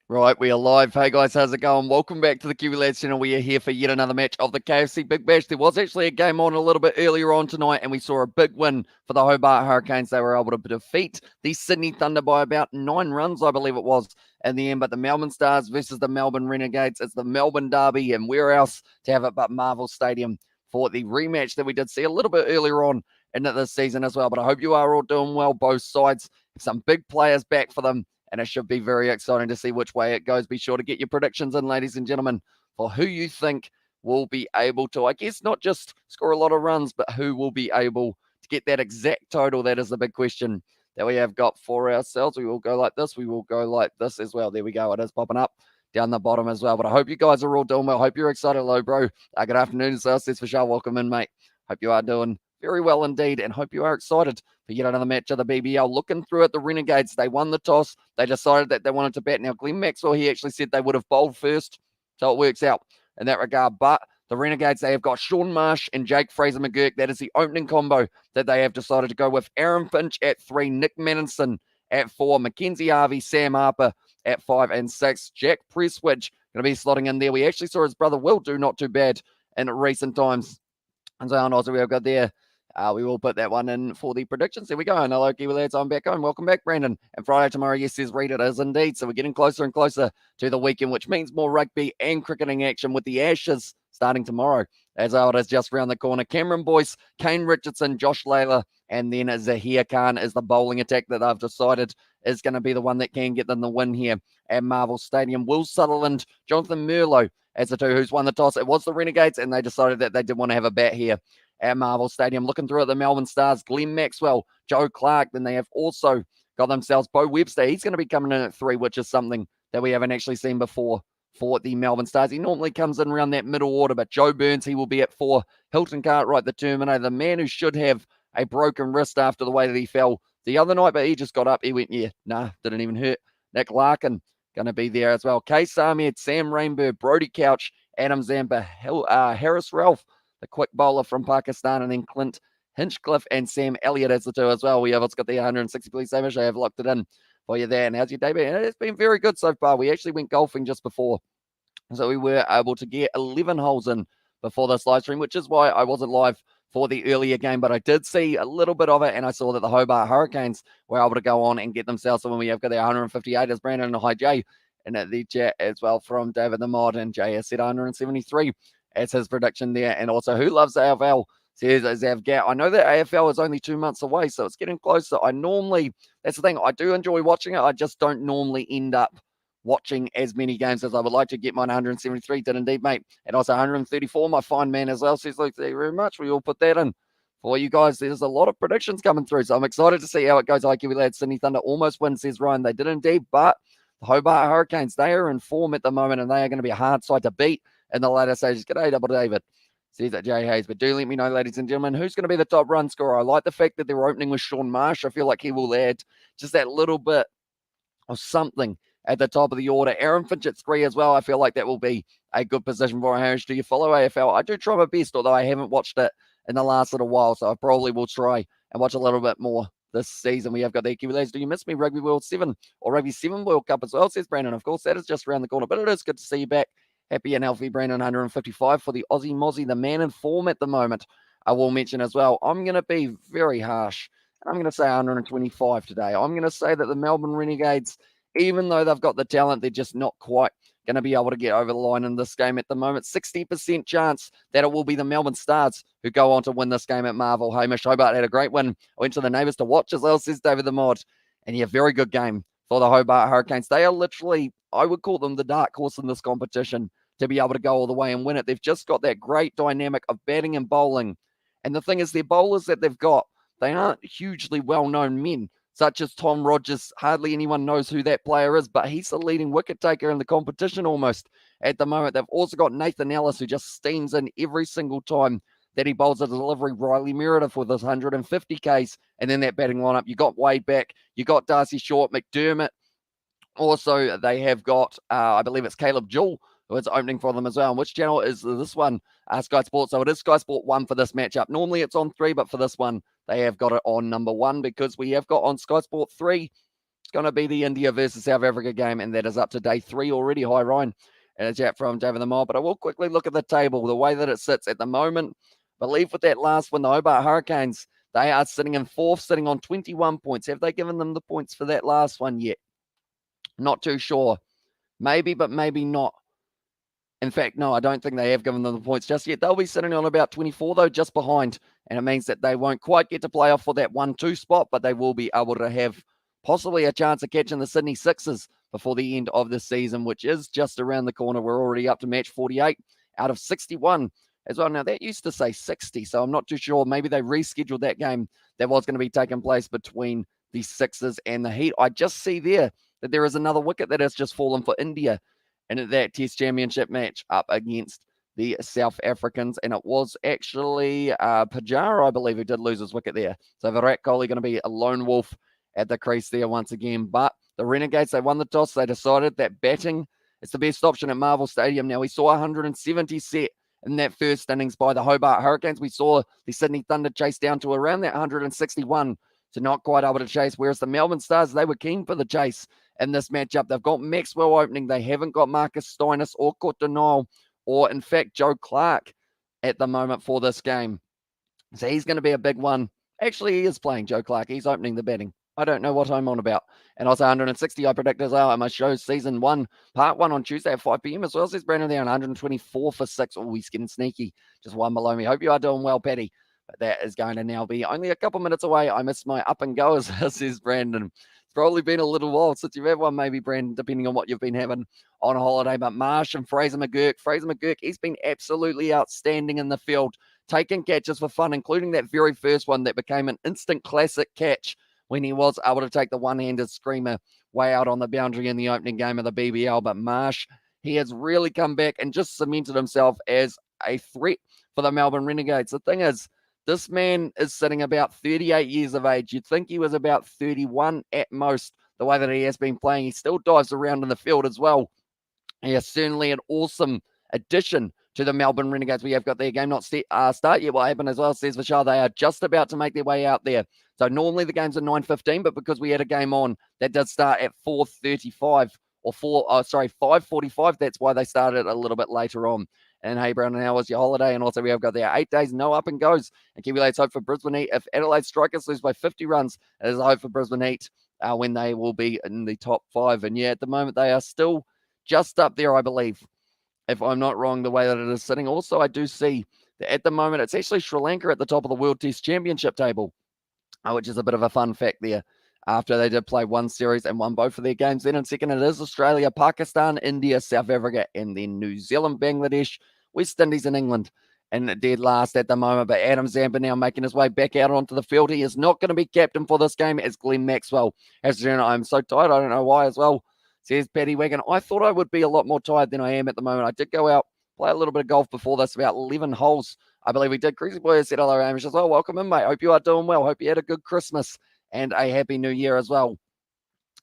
Right, we are live. Hey guys, how's it going? Welcome back to the Kiwi Lads channel. We are here for yet another match of the KFC Big Bash. There was actually a game on a little bit earlier on tonight, and we saw a big win for the Hobart Hurricanes. They were able to defeat the Sydney Thunder by about 9 runs, I believe it was, in the end. But the Melbourne Stars versus the Melbourne Renegades, it's the Melbourne Derby, and where else to have it but Marvel Stadium for the rematch that we did see a little bit earlier on in this season as well. But I hope you are all doing well. Both sides have some big players back for them, and it should be very exciting to see which way it goes. Be sure to get your predictions in, ladies and gentlemen, for who you think will be able to, I guess, not just score a lot of runs, but who will be able to get that exact total. That is the big question that we have got for ourselves. We will go like this. We will go like this as well. There we go. It is popping up down the bottom as well. But I hope you guys are all doing well. I hope you're excited. Hello, bro. Good afternoon, sir. Says for sure. Welcome in, mate. Hope you are doing very well indeed, and hope you are excited for yet another match of the BBL. Looking through at the Renegades, they won the toss. They decided that they wanted to bat. Now, Glenn Maxwell, he actually said they would have bowled first, so it works out in that regard. But the Renegades, they have got Sean Marsh and Jake Fraser-McGurk. That is the opening combo that they have decided to go with. Aaron Finch at 3, Nick Manninson at 4, Mackenzie Harvey, Sam Harper at 5 and 6. Jack Presswidge going to be slotting in there. We actually saw his brother Will do not too bad in recent times. And so on, we have got there. We will put that one in for the predictions. There we go. And hello, Kiwi lads. I'm back home. Welcome back, Brandon. And Friday tomorrow, yes, says Reed, it is indeed. So we're getting closer and closer to the weekend, which means more rugby and cricketing action with the Ashes starting tomorrow. As it is just around the corner. Cameron Boyce, Kane Richardson, Josh Layla, and then Zahir Khan is the bowling attack that they've decided is going to be the one that can get them the win here at Marvel Stadium. Will Sutherland, Jonathan Merlot as the two who's won the toss. It was the Renegades, and they decided that they did want to have a bat here at Marvel Stadium. Looking through at the Melbourne Stars, Glenn Maxwell, Joe Clark. Then they have also got themselves Bo Webster. He's going to be coming in at 3, which is something that we haven't actually seen before for the Melbourne Stars. He normally comes in around that middle order, but Joe Burns, he will be at 4. Hilton Cartwright, the Terminator, the man who should have a broken wrist after the way that he fell the other night, but he just got up. He went, yeah, nah, didn't even hurt. Nick Larkin going to be there as well. Case Ahmed, Sam Rainbow, Brody Couch, Adam Zampa, Harris Ralph, the quick bowler from Pakistan, and then Clint Hinchcliffe and Sam Elliott as the two as well. We have got the 160 police Samish. I have locked it in for you there. And how's your day been? It's been very good so far. We actually went golfing just before, so we were able to get 11 holes in before this live stream, which is why I wasn't live for the earlier game, but I did see a little bit of it, and I saw that the Hobart Hurricanes were able to go on and get themselves. So when we have got their 158 as Brandon and Hi Jay, and at the chat as well from David the Mod, and Jay has said 173 as his prediction there. And also, who loves AFL? Says Zavgat. I know that AFL is only 2 months away, so it's getting closer. That's the thing, I do enjoy watching it. I just don't normally end up watching as many games as I would like to. Get mine 173, did indeed, mate. And also 134, my fine man as well. Says, look, thank you very much. We will put that in for you guys. There's a lot of predictions coming through, so I'm excited to see how it goes. Like you lads, Sydney Thunder almost win, says Ryan. They did indeed, but the Hobart Hurricanes, they are in form at the moment, and they are going to be a hard side to beat in the later stages. G'day, Double David. Says that Jay Hayes. But do let me know, ladies and gentlemen, who's going to be the top run scorer. I like the fact that they're opening with Sean Marsh. I feel like he will add just that little bit of something at the top of the order. Aaron Finch at 3 as well. I feel like that will be a good position for Harris. Do you follow AFL? I do try my best, although I haven't watched it in the last little while, so I probably will try and watch a little bit more this season. We have got the Kiwi lads. Do you miss me? Rugby World 7 or Rugby 7 World Cup as well, says Brandon. Of course, that is just around the corner, but it is good to see you back. Happy and healthy, Brandon. 155 for the Aussie Mozzie, the man in form at the moment. I will mention as well, I'm going to be very harsh. I'm going to say 125 today. I'm going to say that the Melbourne Renegades, even though they've got the talent, they're just not quite going to be able to get over the line in this game at the moment. 60% chance that it will be the Melbourne Stars who go on to win this game at Marvel. Hamish Hobart had a great win. I went to the neighbours to watch as well, says David the Mod. And yeah, very good game for the Hobart Hurricanes. They are literally, I would call them the dark horse in this competition to be able to go all the way and win it. They've just got that great dynamic of batting and bowling. And the thing is, their bowlers that they've got, they aren't hugely well-known men, such as Tom Rogers. Hardly anyone knows who that player is, but he's the leading wicket taker in the competition almost at the moment. They've also got Nathan Ellis, who just steams in every single time that he bowls a delivery. Riley Meredith with his 150 Ks, and then that batting lineup. You got Wade back, you got Darcy Short, McDermott. Also, they have got, I believe it's Caleb Jewell, who is opening for them as well. And which channel is this one? Sky Sports. So it is Sky Sport 1 for this matchup. Normally it's on 3, but for this one, they have got it on number 1 because we have got on Sky Sport 3 going to be the India versus South Africa game, and that is up to day 3 already. Hi, Ryan. And a chat from David the Mile. But I will quickly look at the table, the way that it sits at the moment. I believe with that last one, the Hobart Hurricanes, they are sitting in 4th, sitting on 21 points. Have they given them the points for that last one yet? Not too sure. Maybe, but maybe not. In fact, no, I don't think they have given them the points just yet. They'll be sitting on about 24, though, just behind. And it means that they won't quite get to play off for that 1-2 spot, but they will be able to have possibly a chance of catching the Sydney Sixers before the end of the season, which is just around the corner. We're already up to match 48 out of 61 as well. Now, that used to say 60, so I'm not too sure. Maybe they rescheduled that game that was going to be taking place between the Sixers and the Heat. I just see there that there is another wicket that has just fallen for India in that Test Championship match up against the South Africans. And it was actually Pujara, I believe, who did lose his wicket there. So Virat Kohli going to be a lone wolf at the crease there once again. But the Renegades, they won the toss. They decided that batting is the best option at Marvel Stadium. Now, we saw 170 set in that first innings by the Hobart Hurricanes. We saw the Sydney Thunder chase down to around that 161 to not quite able to chase, whereas the Melbourne Stars, they were keen for the chase in this matchup. They've got Maxwell opening. They haven't got Marcus Stoinis or Courtenay or, in fact, Joe Clark at the moment for this game. So he's going to be a big one. Actually, he is playing Joe Clark. He's opening the batting. I don't know what I'm on about. And also 160, I predict as well. I must show season 1, part 1 on Tuesday at 5 p.m. as well. Says Brandon there on 124 for 6. Oh, he's getting sneaky. Just one below me. Hope you are doing well, Paddy. But that is going to now be only a couple minutes away. I missed my up and goers, says Brandon. It's probably been a little while since you've had one, maybe, Brandon, depending on what you've been having on holiday. But Marsh and Fraser McGurk, he's been absolutely outstanding in the field, taking catches for fun, including that very first one that became an instant classic catch when he was able to take the one-handed screamer way out on the boundary in the opening game of the BBL. But Marsh, he has really come back and just cemented himself as a threat for the Melbourne Renegades. The thing is, this man is sitting about 38 years of age. You'd think he was about 31 at most, the way that he has been playing. He still dives around in the field as well. He is certainly an awesome addition to the Melbourne Renegades. We have got their game not start yet. What happened as well, says Vishal, they are just about to make their way out there. So normally the game's at 9:15, but because we had a game on that did start at 4:35 or 5:45, that's why they started a little bit later on. And hey, Brown, how was your holiday? And also we have got there 8 days, no up and goes. And Kiwi Lates hope for Brisbane Heat. If Adelaide Strikers lose by 50 runs, it is a hope for Brisbane Heat when they will be in the top 5. And yeah, at the moment they are still just up there, I believe, if I'm not wrong, the way that it is sitting. Also, I do see that at the moment it's actually Sri Lanka at the top of the World Test Championship table, which is a bit of a fun fact there. After they did play one series and won both of their games. Then in second, it is Australia, Pakistan, India, South Africa, and then New Zealand, Bangladesh, West Indies, and England. And dead last at the moment. But Adam Zampa now making his way back out onto the field. He is not going to be captain for this game as Glenn Maxwell has to. I'm so tired. I don't know why as well, says Paddy Wagon. I thought I would be a lot more tired than I am at the moment. I did go out, play a little bit of golf before this, about 11 holes. I believe we did. Crazy Boy said hello, Amish as well. Welcome in, mate. Hope you are doing well. Hope you had a good Christmas and a happy new year as well.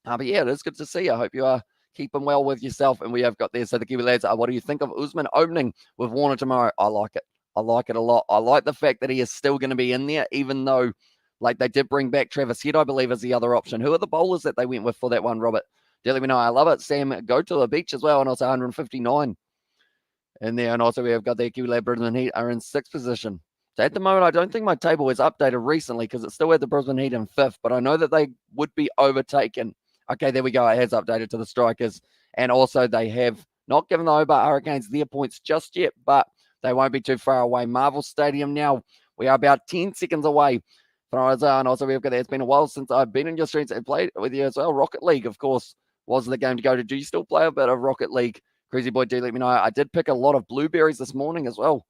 But yeah, it is good to see you. I hope you are keeping well with yourself. And we have got there. So the Kiwi lads, what do you think of Usman opening with Warner tomorrow? I like it. I like it a lot. I like the fact that he is still going to be in there, even though like they did bring back Travis Head, I believe, as the other option. Who are the bowlers that they went with for that one, Robert? Do let me know. I love it. Sam, go to the beach as well. And also 159 in there. And also we have got the Kiwi lad, Brisbane Heat are in 6th position. So at the moment, I don't think my table is updated recently because it's still at the Brisbane Heat in 5th, but I know that they would be overtaken. Okay, there we go. It has updated to the Strikers. And also they have not given the Hobart Hurricanes their points just yet, but they won't be too far away. Marvel Stadium now, we are about 10 seconds away from Isaiah. And also we've got, it's been a while since I've been in your streets and played with you as well. Rocket League, of course, was the game to go to. Do you still play a bit of Rocket League? Crazy Boy, do let me know. I did pick a lot of blueberries this morning as well.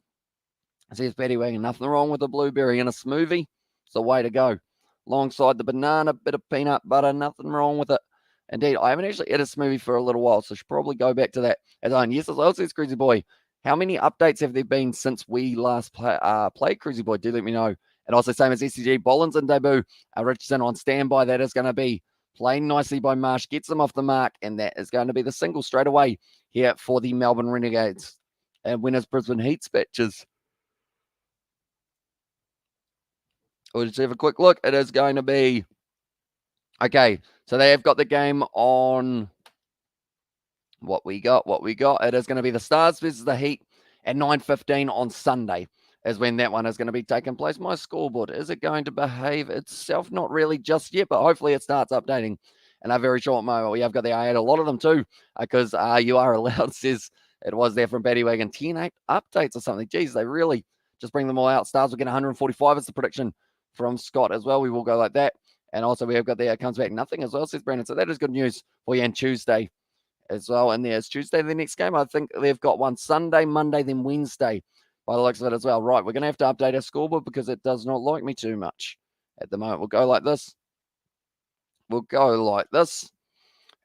Says Paddy Wagon, nothing wrong with a blueberry in a smoothie. It's the way to go. Alongside the banana, bit of peanut butter, nothing wrong with it. Indeed, I haven't actually had a smoothie for a little while, so I should probably go back to that. Yes, as well, says Cruisy Boy. How many updates have there been since we last played Cruisy Boy? Do let me know. And also, same as SCG, Bollins and debut. Richardson on standby. That is going to be played nicely by Marsh. Gets them off the mark, and that is going to be the single straight away here for the Melbourne Renegades. And winners Brisbane Heat matches. We'll just have a quick look. It is going to be Okay, so they have got the game on what we got. It is going to be the Stars versus the Heat at 9:15 on Sunday is when that one is going to be taking place. My scoreboard, is it going to behave itself? Not really just yet, but hopefully it starts updating in a very short moment. We have got I had a lot of them too, because you are allowed, says it was there from Betty Wagon, 10-8 updates or something. Geez, they really just bring them all out. Stars will get 145 is the prediction from Scott as well. We will go like that. And also we have got it comes back nothing as well, says Brandon. So that is good news for you on Tuesday as well. And there's Tuesday, the next game. I think they've got one Sunday, Monday, then Wednesday by the looks of it as well. Right, we're going to have to update our scoreboard because it does not like me too much at the moment. We'll go like this.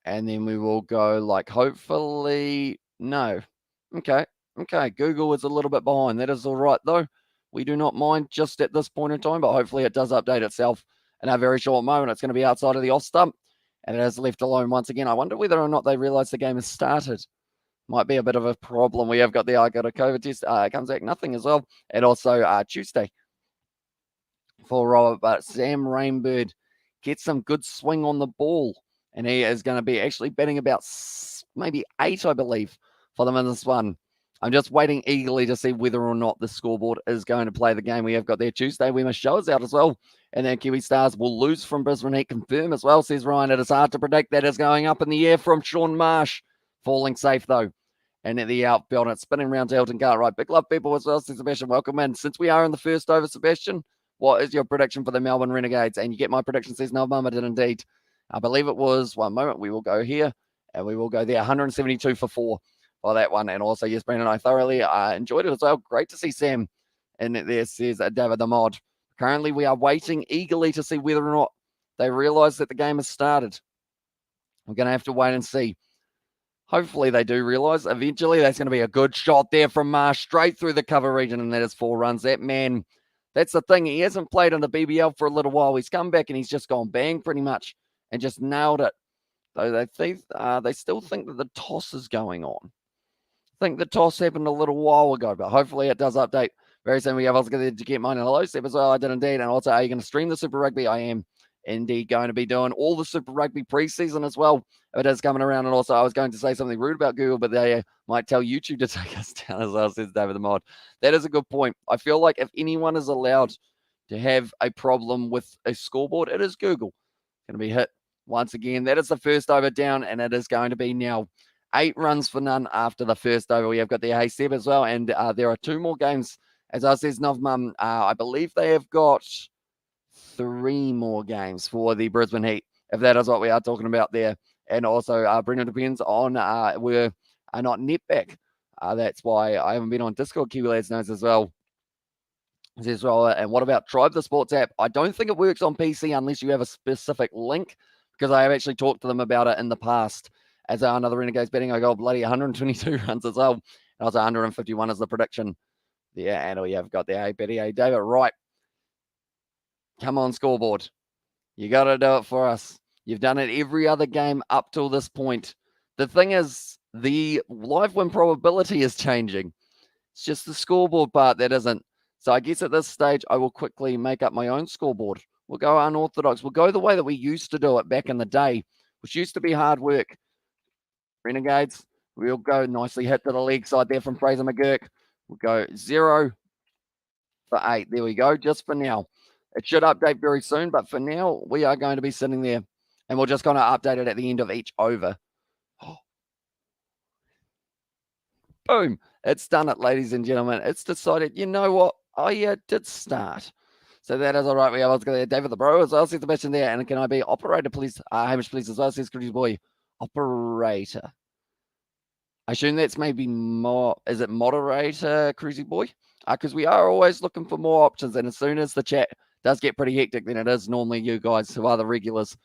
And then we will go like hopefully, no. Okay. Google is a little bit behind. That is all right, though. We do not mind just at this point in time, but hopefully it does update itself in a very short moment. It's going to be outside of the off stump, and it is left alone once again. I wonder whether or not they realize the game has started. Might be a bit of a problem. We have got I got a COVID test. It comes back nothing as well. And also Tuesday for Robert, but Sam Rainbird gets some good swing on the ball, and he is going to be actually betting about maybe 8, I believe, for them in this one. I'm just waiting eagerly to see whether or not the scoreboard is going to play the game. We have got there Tuesday. We must show us out as well. And then Kiwi Stars will lose from Brisbane Heat. Confirm as well, says Ryan. It is hard to predict. That is going up in the air from Sean Marsh. Falling safe, though. And at the outfield, it's spinning around to Elton Cartwright. Big love, people, as well, says Sebastian. Welcome in. Since we are in the first over, Sebastian, what is your prediction for the Melbourne Renegades? And you get my prediction, says no, Mama did indeed. I believe it was, one moment, we will go here, and we will go there, 172 for 4 for that one. And also, yes, Brandon, I thoroughly enjoyed it as well. Great to see Sam in there, says David the Mod. Currently, we are waiting eagerly to see whether or not they realise that the game has started. We're going to have to wait and see. Hopefully they do realise eventually. That's going to be a good shot there from Marsh straight through the cover region, and that is 4 runs. That man, that's the thing. He hasn't played in the BBL for a little while. He's come back and he's just gone bang pretty much and just nailed it. Though they still think that the toss is going on. I think the toss happened a little while ago, but hopefully it does update very soon. We have also going to get mine. Hello, Steve, as well. I did indeed. And also, are you going to stream the Super Rugby? I am indeed going to be doing all the Super Rugby preseason as well. It is coming around. And also, I was going to say something rude about Google, but they might tell YouTube to take us down as well, says David the Mod. That is a good point. I feel like if anyone is allowed to have a problem with a scoreboard, it is Google. It's going to be hit once again. That is the first over down, and it is going to be now 8 runs for none after the first over. We have got the Hey Seb as well, and there are 2 more games. As I says, Novmum, I believe they have got 3 more games for the Brisbane Heat, if that is what we are talking about there. And also, Brendan depends on we're not net back. That's why I haven't been on Discord. Kiwi Lads knows as well. Says, and what about Tribe, the sports app? I don't think it works on PC unless you have a specific link, because I have actually talked to them about it in the past. As another Renegades betting, I got bloody 122 runs as well. And I was 151 as the prediction. Yeah, and we have got the A Betty A David. Right. Come on, scoreboard. You got to do it for us. You've done it every other game up till this point. The thing is, the live win probability is changing. It's just the scoreboard part that isn't. So I guess at this stage, I will quickly make up my own scoreboard. We'll go unorthodox. We'll go the way that we used to do it back in the day, which used to be hard work. Renegades, we'll go nicely hit to the leg side there from Fraser McGurk. We'll go 0 for 8. There we go, just for now. It should update very soon, but for now, we are going to be sitting there, and we'll just kind of update it at the end of each over. Boom. It's done it, ladies and gentlemen. It's decided, you know what? Oh, yeah, it did start. So that is all right. We have David the Bro as well, says the question there. And can I be operator, please? Hamish, please, as well, says Cruisy Boy. Operator. I assume that's maybe more, is it moderator, Cruisy Boy? Because we are always looking for more options. And as soon as the chat does get pretty hectic, then it is normally you guys who are the regulars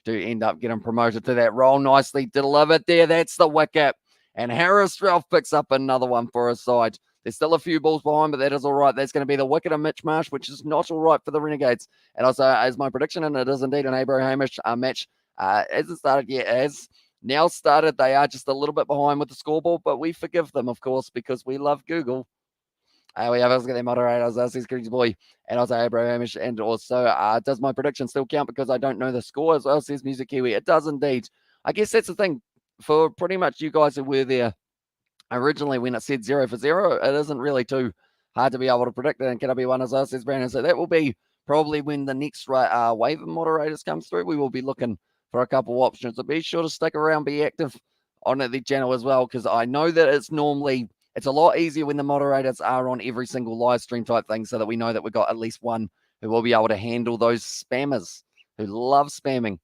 do end up getting promoted to that role. Nicely delivered there. That's the wicket. And Harris Ralph picks up another one for his side. There's still a few balls behind, but that is all right. That's going to be the wicket of Mitch Marsh, which is not all right for the Renegades. And also, as my prediction, and it is indeed an Abro Hamish match, as it started, yeah, as now started, they are just a little bit behind with the scoreboard, but we forgive them, of course, because we love Google. We have also got their moderators, says Crazy Boy, and also hey, bro, Hamish, and also does my prediction still count because I don't know the score as well, says Music Kiwi. It does indeed. I guess that's the thing for pretty much you guys who were there originally when it said 0 for 0. It isn't really too hard to be able to predict it. And can I be one as well, says Brandon. So that will be probably when the next wave of moderators comes through. We will be looking for a couple of options. So be sure to stick around, be active on the channel as well, because I know that it's a lot easier when the moderators are on every single live stream type thing, so that we know that we've got at least one who will be able to handle those spammers who love spamming.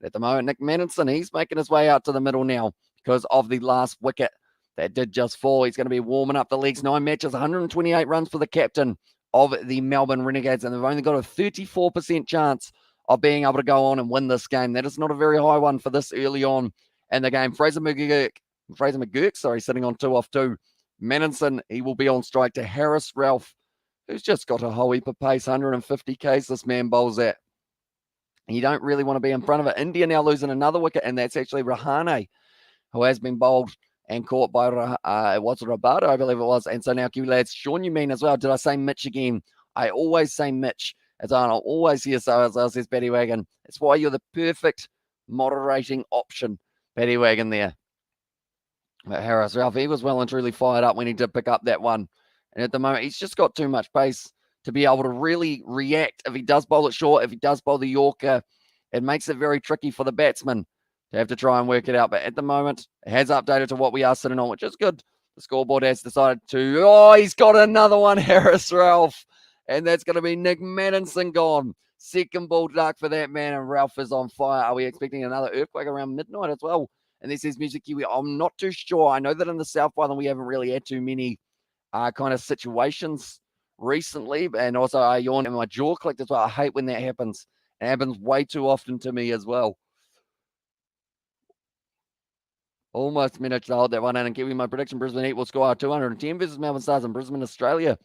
At the moment, Nick Manninson, he's making his way out to the middle now because of the last wicket that did just fall. He's going to be warming up the legs. 9 matches, 128 runs for the captain of the Melbourne Renegades, and they've only got a 34% chance of being able to go on and win this game. That is not a very high one for this early on in the game. Fraser McGurk, sitting on 2 off 2. Manninson, he will be on strike to Harris Ralph, who's just got a whole heap of pace, 150 Ks this man bowls at. You don't really want to be in front of it. India now losing another wicket, and that's actually Rahane, who has been bowled and caught by Rabato, I believe it was. And so now Kiwi lads, Sean, you mean as well. Did I say Mitch again? I always say Mitch. As I'll always hear so as well, says Paddy Wagon. That's why you're the perfect moderating option, Paddy Wagon there. But Harris Ralph, he was well and truly fired up when he did pick up that one. And at the moment, he's just got too much pace to be able to really react. If he does bowl it short, if he does bowl the Yorker, it makes it very tricky for the batsman to have to try and work it out. But at the moment, it has updated to what we are sitting on, which is good. The scoreboard has decided to... Oh, he's got another one, Harris Ralph. And that's going to be Nick Manninson gone. Second ball duck for that man, and Ralph is on fire. Are we expecting another earthquake around midnight as well? And this is Music Kiwi. I'm not too sure. I know that in the South Island, we haven't really had too many kind of situations recently, and also I yawned and my jaw clicked as well. I hate when that happens. It happens way too often to me as well. Almost managed to hold that one in and give me my prediction. Brisbane Heat will score 210 versus Melbourne Stars in Brisbane, Australia.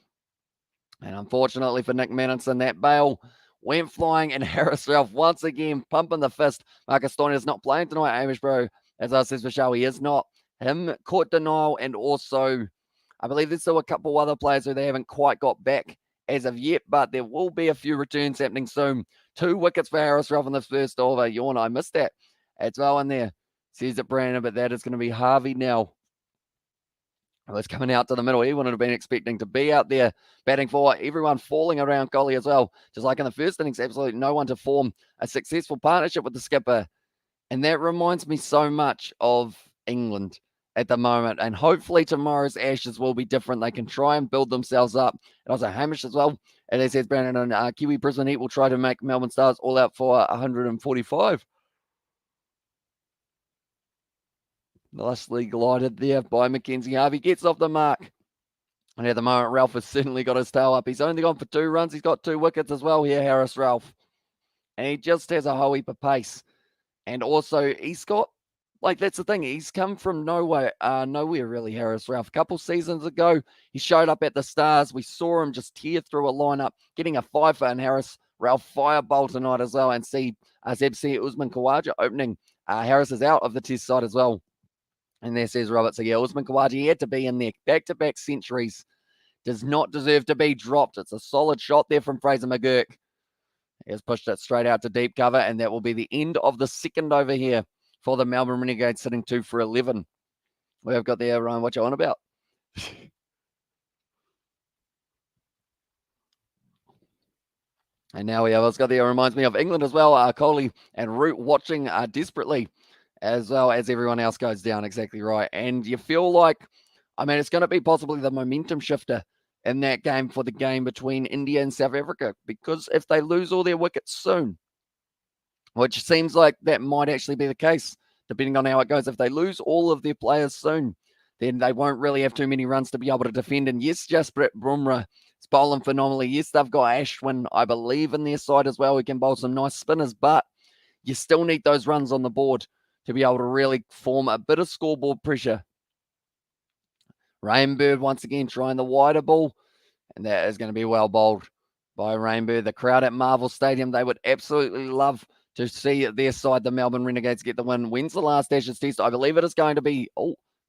And unfortunately for Nick Manninson, that bail went flying, and Harris Ralph once again pumping the fist. Marcus Steiner is not playing tonight, Hamish, bro. As I said for show, he is not. Him, Court Denial, and also I believe there's still a couple other players who they haven't quite got back as of yet, but there will be a few returns happening soon. 2 wickets for Harris Ralph in the first over. Yawn, I missed that. It's well in there. Says it, Brandon, but that is going to be Harvey now. It's coming out to the middle. He wouldn't have been expecting to be out there batting for everyone falling around Coley as well. Just like in the first innings, absolutely no one to form a successful partnership with the skipper. And that reminds me so much of England at the moment. And hopefully tomorrow's Ashes will be different. They can try and build themselves up. And also Hamish as well. And as says Brandon, and Kiwi Brisbane Heat will try to make Melbourne Stars all out for 145. Nicely glided there by Mackenzie Harvey. Gets off the mark. And at the moment, Ralph has certainly got his tail up. He's only gone for 2 runs. He's got 2 wickets as well here, Harris Ralph. And he just has a whole heap of pace. And also, he's got, like, that's the thing. He's come from nowhere really, Harris Ralph. A couple seasons ago, he showed up at the Stars. We saw him just tear through a lineup, getting a 5 and Harris Ralph fireball tonight as well. And see Zebsi Usman Khawaja opening. Harris is out of the Test side as well. And there says Robert, so yeah, Usman Khawaja, he had to be in there. Back-to-back centuries. Does not deserve to be dropped. It's a solid shot there from Fraser McGurk. He has pushed it straight out to deep cover, and that will be the end of the second over here for the Melbourne Renegades, sitting 2 for 11. We have got there, Ryan, what you on about? And now we have what's got there, reminds me of England as well. Coley and Root watching desperately, as well as everyone else goes down. Exactly right. And you feel like, I mean, it's going to be possibly the momentum shifter in that game for the game between India and South Africa, because if they lose all their wickets soon, which seems like that might actually be the case, depending on how it goes, if they lose all of their players soon, then they won't really have too many runs to be able to defend. And yes, Jasprit Bumrah is bowling phenomenally. Yes, they've got Ashwin, I believe, in their side as well. We can bowl some nice spinners, but you still need those runs on the board to be able to really form a bit of scoreboard pressure. Rainbird once again trying the wider ball, and that is going to be well bowled by Rainbird. The crowd at Marvel Stadium, they would absolutely love to see their side, the Melbourne Renegades, get the win. When's the last Ashes Test? I believe it is going to be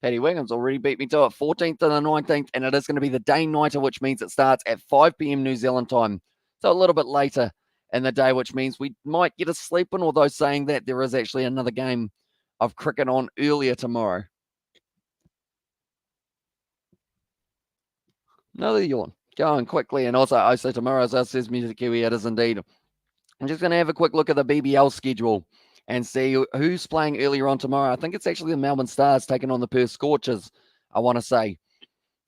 Paddy Wiggins already beat me to it, 14th and the 19th, and it is going to be the day-nighter, which means it starts at 5 p.m. New Zealand time. So a little bit later in the day, which means we might get a sleep in, although saying that there is actually another game of cricket on earlier tomorrow. Another yawn. Going quickly, and also tomorrow, as us says Music Kiwi, it is indeed. I'm just going to have a quick look at the BBL schedule and see who's playing earlier on tomorrow. I think it's actually the Melbourne Stars taking on the Perth Scorchers, I want to say,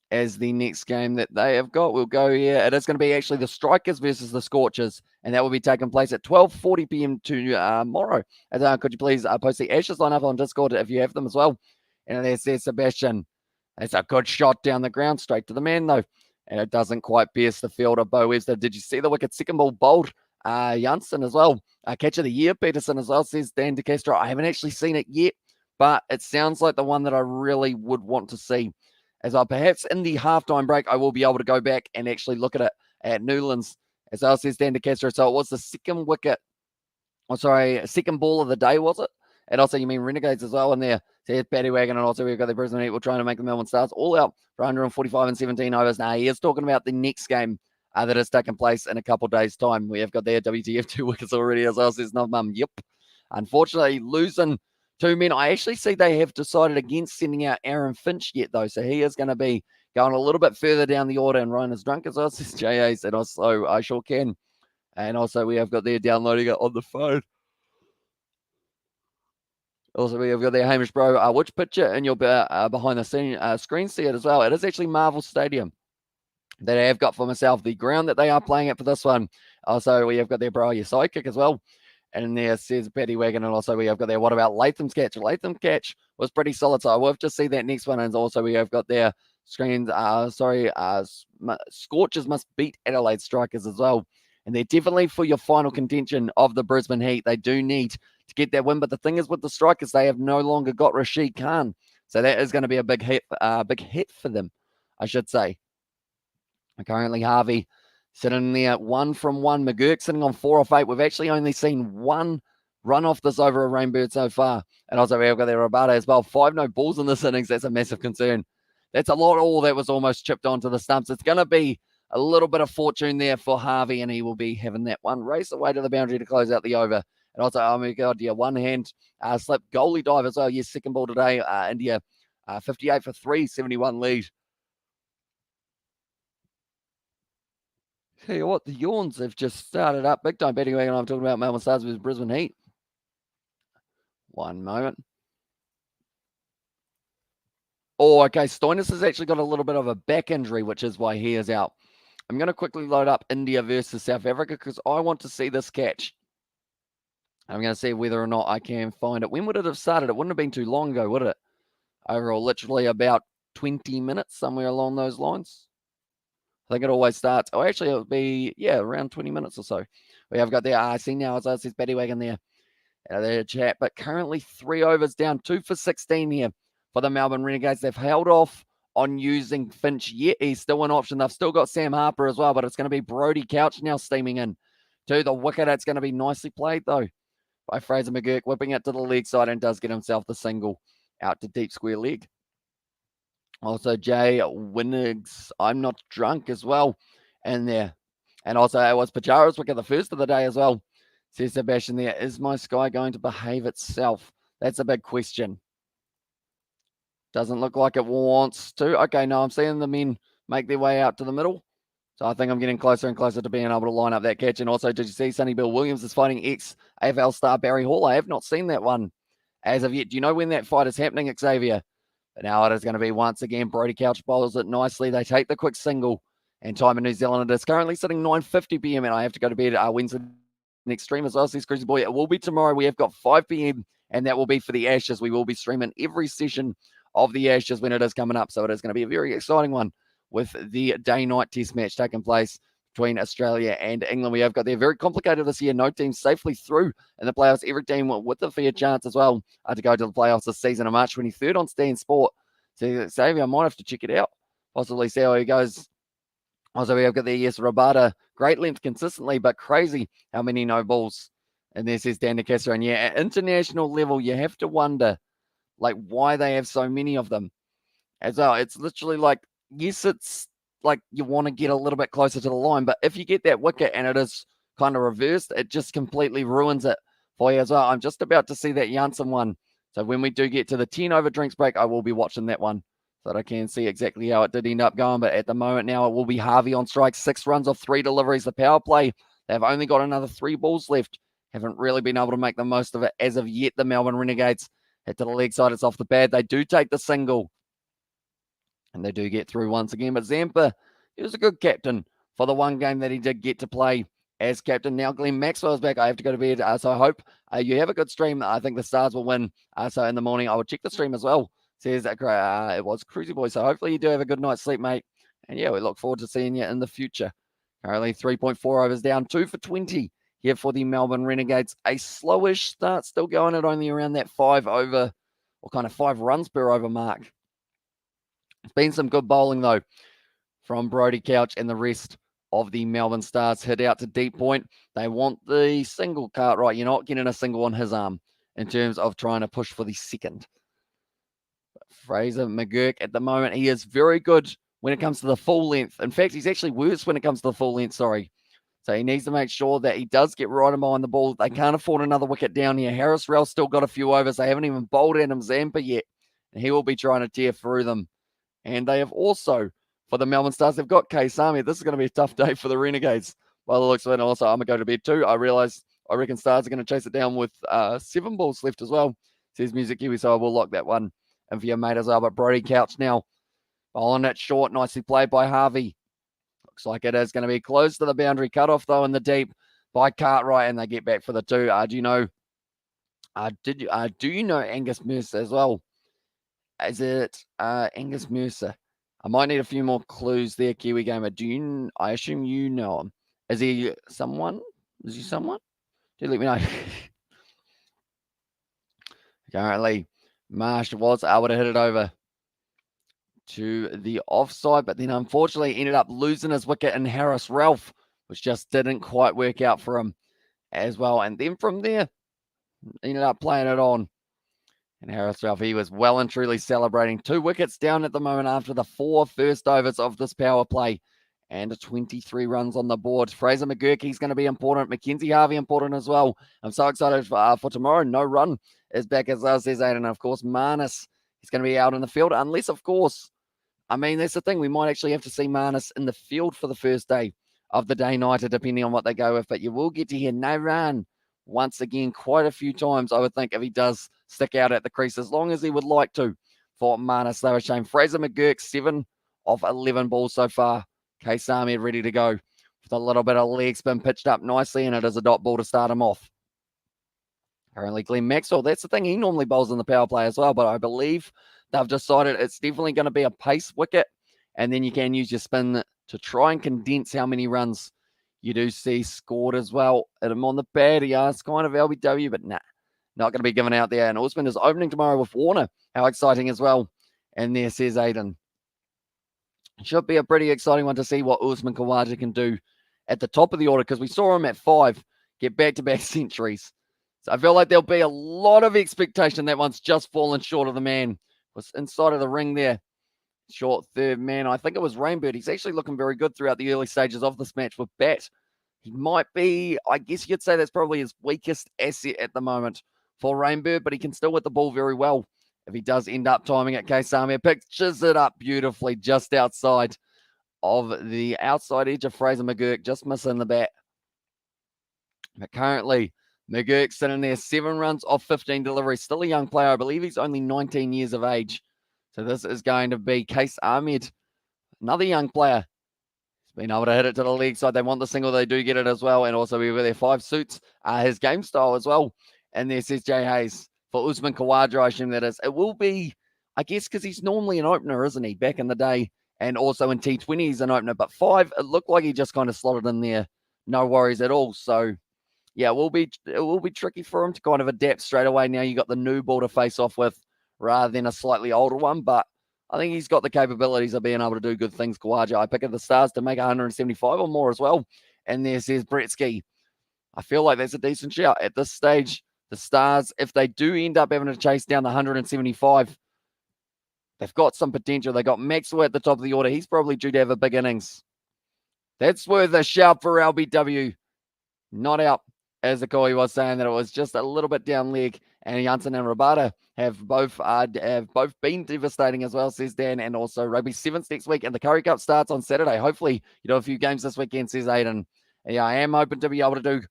as the next game that they have got. We'll go here. It is going to be actually the Strikers versus the Scorchers, and that will be taking place at 12:40 p.m. tomorrow. Could you please post the Ashes line up on Discord if you have them as well? And there's Sebastian. It's a good shot down the ground, straight to the man, though. And it doesn't quite pierce the fielder, Bo Webster. Did you see the wicket? Second ball bowled. Janssen as well. Catch of the year, Peterson as well, says Dan De Castro. I haven't actually seen it yet, but it sounds like the one that I really would want to see. As I perhaps in the halftime break, I will be able to go back and actually look at it at Newlands. As well, says Dan De Castro. So it was the second wicket. Oh, sorry, second ball of the day, was it? And also, you mean Renegades as well in there. So here's Paddy Wagon, and also we've got the Brisbane Heat. We're trying to make the Melbourne Stars all out for 145 and 17 overs. Now, he is talking about the next game that is taking place in a couple of days' time. We have got their WTF 2 wickets already as well, says Mum. Yep. Unfortunately, losing 2 men. I actually see they have decided against sending out Aaron Finch yet, though. So he is going to be going a little bit further down the order, and Ryan is drunk as well, says JA. And also, I sure can. And also, we have got their downloading it on the phone. Also, we have got their Hamish Bro. Which picture in your behind the scene screen see it as well? It is actually Marvel Stadium that I have got for myself. The ground that they are playing at for this one. Also, we have got their Bro, your sidekick as well. And there says Paddy Wagon. And also, we have got their what about Latham's catch? Latham's catch was pretty solid. So I will just see that next one. And also, we have got their screens. Scorchers must beat Adelaide Strikers as well. And they're definitely for your final contention of the Brisbane Heat. They do need to get that win. But the thing is with the Strikers, they have no longer got Rashid Khan. So that is going to be a big hit for them, I should say. Currently, Harvey sitting there 1 from 1. McGurk sitting on 4 off 8. We've actually only seen 1 run off this over a Rainbird so far. And also, we've got their Rabada as well. 5 no balls in this innings. That's a massive concern. That's a lot. All that was almost chipped onto the stumps. It's going to be a little bit of fortune there for Harvey, and he will be having that one race away to the boundary to close out the over. And also, oh my God, yeah, one hand slip goalie dive as well. Yes, second ball today. India 58 for 3, 71 lead. Tell you what, the yawns have just started up big time. Betting Wagon, I'm talking about Melbourne Stars versus Brisbane Heat. One moment. Oh, okay. Stoinis has actually got a little bit of a back injury, which is why he is out. I'm going to quickly load up India versus South Africa because I want to see this catch. I'm going to see whether or not I can find it. When would it have started? It wouldn't have been too long ago, would it? Overall, literally about 20 minutes, somewhere along those lines. I think it always starts. Oh, actually, it'll be, yeah, around 20 minutes or so. We have got there. I see now, as I says, Paddy Wagon there. Their chat, but currently 3 overs down, 2 for 16 here for the Melbourne Renegades. They've held off on using Finch yet. He's still an option. They've still got Sam Harper as well, but it's going to be Brody Couch now steaming in to the wicket. It's going to be nicely played, though, by Fraser McGurk, whipping it to the leg side and does get himself the single out to deep square leg. Also, Jay Winnigs, I'm not drunk as well in there. And also, it was Pajara's wicket, the first of the day as well. Says Sebastian there, is my sky going to behave itself? That's a big question. Doesn't look like it wants to. Okay, no, I'm seeing the men make their way out to the middle. So I think I'm getting closer and closer to being able to line up that catch. And also, did you see Sonny Bill Williams is fighting ex-AFL star Barry Hall? I have not seen that one as of yet. Do you know when that fight is happening, Xavier? But now it is going to be once again. Brody Couch bowls it nicely. They take the quick single. And time in New Zealand, it is currently sitting 9:50 p.m. And I have to go to bed Wednesday next stream as well, says Crazy Boy. It will be tomorrow. We have got 5 p.m. and that will be for the Ashes. We will be streaming every session of the Ashes when it is coming up. So it is going to be a very exciting one with the day-night test match taking place between Australia and England. We have got there very complicated this year. No team safely through in the playoffs. Every team with a fair chance as well to go to the playoffs this season on March 23rd on Stan Sport. So Xavier, I might have to check it out. Possibly see how he goes. Also, we have got there, yes, Rabada. Great length consistently, but crazy how many no balls. And there says Dan De Castro. And yeah, at international level, you have to wonder, like, why they have so many of them. as well. It's literally like, yes, it's like you want to get a little bit closer to the line, but if you get that wicket and it is kind of reversed, it just completely ruins it for you as well. I'm just about to see that Janssen one. So when we do get to the 10 over drinks break, I will be watching that one so that I can see exactly how it did end up going. But at the moment now, it will be Harvey on strike. 6 runs off 3 deliveries. The power play, they've only got another 3 balls left. Haven't really been able to make the most of it as of yet. The Melbourne Renegades hit to the leg side. It's off the pad. They do take the single. And they do get through once again. But Zampa, he was a good captain for the one game that he did get to play as captain. Now Glenn Maxwell's back. I have to go to bed. So I hope you have a good stream. I think the Stars will win. So in the morning, I will check the stream as well. Says that it was Cruisy Boy. So hopefully you do have a good night's sleep, mate. And yeah, we look forward to seeing you in the future. Currently 3.4 overs down, 2 for 20 here for the Melbourne Renegades. A slowish start, still going at only around that 5 over or kind of 5 runs per over mark. It's been some good bowling, though, from Brody Couch and the rest of the Melbourne Stars. Hit out to deep point. They want the single, Cartwright. You're not getting a single on his arm in terms of trying to push for the second. But Fraser McGurk, at the moment, he is very good when it comes to the full length. In fact, he's actually worse when it comes to the full length, sorry. So he needs to make sure that he does get right behind the ball. They can't afford another wicket down here. Harris Rell still got a few overs. They haven't even bowled Adam Zampa yet. And he will be trying to tear through them. And they have also, for the Melbourne Stars, they've got Sami. This is going to be a tough day for the Renegades. By the looks of it, and also I'm going to go to bed too. I reckon Stars are going to chase it down with 7 balls left as well, says Music Kiwi, so I will lock that one in for your mate as well. But Brody Couch now, bowling it short, nicely played by Harvey. Looks like it is going to be close to the boundary cutoff, though, in the deep by Cartwright, and they get back for the 2. Do you know Angus Mercer as well? Is it Angus Mercer? I might need a few more clues there, Kiwi Gamer. I assume you know him. Is he someone? Do let me know. Currently, Marsh was able to hit it over to the offside, but then unfortunately ended up losing his wicket in Harris Ralph, which just didn't quite work out for him as well. And then from there, ended up playing it on. And Harris Ralph, he was well and truly celebrating. 2 wickets down at the moment after the 4 first overs of this power play. And 23 runs on the board. Fraser McGurk, he's going to be important. Mackenzie Harvey important as well. I'm so excited for tomorrow. No Run is back as well, says Aiden. And of course, Marnus, he's going to be out in the field. Unless, of course, I mean, that's the thing. We might actually have to see Marnus in the field for the first day of the day-nighter, depending on what they go with. But you will get to hear No Run once again quite a few times, I would think, if he does stick out at the crease, as long as he would like to for Marnus. They were shame. Fraser McGurk, 7 of 11 balls so far. Sami ready to go with a little bit of leg spin pitched up nicely, and it is a dot ball to start him off. Currently, Glenn Maxwell, that's the thing. He normally bowls in the power play as well, but I believe they've decided it's definitely going to be a pace wicket, and then you can use your spin to try and condense how many runs you do see scored as well. And I'm on the pad. It's kind of LBW, but nah, not going to be given out there. And Usman is opening tomorrow with Warner. How exciting as well. And there says Aiden. Should be a pretty exciting one to see what Usman Khawaja can do at the top of the order, because we saw him at 5 get back-to-back centuries. So I feel like there'll be a lot of expectation. That one's just fallen short of the man. Was inside of the ring there. Short third man. I think it was Rainbird. He's actually looking very good throughout the early stages of this match with bat. He might be, I guess you'd say that's probably his weakest asset at the moment for Rainbird, but he can still hit the ball very well if he does end up timing it. Sami pitches it up beautifully just outside of the outside edge of Fraser McGurk, just missing the bat. But currently, McGurk sitting there, 7 runs off 15 deliveries. Still a young player. I believe he's only 19 years of age. So this is going to be Case Ahmed, another young player. He's been able to hit it to the leg side. They want the single. They do get it as well. And also with their 5 suits, his game style as well. And there says Jay Hayes for Usman Khawaja, I assume that is. It will be, I guess, because he's normally an opener, isn't he, back in the day? And also in T20, he's an opener. But 5, it looked like he just kind of slotted in there. No worries at all. So, yeah, it will be tricky for him to kind of adapt straight away. Now you got the new ball to face off with, rather than a slightly older one. But I think he's got the capabilities of being able to do good things, Khawaja. I pick at the Stars to make 175 or more as well. And there says Bretsky. I feel like that's a decent shout. At this stage, the Stars, if they do end up having to chase down the 175, They've got some potential. They got Maxwell at the top of the order. He's probably due to have a big innings. That's worth a shout for LBW. Not out, as Akoi was saying, that it was just a little bit down leg. And Janssen and Rabada have both been devastating as well, says Dan. And also Rugby Sevens next week. And the Curry Cup starts on Saturday. Hopefully, a few games this weekend, says Aiden. Yeah, I am hoping to be able to do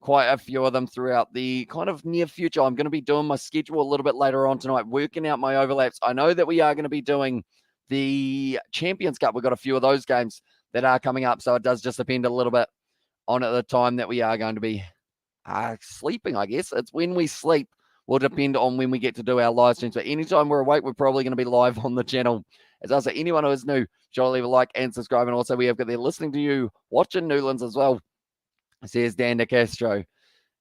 quite a few of them throughout the kind of near future. I'm going to be doing my schedule a little bit later on tonight, working out my overlaps. I know that we are going to be doing the Champions Cup. We've got a few of those games that are coming up. So it does just depend a little bit on at the time that we are going to be sleeping, I guess. It's when we sleep will depend on when we get to do our live streams. But anytime we're awake, we're probably going to be live on the channel. As I say, anyone who is new, sure, leave a like and subscribe. And also, we have got there listening to you, watching Newlands as well, says Dan De Castro.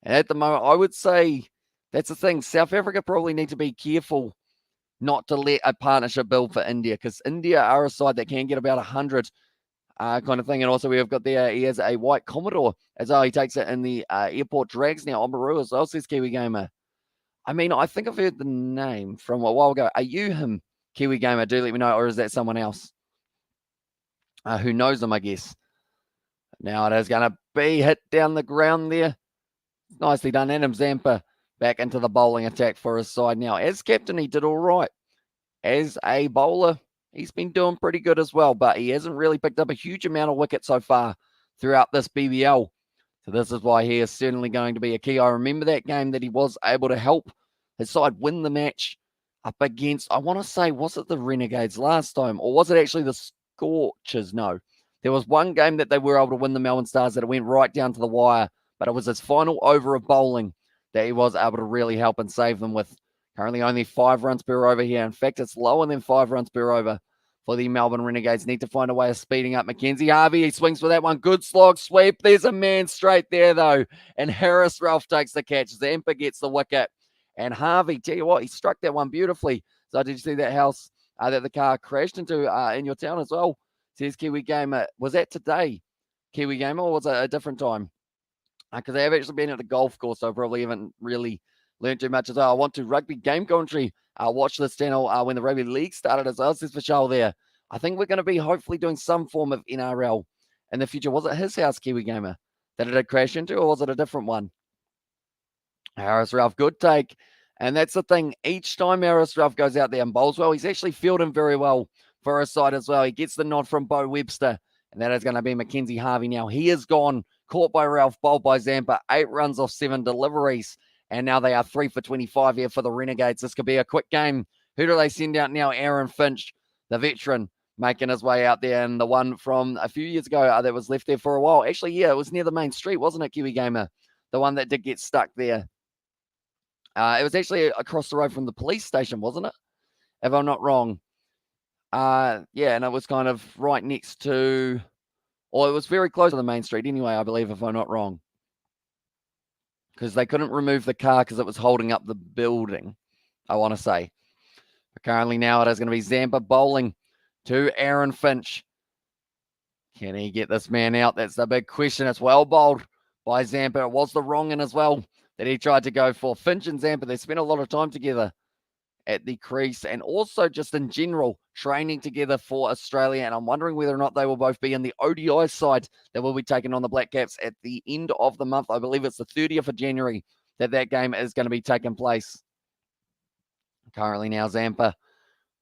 And at the moment, I would say that's the thing. South Africa probably need to be careful not to let a partnership build for India, because India are a side that can get about 100 kind of thing. And also, we have got there, he has a white Commodore as well. He takes it in the airport drags now on Maru as well, says Kiwi Gamer. I mean, I think I've heard the name from a while ago. Are you him, Kiwi Gamer? Do let me know, or is that someone else who knows him, I guess? Now it is going to be hit down the ground there. Nicely done. Adam Zampa back into the bowling attack for his side now. As captain, he did all right. As a bowler, he's been doing pretty good as well, but he hasn't really picked up a huge amount of wickets so far throughout this BBL. So this is why he is certainly going to be a key. I remember that game that he was able to help his side win the match up against, I want to say, was it the Renegades last time? Or was it actually the Scorchers? No. There was one game that they were able to win the Melbourne Stars that it went right down to the wire, but it was his final over of bowling that he was able to really help and save them with. Currently only 5 runs per over here. In fact, it's lower than 5 runs per over for the Melbourne Renegades. Need to find a way of speeding up Mackenzie Harvey. He swings for that one. Good slog sweep. There's a man straight there, though. And Harris Ralph takes the catch. Zampa gets the wicket. And Harvey, tell you what, he struck that one beautifully. So did you see that house that the car crashed into in your town as well? Says Kiwi Gamer. Was that today, Kiwi Gamer, or was it a different time? Because I have actually been at the golf course, so I probably haven't really learned too much as well. I want to rugby game commentary. Watch this channel when the rugby league started as well. Says Vishal there. I think we're going to be hopefully doing some form of NRL in the future. Was it his house, Kiwi Gamer, that it had crashed into, or was it a different one? Harris Ralph, good take. And that's the thing. Each time Harris Ralph goes out there and bowls well, he's actually fielding very well for his side as well. He gets the nod from Bo Webster, and that is going to be Mackenzie Harvey now. He is gone, caught by Ralph, bowled by Zampa, 8 runs off 7 deliveries. And now they are 3 for 25 here for the Renegades. This could be a quick game. Who do they send out now? Aaron Finch, the veteran, making his way out there. And the one from a few years ago that was left there for a while. Actually, yeah, it was near the main street, wasn't it, Kiwi Gamer? The one that did get stuck there. It was actually across the road from the police station, wasn't it? If I'm not wrong. Yeah, and it was kind of right next to, or it was very close to the main street anyway, I believe, if I'm not wrong. Because they couldn't remove the car because it was holding up the building, I want to say. But currently now it is going to be Zampa bowling to Aaron Finch. Can he get this man out? That's the big question. It's well bowled by Zampa. It was the wrong in as well that he tried to go for. Finch and Zampa, they spent a lot of time together at the crease and also just in general training together for Australia. And I'm wondering whether or not they will both be in the ODI side that will be taking on the Black Caps at the end of the month. I believe it's the 30th of January that game is going to be taking place. Currently now Zampa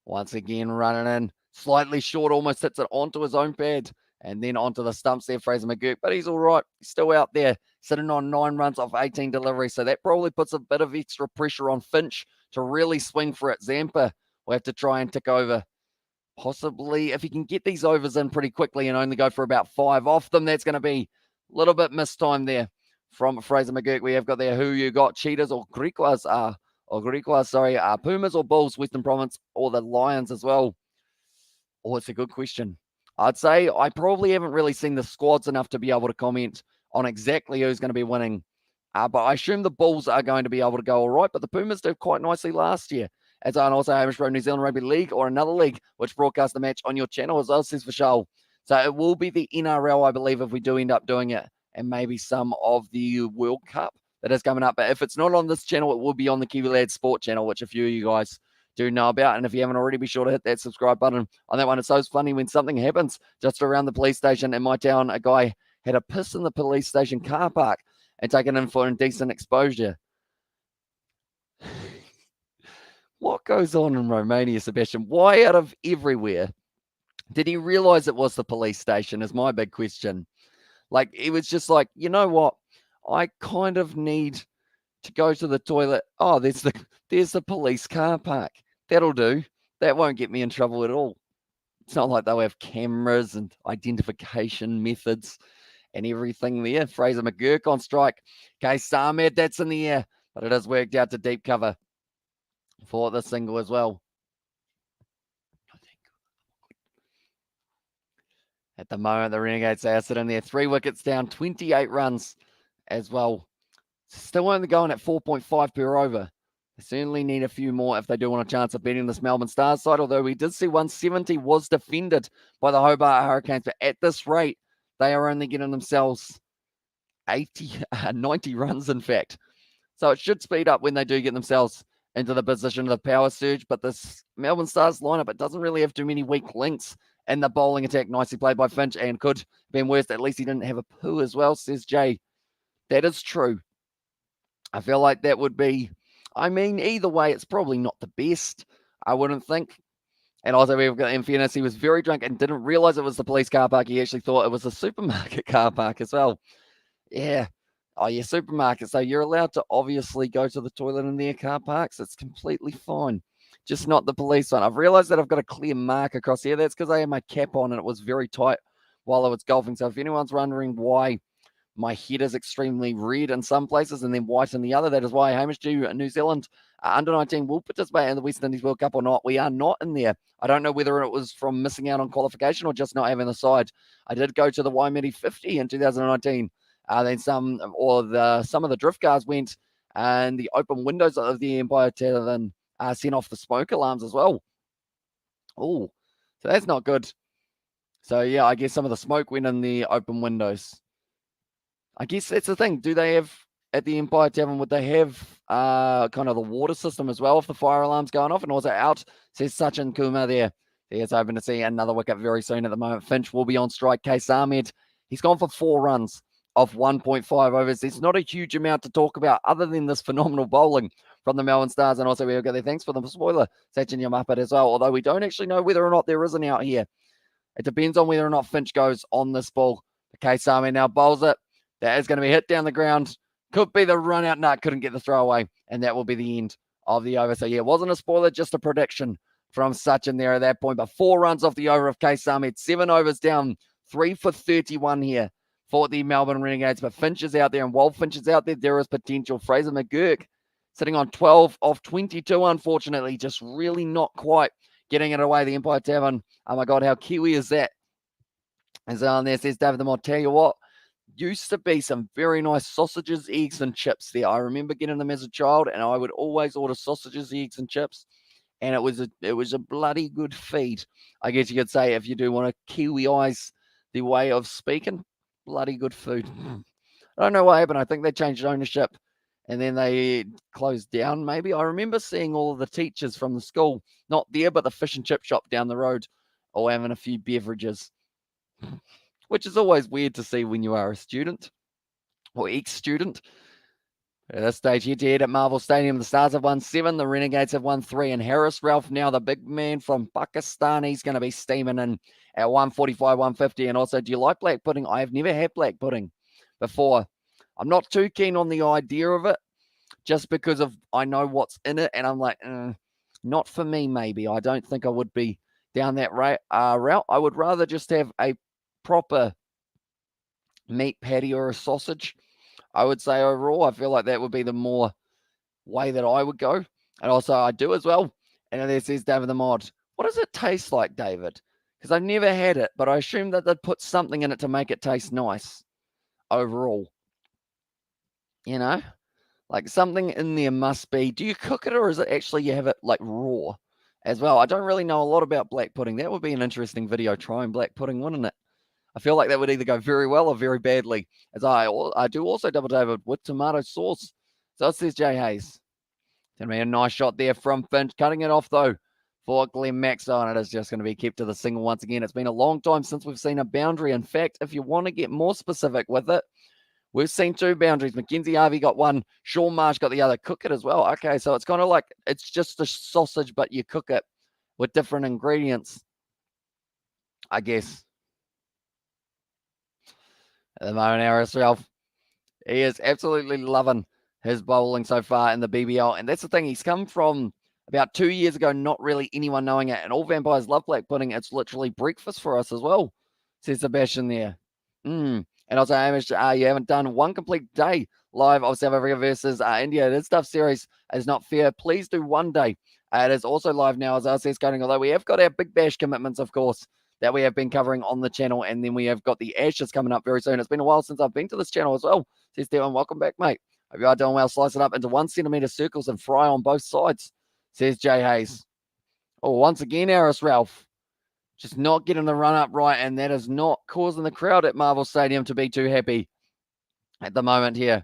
once again running in slightly short, almost hits it onto his own pad and then onto the stumps there, Fraser McGurk. But he's all right. He's still out there sitting on 9 runs off 18 deliveries. So that probably puts a bit of extra pressure on Finch to really swing for it. Zampa will have to try and tick over. Possibly, if he can get these overs in pretty quickly and only go for about 5 off them, that's going to be a little bit missed time there from Fraser McGurk. We have got there who you got, Cheetahs or Griquas, Pumas or Bulls, Western Province, or the Lions as well. Oh, it's a good question. I'd say I probably haven't really seen the squads enough to be able to comment on exactly who's going to be winning. But I assume the Bulls are going to be able to go all right. But the Pumas did quite nicely last year. As I also Hamish Road New Zealand Rugby League or another league which broadcast the match on your channel as well, says Vishal. So it will be the NRL, I believe, if we do end up doing it. And maybe some of the World Cup that is coming up. But if it's not on this channel, it will be on the Kiwi Lads Sport channel, which a few of you guys do know about. And if you haven't already, be sure to hit that subscribe button on that one. It's so funny when something happens just around the police station in my town. A guy had a piss in the police station car park and taken in for indecent exposure. What goes on in Romania, Sebastian? Why out of everywhere did he realize it was the police station is my big question. Like, it was just like, you know what? I kind of need to go to the toilet. Oh, there's the police car park. That'll do. That won't get me in trouble at all. It's not like they'll have cameras and identification methods and everything there. Fraser McGurk on strike. Case Ahmed, that's in the air, but it has worked out to deep cover for the single as well. At the moment, the Renegades are sitting there 3 wickets down, 28 runs as well. Still only going at 4.5 per over. They certainly need a few more if they do want a chance of beating this Melbourne Stars side, although we did see 170 was defended by the Hobart Hurricanes. But at this rate, they are only getting themselves 90 runs, in fact. So it should speed up when they do get themselves into the position of the power surge. But this Melbourne Stars lineup, it doesn't really have too many weak links in the bowling attack. Nicely played by Finch, and could have been worse. At least he didn't have a poo as well, says Jay. That is true. I feel like that would be, I mean, either way, it's probably not the best, I wouldn't think. And also, we've got, in fairness, he was very drunk and didn't realize it was the police car park. He actually thought it was a supermarket car park as well. Yeah. Oh, yeah, supermarket. So you're allowed to obviously go to the toilet in their car parks. It's completely fine. Just not the police one. I've realized that I've got a clear mark across here. That's because I had my cap on and it was very tight while I was golfing. So if anyone's wondering why my head is extremely red in some places and then white in the other, that is why. Hamish, do New Zealand under 19 will participate in the West Indies World Cup or not? We are not in there. I don't know whether it was from missing out on qualification or just not having the side. I did go to the Waimiri 50 in 2019. Then some of the drift cars went, and the open windows of the Empire Tavern sent off the smoke alarms as well. Oh, so that's not good. So yeah, I guess some of the smoke went in the open windows. I guess that's the thing. Do they have, at the Empire Tavern, would they have kind of the water system as well if the fire alarm's going off? And was it out? Says Sachin Kumar there. He's hoping to see another wicket very soon at the moment. Finch will be on strike. Case Ahmed, he's gone for 4 runs of 1.5 overs. There's not a huge amount to talk about other than this phenomenal bowling from the Melbourne Stars. And also, we'll go there. Thanks for the spoiler, Sachin Yamapit as well. Although we don't actually know whether or not there is an out here. It depends on whether or not Finch goes on this ball. Case Ahmed now bowls it. That is going to be hit down the ground. Could be the run out. No, couldn't get the throwaway. And that will be the end of the over. So, yeah, it wasn't a spoiler, just a prediction from Sachin there at that point. But 4 runs off the over of Case Ahmed. 7 overs down. 3 for 31 here for the Melbourne Renegades. But Finch is out there. And while Finch is out there, there is potential. Fraser McGurk sitting on 12 of 22, unfortunately. Just really not quite getting it away. The Empire Tavern. Oh, my God, how Kiwi is that? As on there says David the Mod. Tell you what. Used to be some very nice sausages, eggs, and chips there. I remember getting them as a child, and I would always order sausages, eggs, and chips. And it was a bloody good feed, I guess you could say, if you do want to Kiwiize the way of speaking. Bloody good food. I don't know what happened. I think they changed ownership, and then they closed down, maybe. I remember seeing all of the teachers from the school, not there, but the fish and chip shop down the road, all having a few beverages. Which is always weird to see when you are a student or ex-student. At this stage, head-to-head at Marvel Stadium, the Stars have won 7, the Renegades have won 3, and Harris Ralph, now the big man from Pakistan, he's going to be steaming in at 145, 150. And also, do you like black pudding? I have never had black pudding before. I'm not too keen on the idea of it, just because of I know what's in it, and I'm like, not for me, maybe. I don't think I would be down that route. I would rather just have a proper meat patty or a sausage. I would say overall, I feel like that would be the more way that I would go. And also I do as well. And there says David the Mod. What does it taste like, David? Because I've never had it, but I assume that they'd put something in it to make it taste nice overall. You know? Like something in there must be. Do you cook it or is it actually you have it like raw as well? I don't really know a lot about black pudding. That would be an interesting video trying black pudding, wouldn't it? I feel like that would either go very well or very badly, as I do also double David with tomato sauce. So it says Jay Hayes. Going to be a nice shot there from Finch. Cutting it off, though, for Glenn Maxwell. And it is just going to be kept to the single once again. It's been a long time since we've seen a boundary. In fact, if you want to get more specific with it, we've seen 2 boundaries. Mackenzie Harvey got one. Sean Marsh got the other. Cook it as well. Okay, so it's kind of like it's just a sausage, but you cook it with different ingredients, I guess. At the moment, Harris Ralph, he is absolutely loving his bowling so far in the BBL. And that's the thing. He's come from about 2 years ago, not really anyone knowing it. And all vampires love black pudding. It's literally breakfast for us as well, says Sebastian there. And also, Hamish, you haven't done one complete day live of South Africa versus India. This tough series is not fair. Please do one day. It is also live now as RCS going, although we have got our Big Bash commitments, of course, that we have been covering on the channel. And then we have got the Ashes coming up very soon. It's been a while since I've been to this channel as well. Says Devon, welcome back, mate. Hope you are doing well. Slice it up into 1 centimeter circles and fry on both sides, says Jay Hayes. Oh, once again, Harris Ralph. Just not getting the run up right, and that is not causing the crowd at Marvel Stadium to be too happy at the moment here.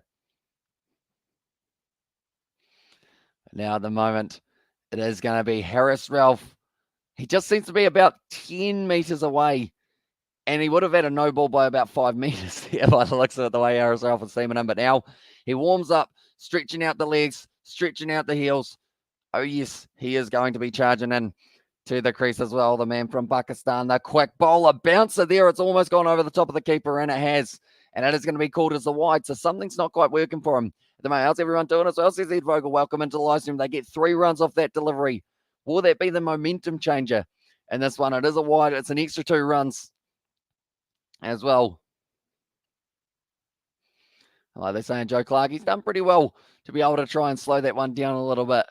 Now at the moment, it is going to be Harris Ralph. He just seems to be about 10 meters away, and he would have had a no ball by about 5 meters there by the looks of it, the way Harris Ralph is seaming in. But now he warms up, stretching out the legs, stretching out the heels. Oh, yes, he is going to be charging in to the crease as well. The man from Pakistan, the quick bowler bouncer there. It's almost gone over the top of the keeper, and it has. And it is going to be called as the wide. So something's not quite working for him at the moment. How's everyone doing as well? Says Ed Vogel. Welcome into the live stream. They get 3 runs off that delivery. Will that be the momentum changer in this one? It is a wide. It's an extra 2 runs as well. Like they're saying, Joe Clark, he's done pretty well to be able to try and slow that one down a little bit.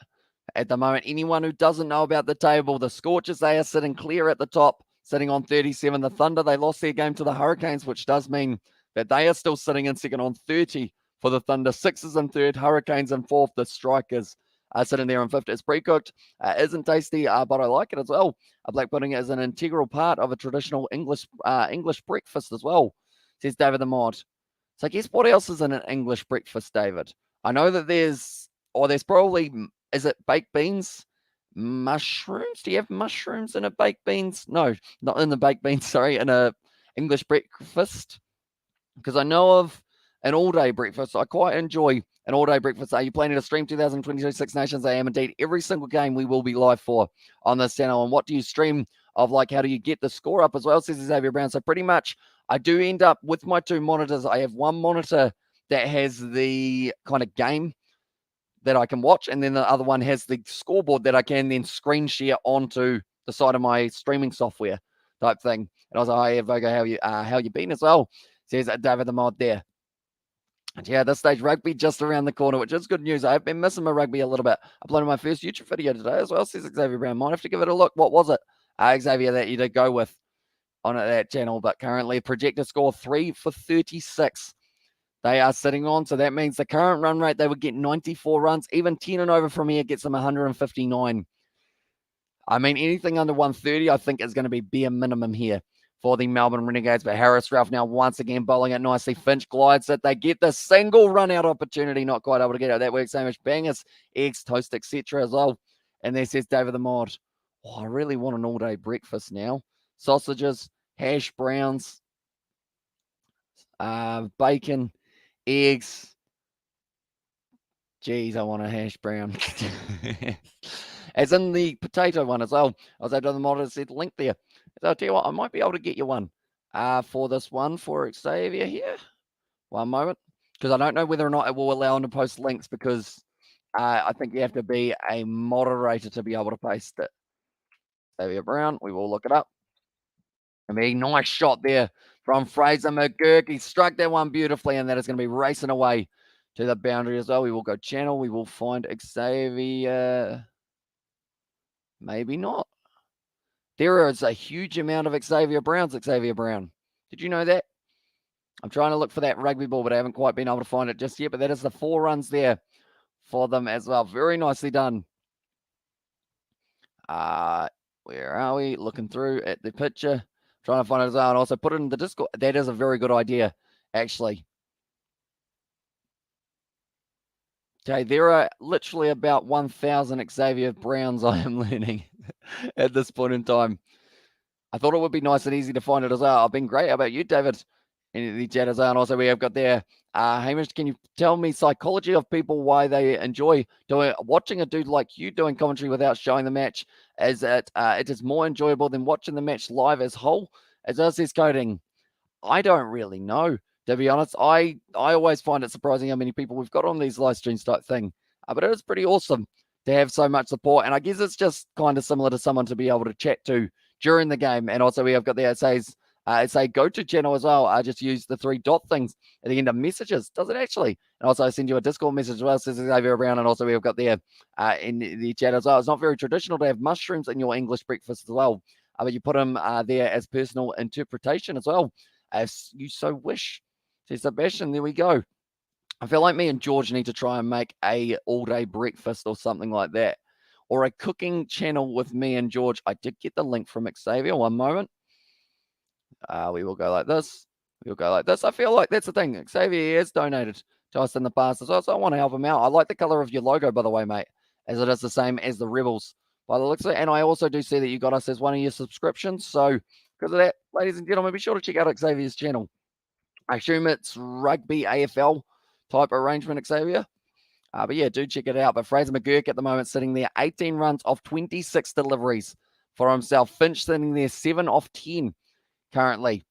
At the moment, anyone who doesn't know about the table, the Scorchers, they are sitting clear at the top, sitting on 37. The Thunder, they lost their game to the Hurricanes, which does mean that they are still sitting in second on 30 for the Thunder. Sixers in third, Hurricanes in fourth. The Strikers are sitting there in fifth. It's pre-cooked, isn't tasty, but I like it as well. Black pudding is an integral part of a traditional English breakfast as well, says David the Mod. So guess what else is in an English breakfast, David? I know that there's probably... Is it baked beans? Mushrooms? Do you have mushrooms in a baked beans? No, not in the baked beans, sorry, in a English breakfast. Because I know of an all-day breakfast. I quite enjoy an all-day breakfast. Are you planning to stream 2022 Six Nations? I am indeed. Every single game we will be live for on this channel. And what do you stream of? Like, how do you get the score up as well, says Xavier Brown. So pretty much I do end up with my 2 monitors. I have one monitor that has the kind of game that I can watch, and then the other one has the scoreboard that I can then screen share onto the side of my streaming software type thing. And I was like, hey, Vogo, how you been as well? Says David the Mod there. And yeah, at this stage, rugby just around the corner, which is good news. I've been missing my rugby a little bit. I uploaded my first YouTube video today as well, says Xavier Brown. Might have to give it a look. What was it, Xavier, that you did go with on that channel? But currently, projected score 3 for 36. They are sitting on, so that means the current run rate, they would get 94 runs. Even 10 and over from here gets them 159. I mean, anything under 130, I think, is going to be bare minimum here for the Melbourne Renegades. But Harris Ralph now once again bowling it nicely. Finch glides it. They get the single run-out opportunity. Not quite able to get it. That works. Same as bangers, eggs, toast, etc. as well. And there says David the Mod. Oh, I really want an all-day breakfast now. Sausages, hash browns, bacon, eggs. Geez, I want a hash brown. As in the potato one as well. I was able to the mod that said link there. So I'll tell you what, I might be able to get you one for this one for Xavier here. One moment. Because I don't know whether or not it will allow him to post links, because I think you have to be a moderator to be able to paste it. Xavier Brown, we will look it up. I mean, nice shot there from Fraser McGurk. He struck that one beautifully, and that is going to be racing away to the boundary as well. We will go channel. We will find Xavier. Maybe not. There is a huge amount of Xavier Browns. Xavier Brown. Did you know that? I'm trying to look for that rugby ball, but I haven't quite been able to find it just yet. But that is the 4 runs there for them as well. Very nicely done. Where are we? Looking through at the picture. Trying to find it as well. And also put it in the Discord. That is a very good idea, actually. Okay, there are literally about 1,000 Xavier Browns I am learning at this point in time. I thought it would be nice and easy to find it as well. I've been great. How about you, David? In the chat as well. And also we have got there, Hamish, can you tell me psychology of people, why they enjoy watching a dude like you doing commentary without showing the match? Is it is more enjoyable than watching the match live as whole? As us is coding, I don't really know, to be honest. I always find it surprising how many people we've got on these live streams type thing. But it is pretty awesome to have so much support. And I guess it's just kind of similar to someone to be able to chat to during the game. And also we have got there, it says, it's a go-to channel as well. I just use the 3 dot things at the end of messages. Does it actually? And also I send you a Discord message as well, says Xavier Brown. And also we have got there in the chat as well. It's not very traditional to have mushrooms in your English breakfast as well. But you put them there as personal interpretation as well, as you so wish. Says Sebastian, there we go. I feel like me and George need to try and make a all-day breakfast or something like that. Or a cooking channel with me and George. I did get the link from Xavier. One moment. We will go like this. We'll go like this. I feel like that's the thing. Xavier has donated to us in the past as well, so I want to help him out. I like the color of your logo, by the way, mate, as it is the same as the Rebels by the looks of it. And I also do see that you got us as one of your subscriptions. So because of that, ladies and gentlemen, be sure to check out Xavier's channel. I assume it's rugby AFL type arrangement, Xavier. But yeah, do check it out. But Fraser McGurk at the moment sitting there, 18 runs off 26 deliveries for himself. Finch sitting there, 7 off 10 currently.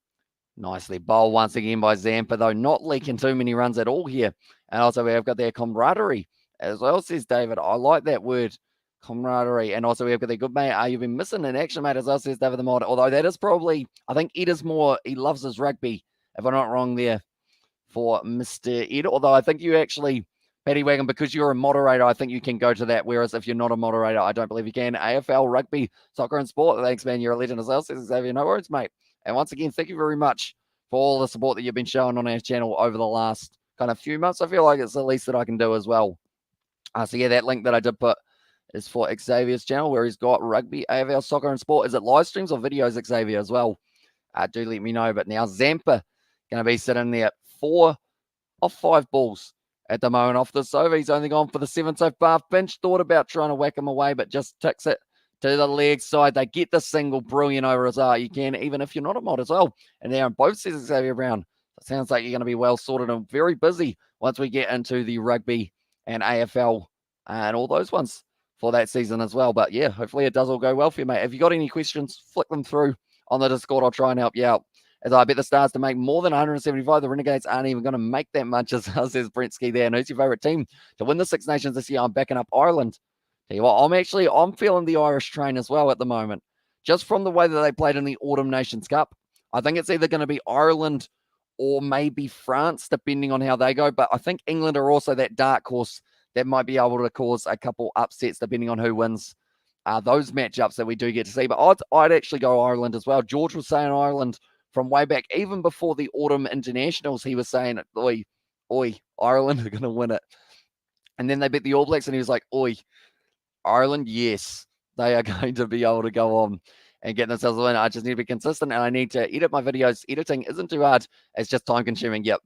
Nicely bowled once again by Zampa, though not leaking too many runs at all here. And also we have got their camaraderie as well, says David. I like that word, camaraderie. And also we have got their good mate. You've been missing in action, mate, as well, says David the Mod. Although that is probably, I think Ed is more, he loves his rugby, if I'm not wrong there, for Mr. Ed. Although I think you actually, Paddy Wagon, because you're a moderator, I think you can go to that. Whereas if you're not a moderator, I don't believe you can. AFL, rugby, soccer and sport. Thanks, man. You're a legend as well, says Xavier. No worries, mate. And once again, thank you very much for all the support that you've been showing on our channel over the last kind of few months. I feel like it's the least that I can do as well. So yeah, that link that I did put is for Xavier's channel, where he's got rugby, AFL, soccer and sport. Is it live streams or videos, Xavier, as well? Do let me know. But now Zampa going to be sitting there 4 off 5 balls at the moment off this over. He's only gone for the 7 so far. Finch thought about trying to whack him away, but just ticks it to the leg side. They get the single. Brilliant over as well. You can, even if you're not a mod as well. And there on both says Xavier Brown. It sounds like you're going to be well sorted and very busy once we get into the rugby and AFL and all those ones for that season as well. But yeah, hopefully it does all go well for you, mate. If you got any questions, flick them through on the Discord. I'll try and help you out. As I bet the Stars to make more than 175. The Renegades aren't even going to make that much, as says Brentski there. And who's your favourite team to win the Six Nations this year? I'm backing up Ireland. Tell you what, I'm feeling the Irish train as well at the moment. Just from the way that they played in the Autumn Nations Cup. I think it's either going to be Ireland or maybe France, depending on how they go. But I think England are also that dark horse that might be able to cause a couple upsets, depending on who wins those matchups that we do get to see. But I'd actually go Ireland as well. George was saying Ireland from way back, even before the Autumn Internationals. He was saying, oi, Ireland are going to win it. And then they beat the All Blacks, and he was like, oi, Ireland, yes, they are going to be able to go on and get themselves a win. I just need to be consistent, and I need to edit my videos. Editing isn't too hard. It's just time consuming. Yep.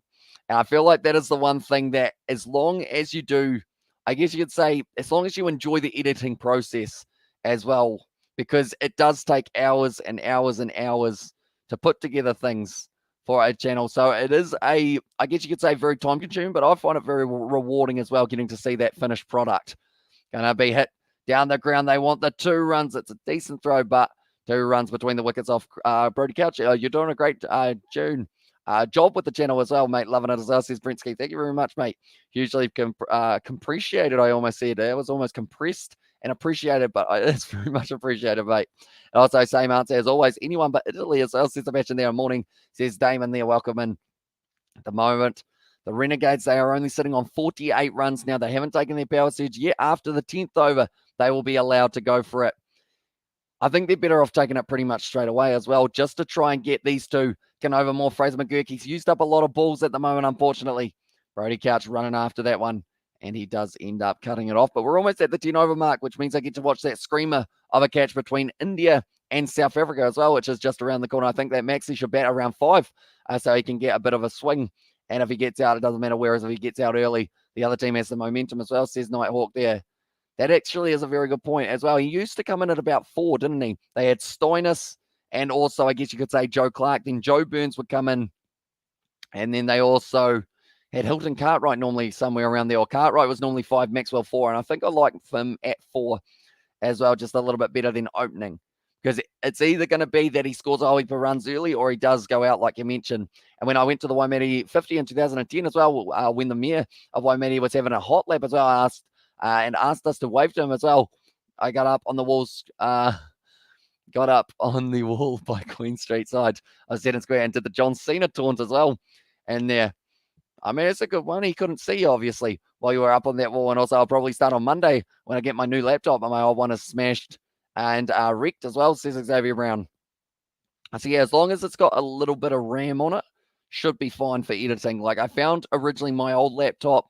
And I feel like that is the one thing that, as long as you do, I guess you could say, as long as you enjoy the editing process as well, because it does take hours and hours and hours to put together things for a channel. So it is I guess you could say, very time consuming, but I find it very rewarding as well, getting to see that finished product. Gonna be hit down the ground. They want the 2 runs. It's a decent throw, but 2 runs between the wickets off Brody Couch. You're doing a great June job with the channel as well, mate. Loving it as well, says Brentski. Thank you very much, mate. Hugely appreciated, I almost said. It was almost compressed and appreciated, but it's very much appreciated, mate. And also, same answer as always. Anyone but Italy as well, says Sebastian there. Morning, says Damon there. Welcome in at the moment. The Renegades, they are only sitting on 48 runs now. They haven't taken their power surge yet. After the 10th over, they will be allowed to go for it. I think they're better off taking it pretty much straight away as well, just to try and get these two over more. Fraser McGurk, he's used up a lot of balls at the moment, unfortunately. Brody Couch running after that one, and he does end up cutting it off. But we're almost at the 10 over mark, which means I get to watch that screamer of a catch between India and South Africa as well, which is just around the corner. I think that Maxi should bat around 5, so he can get a bit of a swing. And if he gets out, it doesn't matter. Whereas if he gets out early, the other team has the momentum as well, says Nighthawk there. That actually is a very good point as well. He used to come in at about 4, didn't he? They had Stoinis and also, I guess you could say, Joe Clark. Then Joe Burns would come in. And then they also had Hilton Cartwright normally somewhere around there. Or Cartwright was normally 5, Maxwell 4. And I think I like him at 4 as well, just a little bit better than opening. Because it's either going to be that he scores a whole heap of runs early or he does go out, like you mentioned. And when I went to the Waimate 50 in 2010 as well, when the mayor of Waimate was having a hot lap as well, I asked us to wave to him as well. I got up on the walls, by Queen Street side. I was in square and did the John Cena taunt as well. And there, I mean, it's a good one. He couldn't see you, obviously, while you were up on that wall. And also, I'll probably start on Monday when I get my new laptop. My old one is smashed and wrecked as well, says Xavier Brown. So, yeah, as long as it's got a little bit of RAM on it, should be fine for editing. Like, I found originally my old laptop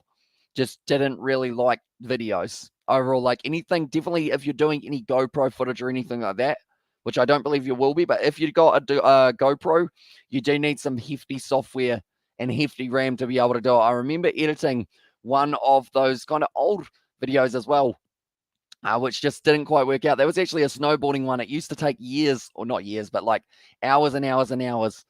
just didn't really like videos overall. Like, anything, definitely if you're doing any GoPro footage or anything like that, which I don't believe you will be, but if you've got a GoPro, you do need some hefty software and hefty RAM to be able to do it. I remember editing one of those kind of old videos as well, which just didn't quite work out. There was actually a snowboarding one. It used to take years, or not years, but like hours and hours and hours.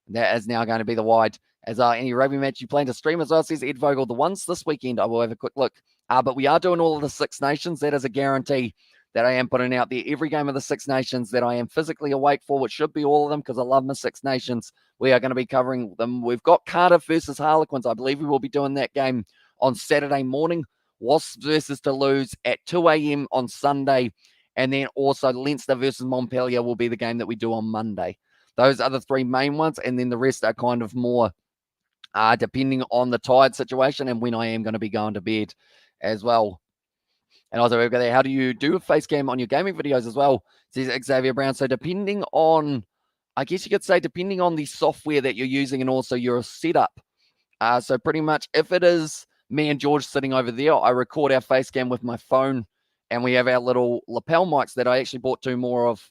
That is now going to be the wide. As any rugby match you plan to stream as well, says Ed Vogel. The ones this weekend, I will have a quick look. But we are doing all of the Six Nations. That is a guarantee that I am putting out there. Every game of the Six Nations that I am physically awake for, which should be all of them because I love my Six Nations, we are going to be covering them. We've got Cardiff versus Harlequins. I believe we will be doing that game on Saturday morning. Wasps versus Toulouse at 2 a.m. on Sunday. And then also Leinster versus Montpellier will be the game that we do on Monday. Those are the 3 main ones. And then the rest are kind of more depending on the tide situation and when I am going to be going to bed as well. And also, we've got there, how do you do a face cam on your gaming videos as well? Says Xavier Brown. So depending on, I guess you could say, depending on the software that you're using and also your setup. So pretty much if it is me and George sitting over there, I record our face cam with my phone and we have our little lapel mics that I actually bought 2 more of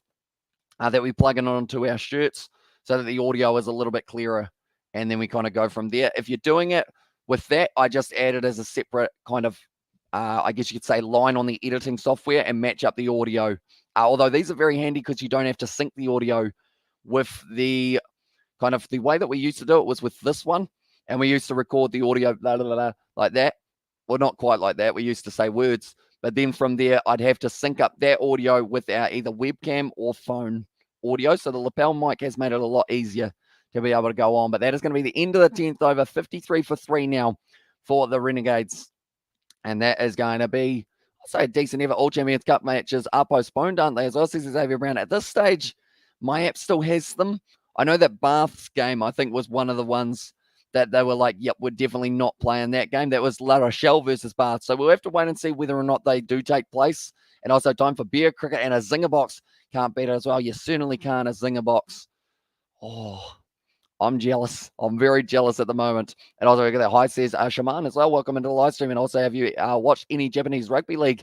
that we plug in onto our shirts so that the audio is a little bit clearer. And then we kind of go from there. If you're doing it with that, I just add it as a separate kind of, I guess you could say, line on the editing software and match up the audio. Although these are very handy because you don't have to sync the audio with the kind of the way that we used to do it was with this one. And we used to record the audio blah, blah, blah, like that. Well, not quite like that. We used to say words. But then from there, I'd have to sync up that audio with our either webcam or phone audio. So the lapel mic has made it a lot easier to be able to go on. But that is going to be the end of the 10th over, 53 for 3 now for the Renegades. And that is going to be, I'll say, a decent ever. All Champions Cup matches are postponed, aren't they? As well, says Xavier Brown. At this stage, my app still has them. I know that Bath's game, I think, was one of the ones that they were like, yep, we're definitely not playing that game. That was La Rochelle versus Bath. So we'll have to wait and see whether or not they do take place. And also time for beer cricket and a zinger box. Can't beat it as well. You certainly can't, a zinger box. Oh, I'm jealous. I'm very jealous at the moment. And also, that hi says Shaman as well. Welcome into the live stream. And also, have you watched any Japanese rugby league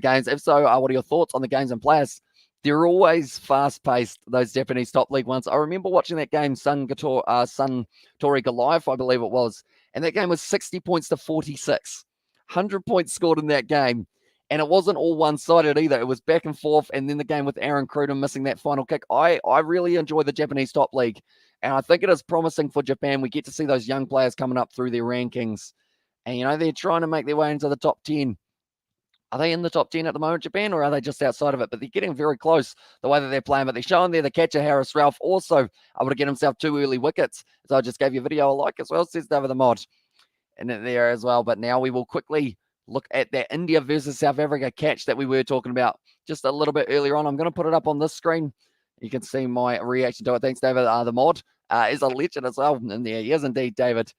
games? If so, what are your thoughts on the games and players? They're always fast-paced, those Japanese top league ones. I remember watching that game, Sun Tori Goliath, I believe it was. And that game was 60 points to 46. 100 points scored in that game. And it wasn't all one-sided either. It was back and forth. And then the game with Aaron Cruden missing that final kick. I really enjoy the Japanese top league. And I think it is promising for Japan. We get to see those young players coming up through their rankings. And, you know, they're trying to make their way into the top 10. Are they in the top 10 at the moment, Japan, or are they just outside of it? But they're getting very close the way that they're playing. But they're showing there the catcher, Harris Ralph, also able to get himself 2 early wickets. So I just gave you a video I like as well, says David the Mod. And there as well. But now we will quickly look at that India versus South Africa catch that we were talking about just a little bit earlier on. I'm going to put it up on this screen. You can see my reaction to it. Thanks, David. The Mod is a legend as well. And there he is indeed, David.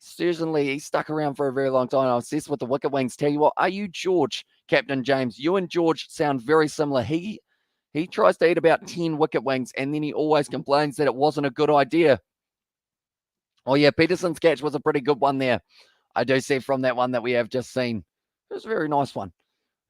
Certainly, he stuck around for a very long time. I'm obsessed with the wicket wings. Tell you what, are you George, Captain James? You and George sound very similar. He tries to eat about 10 wicket wings, and then he always complains that it wasn't a good idea. Oh, yeah, Peterson's catch was a pretty good one there. I do see from that one that we have just seen. It was a very nice one.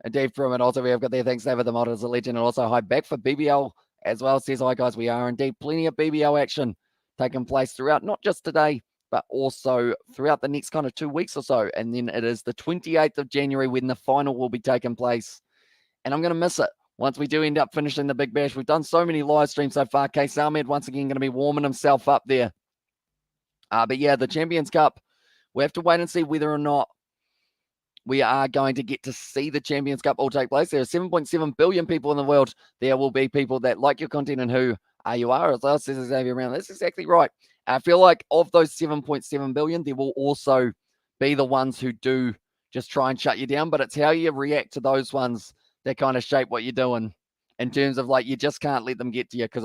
And Dave from it also we have got there. Thanks, David the Mod is a legend. And also hi back for BBL as well. Says, hi, guys, we are indeed plenty of BBL action taking place throughout, not just today, but also throughout the next kind of 2 weeks or so. And then it is the 28th of January when the final will be taking place. And I'm going to miss it once we do end up finishing the Big Bash. We've done so many live streams so far. KFC Ahmed once again going to be warming himself up there. But yeah, the Champions Cup, we have to wait and see whether or not we are going to get to see the Champions Cup all take place. There are 7.7 billion people in the world. There will be people that like your content and who you are, as well, says Xavier Brown. That's exactly right. I feel like of those 7.7 billion, there will also be the ones who do just try and shut you down, but it's how you react to those ones that kind of shape what you're doing in terms of like, you just can't let them get to you. Because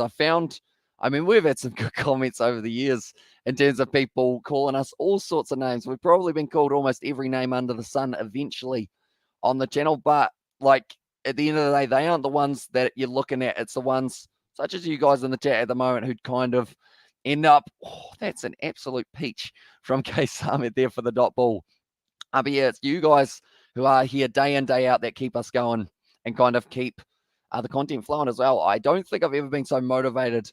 we've had some good comments over the years in terms of people calling us all sorts of names. We've probably been called almost every name under the sun eventually on the channel, but like at the end of the day, they aren't the ones that you're looking at. It's the ones such as you guys in the chat at the moment who'd kind of end up, that's an absolute peach from KFC Ahmed there for the dot ball. But yeah, it's you guys who are here day in, day out that keep us going and kind of keep the content flowing as well. I don't think I've ever been so motivated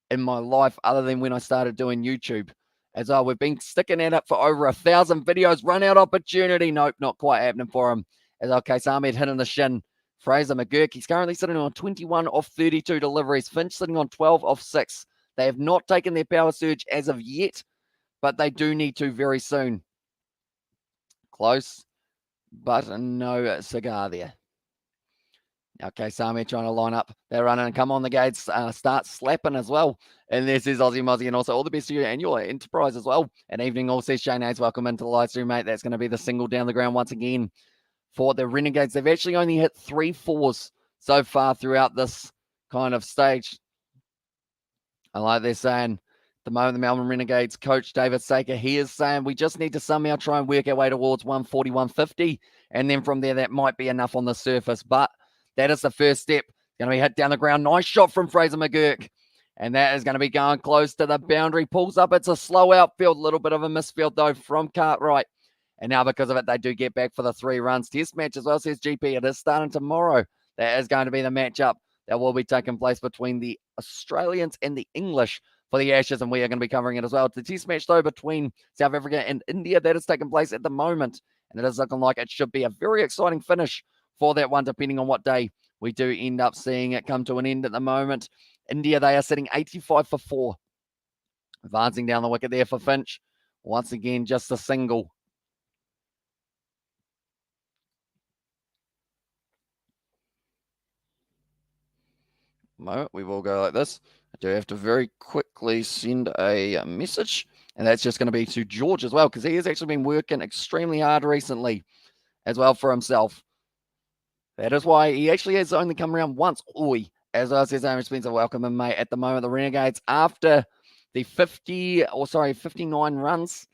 in my life other than when I started doing YouTube. As we've been sticking at it for over 1,000 videos. Run out opportunity. Nope, not quite happening for him. As KFC Ahmed hitting the shin. Fraser McGurk, he's currently sitting on 21 off 32 deliveries. Finch sitting on 12 off 6. They have not taken their power surge as of yet, but they do need to very soon. Close, but no cigar there. Okay, Sami trying to line up. They're running. Come on, the Gates. Start slapping as well. And this is Aussie Mozzie. And also all the best to you and your enterprise as well. And evening all, says Shane Hayes. Welcome into the live stream, mate. That's going to be the single down the ground once again for the Renegades. They've actually only hit 3 fours so far throughout this kind of stage. I like they're saying at the moment, the Melbourne Renegades coach David Saker, he is saying we just need to somehow try and work our way towards 140, 150. And then from there, that might be enough on the surface. But that is the first step. Going to be hit down the ground. Nice shot from Fraser McGurk. And that is going to be going close to the boundary. Pulls up. It's a slow outfield. A little bit of a misfield, though, from Cartwright. And now because of it, they do get back for the 3 runs. Test match as well, says GP. It is starting tomorrow. That is going to be the matchup that will be taking place between the Australians and the English for the Ashes. And we are going to be covering it as well. The test match, though, between South Africa and India, that is taking place at the moment. And it is looking like it should be a very exciting finish for that one, depending on what day we do end up seeing it come to an end at the moment. India, they are sitting 85 for 4. Advancing down the wicket there for Finch. Once again, just a single. Moment, we will go like this. I do have to very quickly send a message, and that's just going to be to George as well, because he has actually been working extremely hard recently as well for himself. That is why he actually has only come around once. Oi, as I says, Aaron Spencer, welcome him, mate. At the moment, the Renegades, after the 59 runs,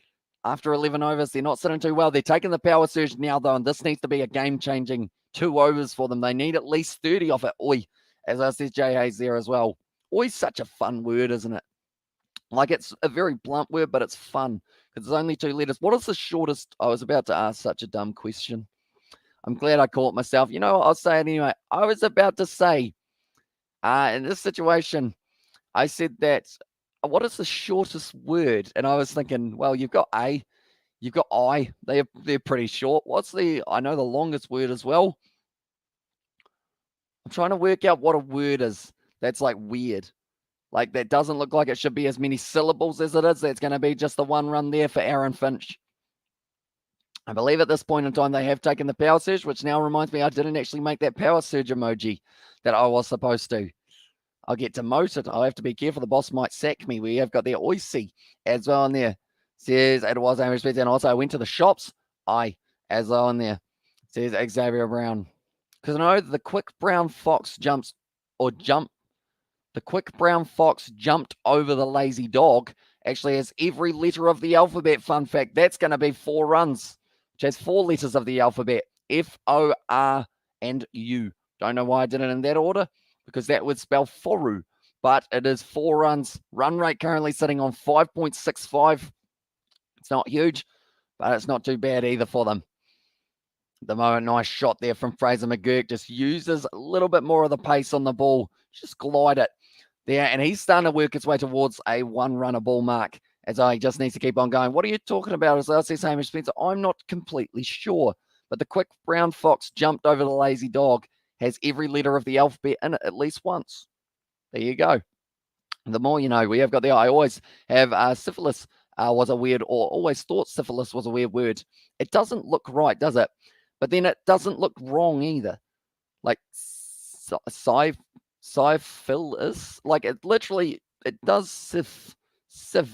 after 11 overs, they're not sitting too well. They're taking the power surge now, though, and this needs to be a game-changing 2 overs for them. They need at least 30 off it. Oi, as I says, Jay Hayes there as well. Oi's such a fun word, isn't it? Like, it's a very blunt word, but it's fun because it's only 2 letters. What is the shortest? I was about to ask such a dumb question. I'm glad I caught myself. You know what? I'll say it anyway. I was about to say, in this situation, I said that, what is the shortest word? And I was thinking, well, you've got A, you've got I. They're pretty short. I know the longest word as well. I'm trying to work out what a word is that's like weird. Like that doesn't look like it should be as many syllables as it is. That's going to be just the 1 run there for Aaron Finch. I believe at this point in time, they have taken the power surge, which now reminds me I didn't actually make that power surge emoji that I was supposed to. I'll get demoted. I'll have to be careful. The boss might sack me. We have got the Oisey as well in there. Says it was Aaron Spencer. And also I went to the shops. As well in there. Says Xavier Brown. Because I know the quick brown fox the quick brown fox jumped over the lazy dog actually has every letter of the alphabet. Fun fact, that's going to be 4 runs, which has 4 letters of the alphabet. F, O, R, and U. Don't know why I did it in that order, because that would spell Foru. But it is 4 runs. Run rate currently sitting on 5.65. It's not huge, but it's not too bad either for them. At the moment, nice shot there from Fraser McGurk. Just uses a little bit more of the pace on the ball. Just glide it there. And he's starting to work his way towards a 1-runner ball mark As he just needs to keep on going. What are you talking about? As I says Hamish Spencer, I'm not completely sure. But the quick brown fox jumped over the lazy dog, has every letter of the alphabet in it at least once. There you go. The more you know. We have got there. I always have syphilis was a weird, or always thought syphilis was a weird word. It doesn't look right, does it? But then it doesn't look wrong either. Like syphilis, like it literally, it does sieve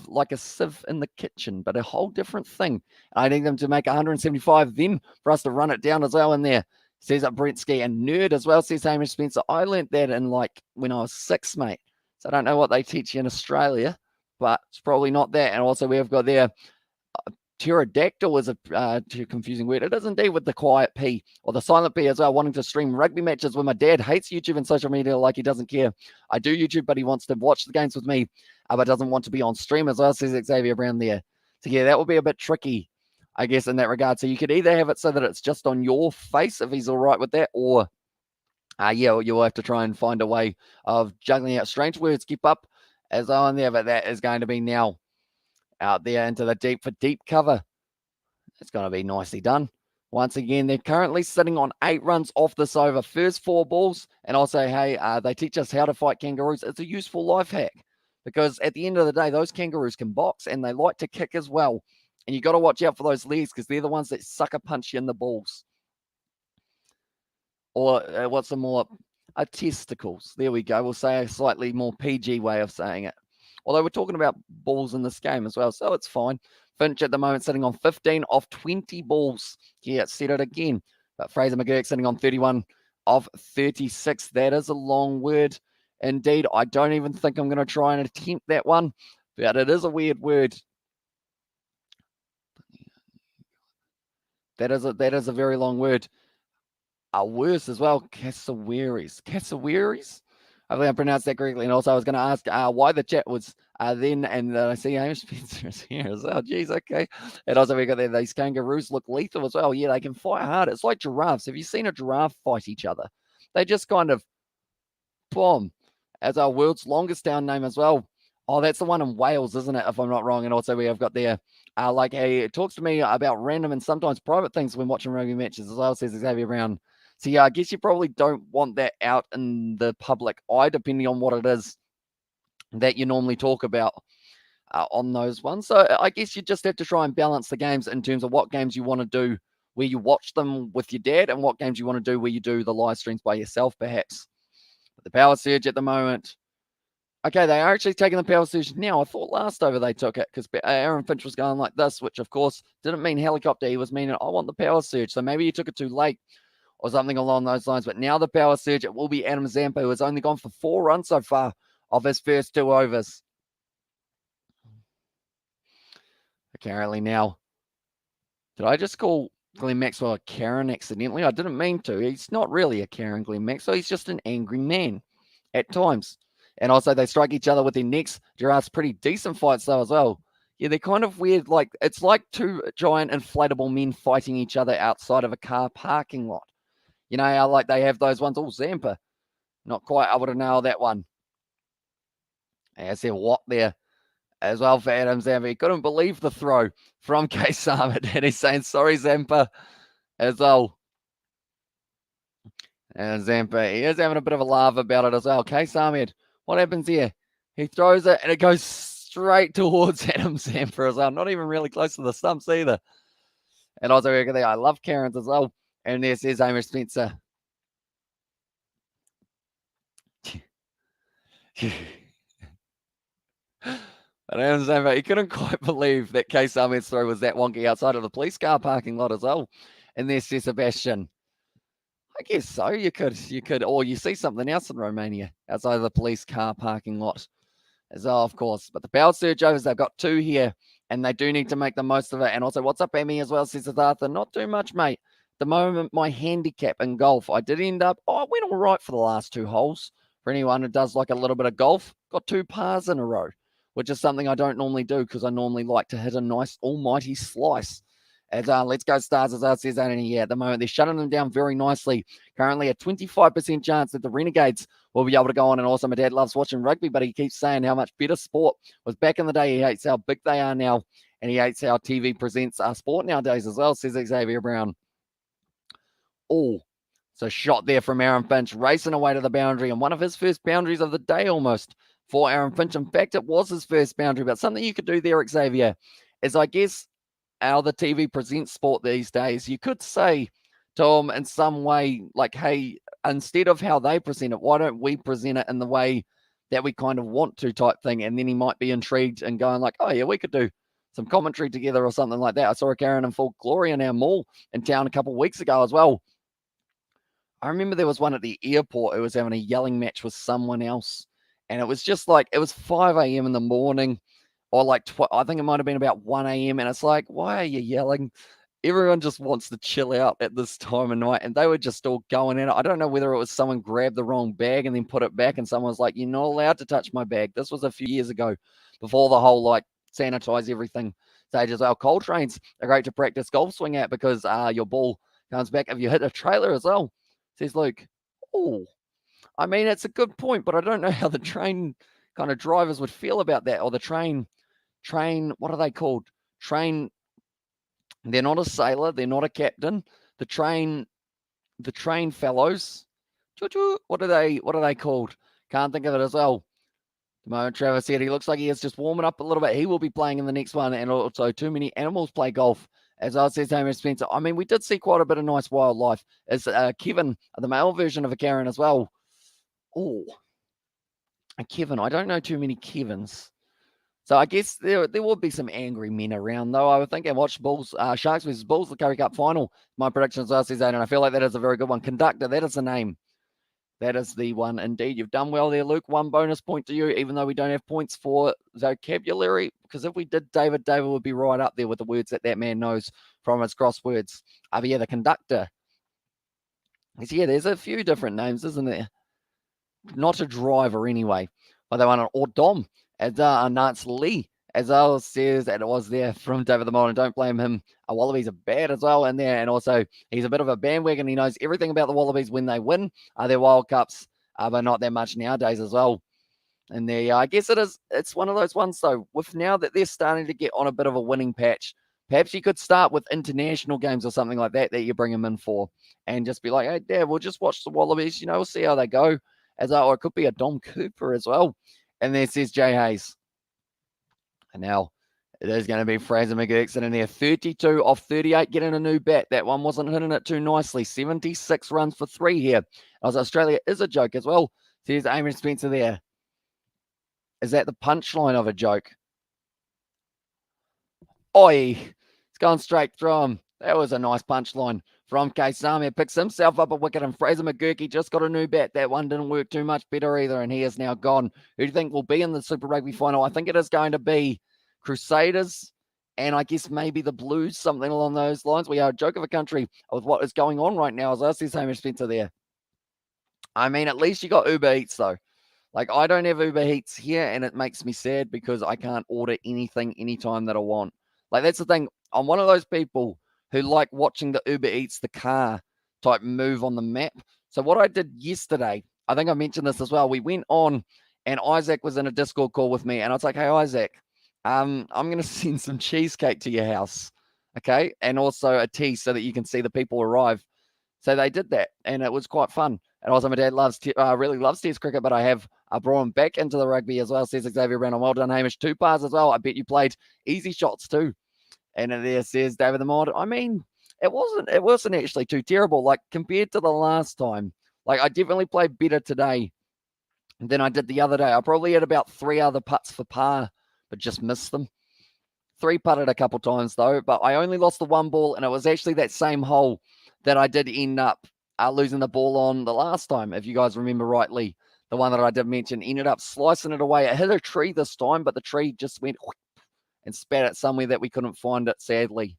like a sieve in the kitchen, but a whole different thing. I need them to make 175 then for us to run it down as well in there. Says up Brentski, and nerd as well, says Hamish Spencer. I learnt that in like when I was 6, mate. So I don't know what they teach you in Australia, but it's probably not that. And also we have got there, pterodactyl is a too confusing word. It is indeed, with the quiet P or the silent P as well. Wanting to stream rugby matches with my dad. Hates YouTube and social media like he doesn't care. I do YouTube, but he wants to watch the games with me, but doesn't want to be on stream as well, says Xavier Brown there. So yeah, that would be a bit tricky, I guess, in that regard. So you could either have it so that it's just on your face if he's all right with that, or yeah, you'll have to try and find a way of juggling out strange words. Keep up as well in there, but that is going to be now out there into the deep for deep cover. It's going to be nicely done. Once again, they're currently sitting on 8 runs off this over. First 4 balls, and also, hey, they teach us how to fight kangaroos. It's a useful life hack because at the end of the day, those kangaroos can box and they like to kick as well. And you got to watch out for those legs because they're the ones that sucker punch you in the balls. Or what's the more testicles? There we go. We'll say a slightly more PG way of saying it. Although we're talking about balls in this game as well, so it's fine. Finch at the moment sitting on 15 off 20 balls. Yeah, said it again. But Fraser McGurk sitting on 31 of 36. That is a long word indeed. I don't even think I'm going to try and attempt that one, but it is a weird word. That is a very long word. Worse as well, cassowaries. Cassowaries? I think I pronounced that correctly. And also I was going to ask why the chat was then, and I see Hamish Spencer is here as well. Geez, okay. And also we got there, these kangaroos look lethal as well. Yeah, they can fight hard. It's like giraffes. Have you seen a giraffe fight each other? They just kind of, boom, as our world's longest down name as well. Oh, that's the one in Wales, isn't it? If I'm not wrong. And also we have got there, like, hey, it talks to me about random and sometimes private things when watching rugby matches as well, says Xavier Brown. So yeah, I guess you probably don't want that out in the public eye, depending on what it is that you normally talk about on those ones. So I guess you just have to try and balance the games in terms of what games you want to do where you watch them with your dad and what games you want to do where you do the live streams by yourself, perhaps. But the power surge at the moment. Okay, they are actually taking the power surge now. I thought last over they took it because Aaron Finch was going like this, which of course didn't mean helicopter. He was meaning, I want the power surge. So maybe he took it too late or something along those lines. But now the power surge, it will be Adam Zampa, who has only gone for 4 runs so far of his first 2 overs. Apparently now, did I just call Glenn Maxwell a Karen accidentally? I didn't mean to. He's not really a Karen, Glenn Maxwell. He's just an angry man at times. And also they strike each other with their necks. Giraffes pretty decent fights though as well. Yeah, they're kind of weird. Like, it's like 2 giant inflatable men fighting each other outside of a car parking lot. You know how like they have those ones? Oh, Zampa. Not quite able to nail that one. I said what there as well for Adam Zampa. He couldn't believe the throw from K Samad. And he's saying, sorry, Zampa, as well. And Zampa, he is having a bit of a laugh about it as well. K Samad, what happens here? He throws it and it goes straight towards Adam Zampa as well. Not even really close to the stumps either. And also, I love Karens as well. And there says Hamish Spencer. But Adam Zampa, he couldn't quite believe that K Samad's throw was that wonky outside of the police car parking lot as well. And there's Sebastian. I guess so. You could, or you see something else in Romania outside of the police car parking lot as well, of course. But the power surge overs, they've got 2 here, and they do need to make the most of it. And also, what's up, Emmy, as well, says Arthur. Not too much, mate. At the moment, my handicap in golf, I did end up, I went all right for the last 2 holes. For anyone who does like a little bit of golf, got 2 pars in a row, which is something I don't normally do because I normally like to hit a nice almighty slice As Let's Go Stars, as says Anthony here at the moment, they're shutting them down very nicely. Currently a 25% chance that the Renegades will be able to go on. And also, my dad loves watching rugby, but he keeps saying how much better sport was back in the day. He hates how big they are now, and he hates how TV presents sport nowadays as well, says Xavier Brown. Oh, so shot there from Aaron Finch, racing away to the boundary, and one of his first boundaries of the day almost for Aaron Finch. In fact, it was his first boundary, but something you could do there, Xavier, is I guess how the TV presents sport these days. You could say to him in some way, like, hey, instead of how they present it, why don't we present it in the way that we kind of want to, type thing? And then he might be intrigued and going like, oh yeah, we could do some commentary together or something like that. I saw a Karen in full glory in our mall in town a couple of weeks ago as well. I remember there was one at the airport who was having a yelling match with someone else. And it was just like, it was 5 a.m. in the morning, or like, I think it might have been about 1 a.m. And it's like, why are you yelling? Everyone just wants to chill out at this time of night. And they were just all going in. I don't know whether it was someone grabbed the wrong bag and then put it back, and someone was like, you're not allowed to touch my bag. This was a few years ago, before the whole like sanitize everything stage as well. Cold trains are great to practice golf swing at, because your ball comes back if you hit a trailer as well, says Luke. Oh, I mean, it's a good point, but I don't know how the train kind of drivers would feel about that. Or the train, what are they called? They're not a sailor, they're not a captain. The train fellows. What are they called? Can't think of it as well. The moment Travis said he looks like he is just warming up a little bit. He will be playing in the next one. And also, too many animals play golf, as I says Hamish Spencer. I mean, we did see quite a bit of nice wildlife. It's Kevin, the male version of a Karen as well. Oh, a Kevin. I don't know too many Kevins. So I guess there would be some angry men around, though. I would think I watched Bulls, Sharks versus Bulls, the Curry Cup final. My prediction as well says that, and I feel like that is a very good one. Conductor, that is the name. That is the one indeed. You've done well there, Luke. 1 bonus point to you, even though we don't have points for vocabulary, because if we did David would be right up there with the words that man knows from his crosswords. But yeah, the conductor. Yeah, there's a few different names, isn't there? Not a driver anyway. But they won an or Dom, as Nance Lee, as well says that it was there from David the Modern. Don't blame him. Wallabies are bad as well in there. And also, he's a bit of a bandwagon. He knows everything about the Wallabies when they win their World Cups, but not that much nowadays as well. And there, I guess it's one of those ones, though, with now that they're starting to get on a bit of a winning patch, perhaps you could start with international games or something like that you bring them in for, and just be like, hey, Dad, we'll just watch the Wallabies, we'll see how they go. Or it could be a Dom Cooper as well. And there says Jay Hayes. And now it is going to be Fraser McGurkson in there. 32 off 38, getting a new bat. That one wasn't hitting it too nicely. 76 runs for 3 here. As Australia is a joke as well, says Amy Spencer there. Is that the punchline of a joke? Oi, it's gone straight through him. That was a nice punchline from Kaisami. Picks himself up a wicket, and Fraser McGurkey just got a new bat. That one didn't work too much better either, and he is now gone. Who do you think will be in the Super Rugby final? I think it is going to be Crusaders, and I guess maybe the Blues, something along those lines. We are a joke of a country with what is going on right now, as I see Hamish Spencer there. I mean, at least you got Uber Eats, though. Like, I don't have Uber Eats here, and it makes me sad because I can't order anything anytime that I want. Like, that's the thing. I'm one of those people who like watching the Uber Eats the car type move on the map. So what I did yesterday, I think I mentioned this as well. We went on, and Isaac was in a Discord call with me, and I was like, hey, Isaac, I'm going to send some cheesecake to your house, okay? And also a tea so that you can see the people arrive. So they did that, and it was quite fun. And also, my dad really loves Test cricket, but I brought him back into the rugby as well, says Xavier Brown. Well done, Hamish. 2 pars as well. I bet you played easy shots too. And there says David the Mod. I mean, it wasn't actually too terrible. Like, compared to the last time, like, I definitely played better today than I did the other day. I probably had about 3 other putts for par, but just missed them. 3 putted a couple times though, but I only lost the 1 ball, and it was actually that same hole that I did end up losing the ball on the last time, if you guys remember rightly. The one that I did mention, ended up slicing it away. It hit a tree this time, but the tree just went and spat it somewhere that we couldn't find it, sadly.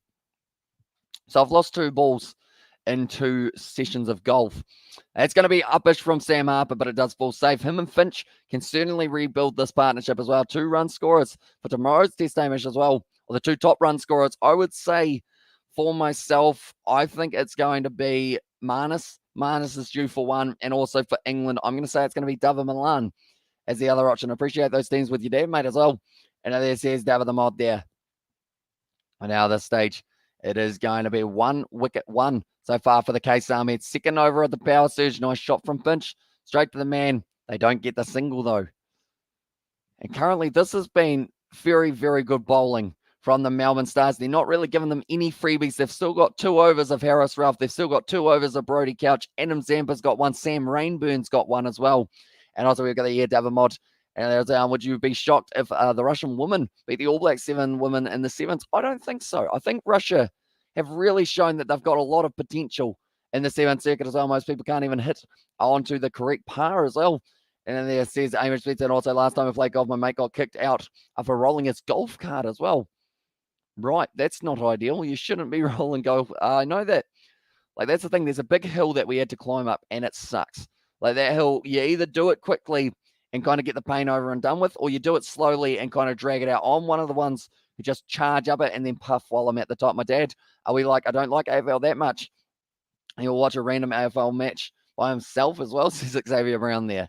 So I've lost 2 balls in 2 sessions of golf. It's going to be uppish from Sam Harper, but it does fall safe. Him and Finch can certainly rebuild this partnership as well. 2 run scorers for tomorrow's Test, Hamish, as well. Or the 2 top run scorers, I would say, For myself, I think it's going to be Marnus. Marnus is due for one. And also for England, I'm going to say it's going to be David Milan as the other option. Appreciate those teams with your dad, mate, as well. And there says David the Mod there. And now this stage, it is going to be 1 wicket 1 so far for the Case Ahmed. Second over at the power surge. Nice shot from Finch. Straight to the man. They don't get the single, though. And currently, this has been very, very good bowling from the Melbourne Stars. They're not really giving them any freebies. They've still got 2 overs of Harris Ralph. They've still got 2 overs of Brody Couch. Adam Zampa's got one. Sam Rainburn's got one as well. And also, we've got the David Mod. And would you be shocked if the Russian women beat the All Black 7 women in the 7s? I don't think so. I think Russia have really shown that they've got a lot of potential in the 7 circuit as well. Most people can't even hit onto the correct par as well. And then there says Amish Spencer, and also last time I played golf, my mate got kicked out for rolling his golf cart as well. Right, that's not ideal. You shouldn't be rolling golf. I know that. Like, that's the thing. There's a big hill that we had to climb up, and it sucks. Like, that hill, you either do it quickly and kind of get the pain over and done with, or you do it slowly and kind of drag it out. I'm one of the ones who just charge up it and then puff while I'm at the top. My dad, I don't like AFL that much. He'll watch a random AFL match by himself as well, says Xavier Brown there.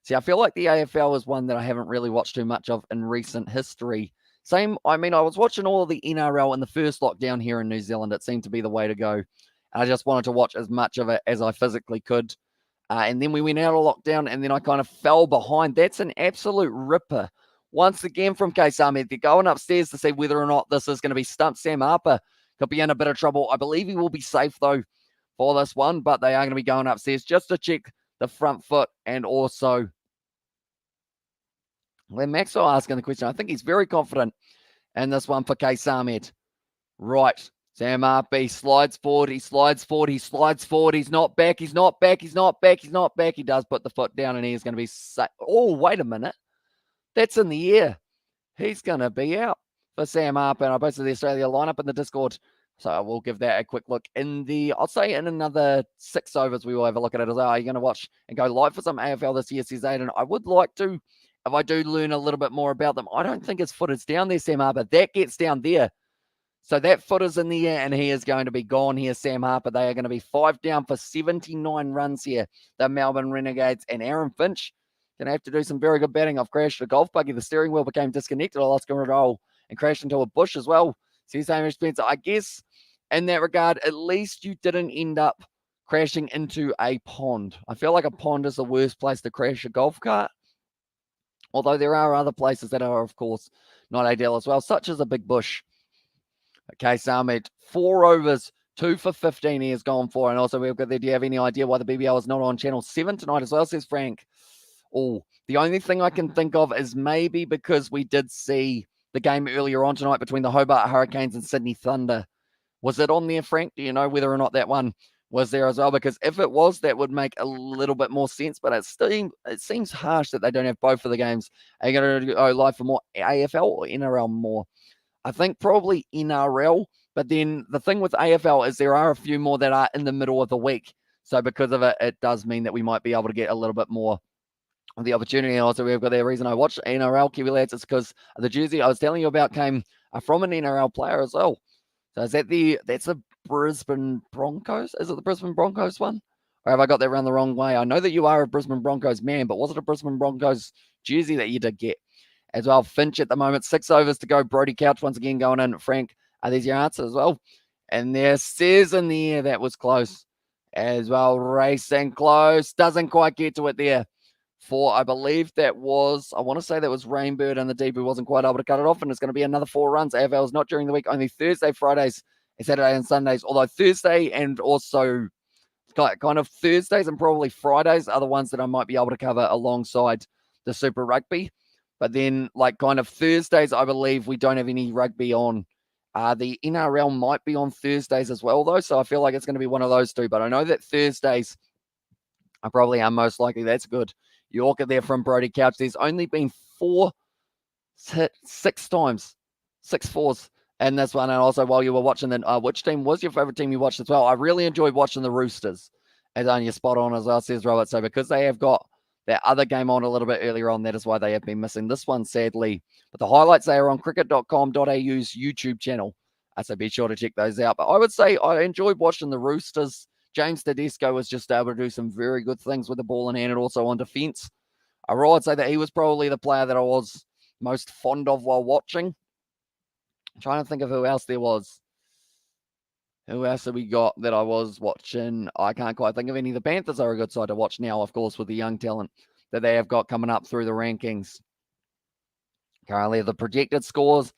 See, I feel like the AFL is one that I haven't really watched too much of in recent history. I was watching all of the NRL in the first lockdown here in New Zealand. It seemed to be the way to go. And I just wanted to watch as much of it as I physically could. And then we went out of lockdown, and then I kind of fell behind. That's an absolute ripper. Once again from Case Ahmed, they're going upstairs to see whether or not this is going to be stumped. Sam Harper could be in a bit of trouble. I believe he will be safe, though, for this one. But they are going to be going upstairs just to check the front foot. And also, when Maxwell asking the question, I think he's very confident in this one for Case Ahmed. Right. Sam Harper slides forward, he slides forward, he's not back, he does put the foot down, and he's going to be safe. Oh, wait a minute. That's in the air. He's going to be out for Sam Harper, and I posted the Australia lineup in the Discord, so I will give that a quick look I'll say in another 6 overs, we will have a look at it as well. Are you going to watch and go live for some AFL this year, says Aiden? I would like to, if I do learn a little bit more about them. I don't think his foot is down there, Sam Harper. That gets down there. So that foot is in the air, and he is going to be gone here, Sam Harper. They are going to be 5 down for 79 runs here, the Melbourne Renegades. And Aaron Finch going to have to do some very good batting. I've crashed a golf buggy. The steering wheel became disconnected. I lost control and crashed into a bush as well. Says Hamish Spencer, I guess in that regard, at least you didn't end up crashing into a pond. I feel like a pond is the worst place to crash a golf cart. Although there are other places that are, of course, not ideal as well, such as a big bush. Okay, Ahmed, 4 overs, 2 for 15 he has gone for. And also, we've got there, do you have any idea why the BBL is not on Channel 7 tonight as well, says Frank? Oh, the only thing I can think of is maybe because we did see the game earlier on tonight between the Hobart Hurricanes and Sydney Thunder. Was it on there, Frank? Do you know whether or not that one was there as well? Because if it was, that would make a little bit more sense. But it seems harsh that they don't have both of the games. Are you going to go live for more AFL or NRL more? I think probably NRL, but then the thing with AFL is there are a few more that are in the middle of the week. So because of it, it does mean that we might be able to get a little bit more of the opportunity. And also, we've got the reason I watched NRL, Kiwi Lads, is because the jersey I was telling you about came from an NRL player as well. So is that's the Brisbane Broncos? Is it the Brisbane Broncos one? Or have I got that around the wrong way? I know that you are a Brisbane Broncos man, but was it a Brisbane Broncos jersey that you did get? As well, Finch at the moment, 6 overs to go. Brody Couch once again going in. Frank, are these your answers as well? And there says in the air that was close as well. Racing close. Doesn't quite get to it there. I believe that was, I want to say that was Rainbird and the deep who wasn't quite able to cut it off. And it's going to be another 4 runs. AFL is not during the week, only Thursday, Fridays, and Saturday and Sundays. Although Thursday and also kind of Thursdays and probably Fridays are the ones that I might be able to cover alongside the Super Rugby. But then, like, kind of Thursdays, I believe we don't have any rugby on. The NRL might be on Thursdays as well, though. So I feel like it's going to be one of those 2. But I know that Thursdays are probably most likely. That's good. Yorker there from Brody Couch. There's only been 6 times, 6 fours in this one. And also, while you were watching, then which team was your favorite team you watched as well? I really enjoyed watching the Roosters. As on your spot on as well, says Robert. So because they have got that other game on a little bit earlier on, that is why they have been missing this one, sadly. But the highlights, they are on cricket.com.au's YouTube channel So be sure to check those out. But I would say I enjoyed watching the Roosters. James Tedesco was just able to do some very good things with the ball in hand and also on defence. I'd say that he was probably the player that I was most fond of while watching. I'm trying to think of who else there was. Who else have we got that I was watching? I can't quite think of any. The Panthers are a good side to watch now, of course, with the young talent that they have got coming up through the rankings. Currently, the projected scores,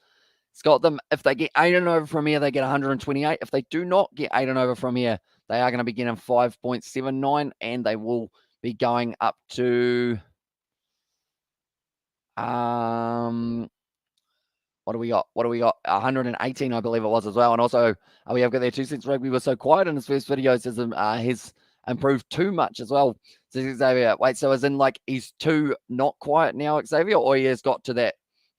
it's got them, if they get 8 and over from here, they get 128. If they do not get 8 and over from here, they are going to be getting 5.79, and they will be going up to, what do we got? 118, I believe it was as well. And also, we have got their 2 cents rugby was so quiet in his first video. Says he's improved too much as well. Says Xavier, wait, so as in like he's too not quiet now, Xavier, or he has got to that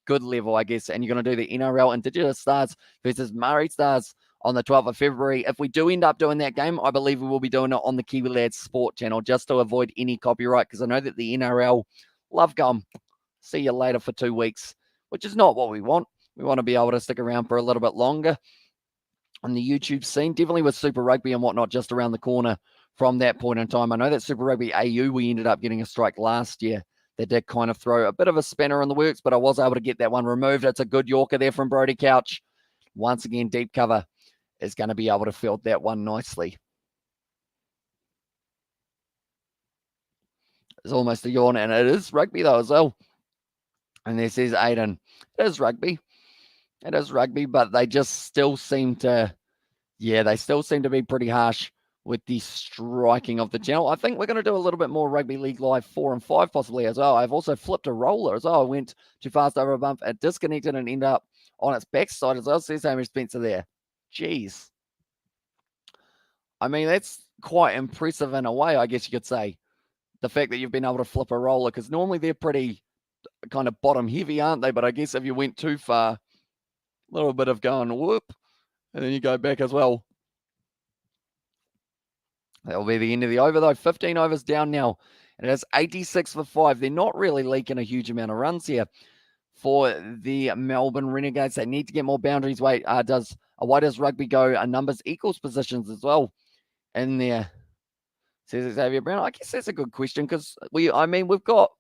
good level, I guess. And you're going to do the NRL Indigenous Stars versus Māori Stars on the 12th of February. If we do end up doing that game, I believe we will be doing it on the Kiwi Lads Sport channel just to avoid any copyright, because I know that the NRL love going, see you later for 2 weeks, which is not what we want. We want to be able to stick around for a little bit longer on the YouTube scene, definitely with Super Rugby and whatnot just around the corner from that point in time. I know that Super Rugby AU, we ended up getting a strike last year that did kind of throw a bit of a spanner in the works, but I was able to get that one removed. It's a good Yorker there from Brody Couch. Once again, deep cover is going to be able to field that one nicely. It's almost a yawn, and it is rugby though as well. And there says Aiden, it is rugby. It is rugby, but they just still seem to, they still seem to be pretty harsh with the striking of the channel. I think we're going to do a little bit more Rugby League Live 4 and 5 possibly as well. I've also flipped a roller as well. I went too fast over a bump, it disconnected and ended up on its backside as well. Says Hamish Spencer there. Jeez. I mean, that's quite impressive in a way, I guess you could say. The fact that you've been able to flip a roller, because normally they're pretty kind of bottom heavy, aren't they? But I guess if you went too far, a little bit of going whoop, and then you go back as well. That will be the end of the over, though. 15 overs down now. And it's 86 for 5. They're not really leaking a huge amount of runs here for the Melbourne Renegades. They need to get more boundaries. Why does rugby go numbers equals positions as well in there? Says Xavier Brown. I guess that's a good question, because we've got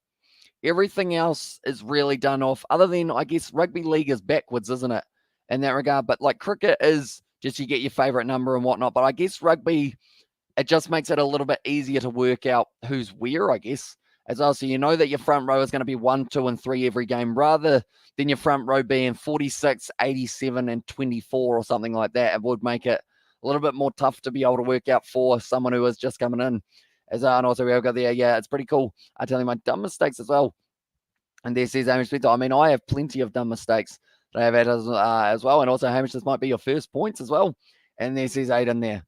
everything else is really done off, other than, I guess, rugby league is backwards, isn't it, in that regard? But like cricket is just you get your favorite number and whatnot. But I guess rugby, it just makes it a little bit easier to work out who's where, I guess, as well. So you know that your front row is going to be 1, 2, and 3 every game, rather than your front row being 46, 87, and 24 or something like that. It would make it a little bit more tough to be able to work out for someone who is just coming in. And also we've got there, it's pretty cool. I tell you my dumb mistakes as well. And there says Hamish Spencer, I have plenty of dumb mistakes that I have had as well. And also, Hamish, this might be your first points as well. And there says Aiden there.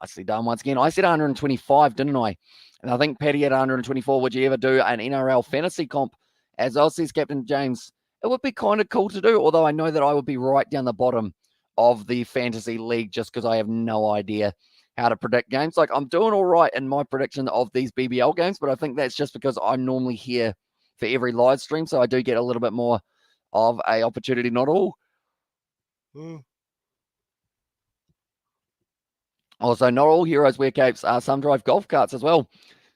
Nicely done once again. I said 125, didn't I? And I think Paddy had 124. Would you ever do an NRL fantasy comp? As well, says Captain James, it would be kind of cool to do, although I know that I would be right down the bottom of the fantasy league just because I have no idea how to predict games. Like, I'm doing all right in my prediction of these BBL games, but I think that's just because I'm normally here for every live stream, so I do get a little bit more of a opportunity. Not all. Also, not all heroes wear capes. Some drive golf carts as well,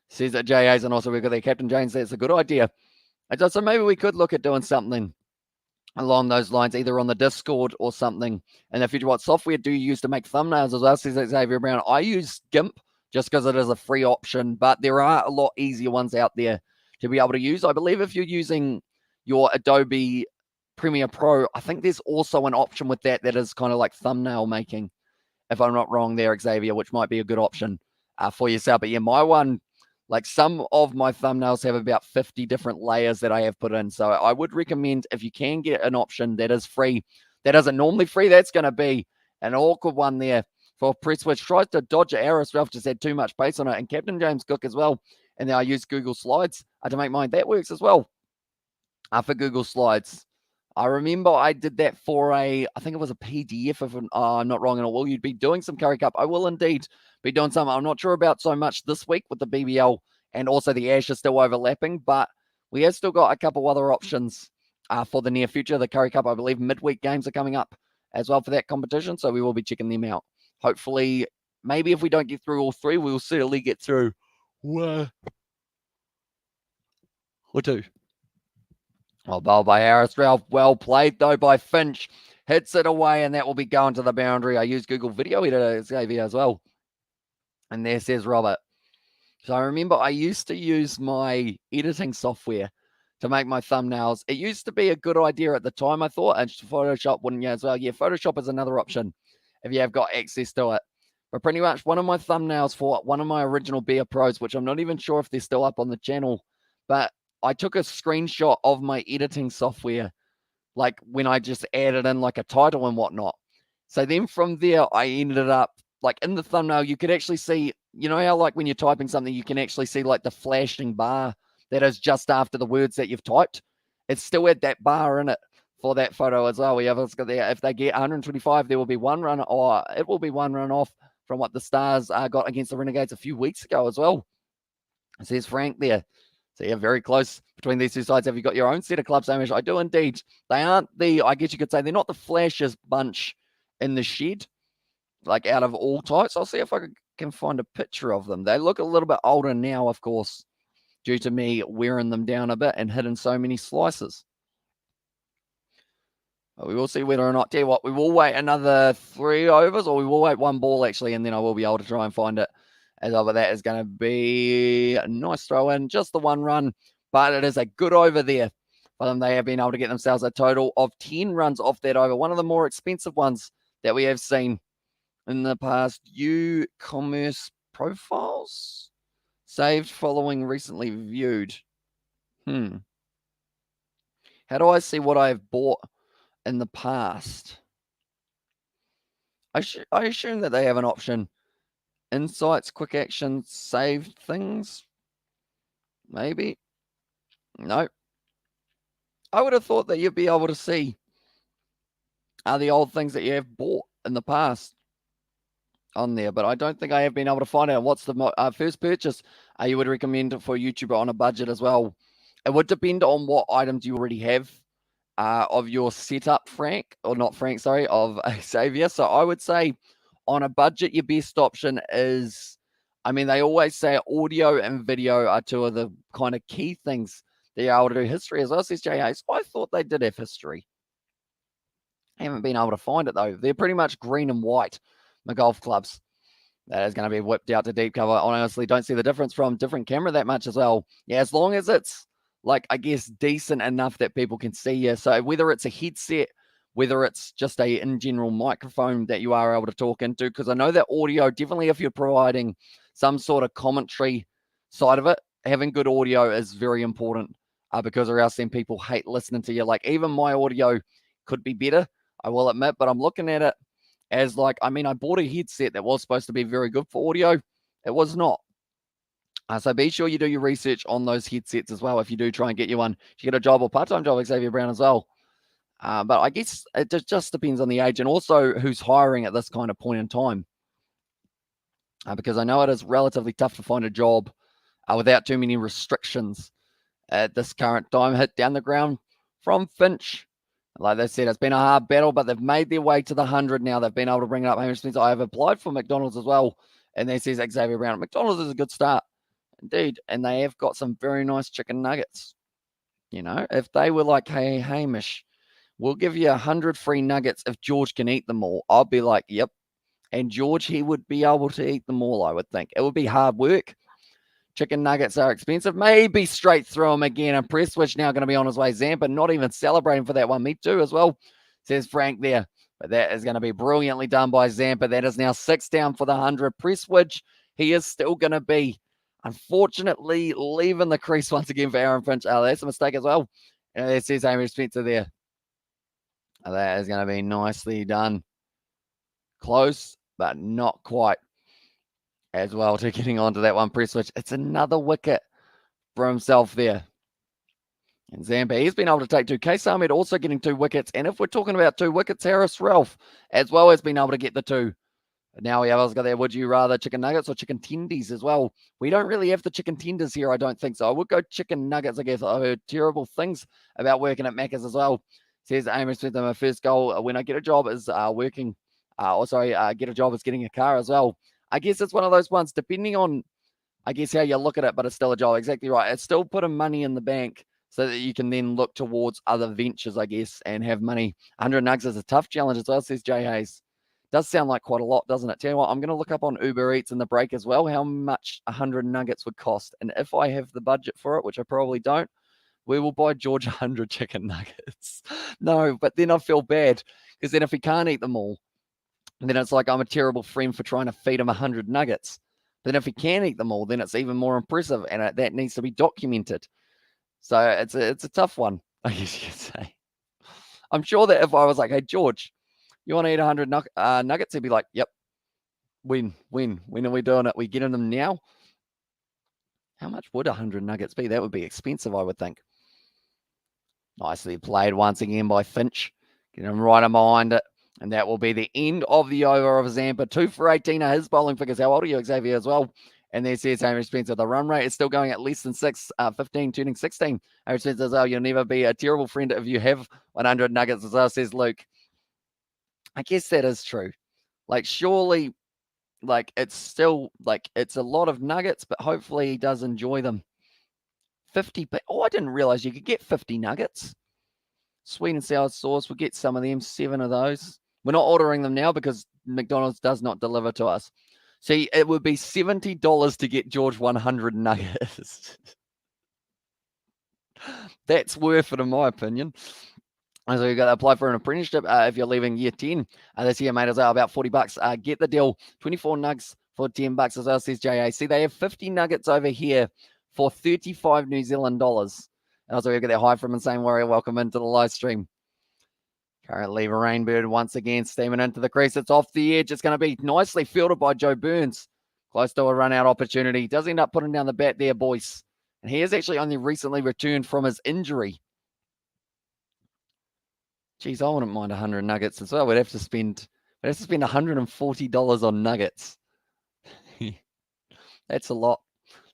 says that JAs. And also we've got their Captain James. That's a good idea. And so maybe we could look at doing something along those lines, either on the Discord or something in the future. What software do you use to make thumbnails as well, says Xavier Brown? I use GIMP just because it is a free option, but there are a lot easier ones out there to be able to use. I believe if you're using your Adobe Premiere Pro, I think there's also an option with that is kind of like thumbnail making, if I'm not wrong there, Xavier, which might be a good option for yourself. But yeah, my one, like some of my thumbnails have about 50 different layers that I have put in. So I would recommend, if you can get an option that is free, that isn't normally free, that's going to be an awkward one there for Press, which tries to dodge an arrow. Ralph just had too much space on it. And Captain James Cook as well. And then I use Google Slides to make mine. That works as well for Google Slides. I remember I did that for I think it was a PDF, if I'm not wrong. And will you be doing some Curry Cup? I will indeed be doing some. I'm not sure about so much this week with the BBL and also the Ash is still overlapping, but we have still got a couple other options for the near future. The Curry Cup, I believe midweek games are coming up as well for that competition. So we will be checking them out. Hopefully, maybe if we don't get through all 3, we'll certainly get through 1 or 2. Well, ball by Harris Ralph. Well played, though, by Finch. Hits it away, and that will be going to the boundary. I used Google Video Editor as well. And there says Robert. So I remember I used to use my editing software to make my thumbnails. It used to be a good idea at the time, I thought, and Photoshop wouldn't as well. Yeah, Photoshop is another option if you have got access to it. But pretty much one of my thumbnails for one of my original Beer Pros, which I'm not even sure if they're still up on the channel, but I took a screenshot of my editing software, like when I just added in like a title and whatnot. So then from there, I ended up, like in the thumbnail, you could actually see, you know how like when you're typing something, you can actually see like the flashing bar that is just after the words that you've typed. It's still had that bar in it for that photo as well. We have there. If they get 125, there will be 1 run, or it will be 1 run off from what the Stars got against the Renegades a few weeks ago as well. It says Frank there. So yeah, very close between these two sides. Have you got your own set of clubs, Hamish? I do indeed. They aren't I guess you could say, they're not the flashiest bunch in the shed, like out of all types. I'll see if I can find a picture of them. They look a little bit older now, of course, due to me wearing them down a bit and hitting so many slices. But we will see whether or not, tell you what, we will wait another 3 overs, or we will wait 1 ball actually, and then I will be able to try and find it. As over that is going to be a nice throw in, just the 1 run, but it is a good over there for them. They have been able to get themselves a total of 10 runs off that over. One of the more expensive ones that we have seen in the past. U-commerce profiles saved following recently viewed. How do I see what I've bought in the past? I assume that they have an option. Insights, quick action, saved things? Maybe? No. I would have thought that you'd be able to see the old things that you have bought in the past on there, but I don't think I have been able to find out. What's the first purchase you would recommend for a YouTuber on a budget as well? It would depend on what items you already have of your setup, Frank, or not Frank, sorry, of Xavier. So I would say on a budget, your best option is, I mean, they always say audio and video are 2 of the kind of key things that you're able to do. History as well, says J. Hayes. I thought they did have history. I haven't been able to find it, though. They're pretty much green and white, my golf clubs. That is going to be whipped out to deep cover. I honestly don't see the difference from different camera that much as well. Yeah, as long as it's, like, I guess, decent enough that people can see you. So whether it's a headset, whether it's just in general microphone that you are able to talk into, because I know that audio, definitely if you're providing some sort of commentary side of it, having good audio is very important because or else then people hate listening to you. Like even my audio could be better, I will admit, but I'm looking at it as like, I mean, I bought a headset that was supposed to be very good for audio. It was not. So be sure you do your research on those headsets as well if you do try and get you one. If you get a job or part-time job, Xavier Brown as well. But I guess it just depends on the age and also who's hiring at this kind of point in time. Because I know it is relatively tough to find a job without too many restrictions at this current time. Hit down the ground from Finch. Like they said, it's been a hard battle, but they've made their way to the 100 now. They've been able to bring it up. Hamish Spencer, I have applied for McDonald's as well. And there says Xavier Brown. McDonald's is a good start. Indeed. And they have got some very nice chicken nuggets. You know, if they were like, hey, Hamish, we'll give you 100 free nuggets if George can eat them all, I'll be like, yep. And George, he would be able to eat them all, I would think. It would be hard work. Chicken nuggets are expensive. Maybe straight through them again. And press switch now going to be on his way. Zampa not even celebrating for that one. Me too as well, says Frank there. But that is going to be brilliantly done by Zampa. That is now 6 down for the 100. Press switch, he is still going to be, unfortunately, leaving the crease once again for Aaron Finch. That's a mistake as well. And it says Hamish Spencer there. That is going to be nicely done. Close, but not quite as well to getting onto that one press switch. It's another wicket for himself there. And Zampa, he's been able to take 2. Case Ahmed also getting 2 wickets. And if we're talking about 2 wickets, Harris Ralph as well has been able to get the 2. Now we have us go there. Would you rather chicken nuggets or chicken tendies as well? We don't really have the chicken tenders here, I don't think so. I would go chicken nuggets. I guess I heard terrible things about working at Macca's as well. Says Amos Smith, my first goal when I get a job is working. Get a job is getting a car as well. I guess it's one of those ones, depending on, I guess, how you look at it, but it's still a job. Exactly right. It's still putting money in the bank so that you can then look towards other ventures, I guess, and have money. 100 nugs is a tough challenge as well, says Jay Hayes. Does sound like quite a lot, doesn't it? Tell you what, I'm going to look up on Uber Eats in the break as well how much 100 nuggets would cost. And if I have the budget for it, which I probably don't, we will buy George 100 chicken nuggets. No, but then I feel bad because then if he can't eat them all, then it's like I'm a terrible friend for trying to feed him 100 nuggets. Then if he can eat them all, then it's even more impressive, and that needs to be documented. So it's a tough one, I guess you could say. I'm sure that if I was like, hey, George, you want to eat 100 nuggets? He'd be like, yep. When are we doing it? We getting them now? How much would 100 nuggets be? That would be expensive, I would think. Nicely played once again by Finch. Get him right in behind it. And that will be the end of the over of Zampa. 2 for 18 are his bowling figures. How old are you, Xavier, as well? And there says Hamish Spencer. The run rate is still going at less than 15, turning 16. Hamish Spencer as well. You'll never be a terrible friend if you have 100 nuggets as well, says Luke. I guess that is true. Like, surely, like, it's still, like, it's a lot of nuggets, but hopefully he does enjoy them. 50, I didn't realize you could get 50 nuggets. Sweet and sour sauce, we'll get some of them, 7 of those. We're not ordering them now because McDonald's does not deliver to us. See, it would be $70 to get George 100 nuggets. That's worth it, in my opinion. So you've got to apply for an apprenticeship if you're leaving year 10 this year, mate, as well, about $40. Get the deal. 24 nugs for $10 as well, says JA. See, they have 50 nuggets over here for 35 New Zealand dollars. And also, we've got that hi from Insane Warrior. Welcome into the live stream. Currently, Rainbird once again steaming into the crease. It's off the edge. It's going to be nicely fielded by Joe Burns. Close to a run-out opportunity. Does end up putting down the bat there, boys. And he has actually only recently returned from his injury. Geez, I wouldn't mind 100 nuggets as well. We'd have to spend $140 on nuggets. That's a lot.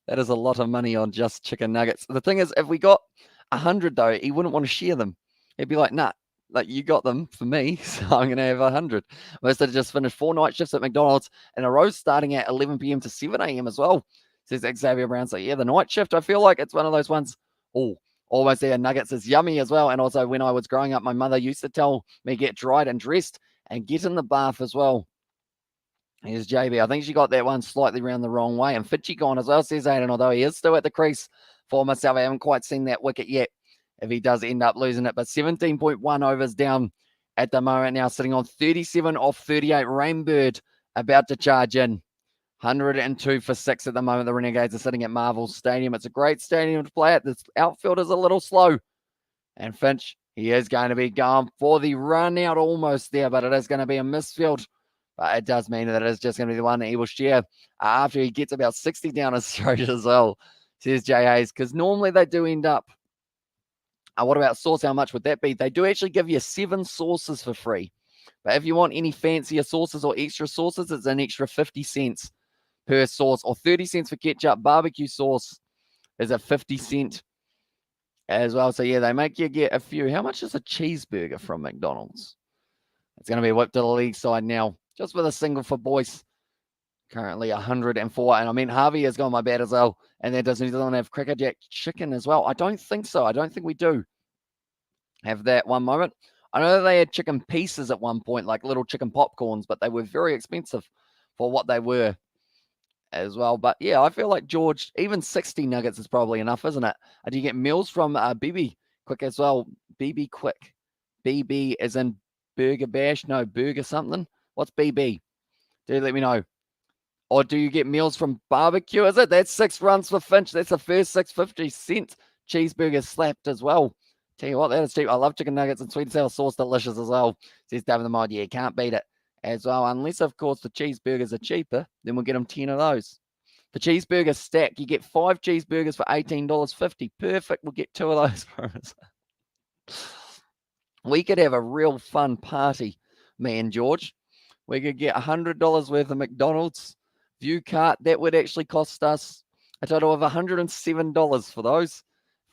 That is a lot of money on just chicken nuggets. The thing is, if we got 100, though, he wouldn't want to share them. He'd be like, nah, like, you got them for me, so I'm going to have 100. Most have just finished 4 night shifts at McDonald's in a row starting at 11 p.m. to 7 a.m. as well, says Xavier Brown. So, yeah, the night shift, I feel like it's one of those ones, almost there. Nuggets is yummy as well. And also, when I was growing up, my mother used to tell me get dried and dressed and get in the bath as well. Here's JB. I think she got that one slightly round the wrong way. And Fitchy gone as well, says Aiden, although he is still at the crease for myself. I haven't quite seen that wicket yet if he does end up losing it. But 17.1 overs down at the moment now, sitting on 37 off 38. Rainbird about to charge in. 102 for 6 at the moment. The Renegades are sitting at Marvel Stadium. It's a great stadium to play at. This outfield is a little slow. And Finch, he is going to be going for the run out almost there, but it is going to be a misfield. But it does mean that it is just going to be the one that he will share after he gets about 60 down his throat as well, says Jay Hayes, because normally they do end up. What about sauce? How much would that be? They do actually give you 7 sauces for free. But if you want any fancier sauces or extra sauces, it's an extra 50 cents per sauce, or 30 cents for ketchup. Barbecue sauce is a 50 cent as well. So, yeah, they make you get a few. How much is a cheeseburger from McDonald's? It's going to be whipped to the league side now, just with a single for boys. Currently 104. And I mean, Harvey has gone my bat as well. And that does New Zealand have crackerjack chicken as well? I don't think so. I don't think we do have that one moment. I know they had chicken pieces at one point, like little chicken popcorns, but they were very expensive for what they were as well. But yeah, I feel like George, even 60 nuggets is probably enough, isn't it? Do you get meals from BB Quick as well? BB Quick. BB is in Burger Bash. No, Burger something. What's BB? Do let me know. Or do you get meals from barbecue? Is it? That's 6 runs for Finch. That's the first 6.50 cent cheeseburger slapped as well. Tell you what, that is cheap. I love chicken nuggets and sweet and sour sauce. Delicious as well, says David the Mod. Yeah, can't beat it as well. Unless, of course, the cheeseburgers are cheaper, then we'll get them 10 of those. The cheeseburger stack, you get 5 cheeseburgers for $18.50. Perfect. We'll get 2 of those for us. We could have a real fun party, me and George. We could get $100 worth of McDonald's view cart. That would actually cost us a total of $107 for those.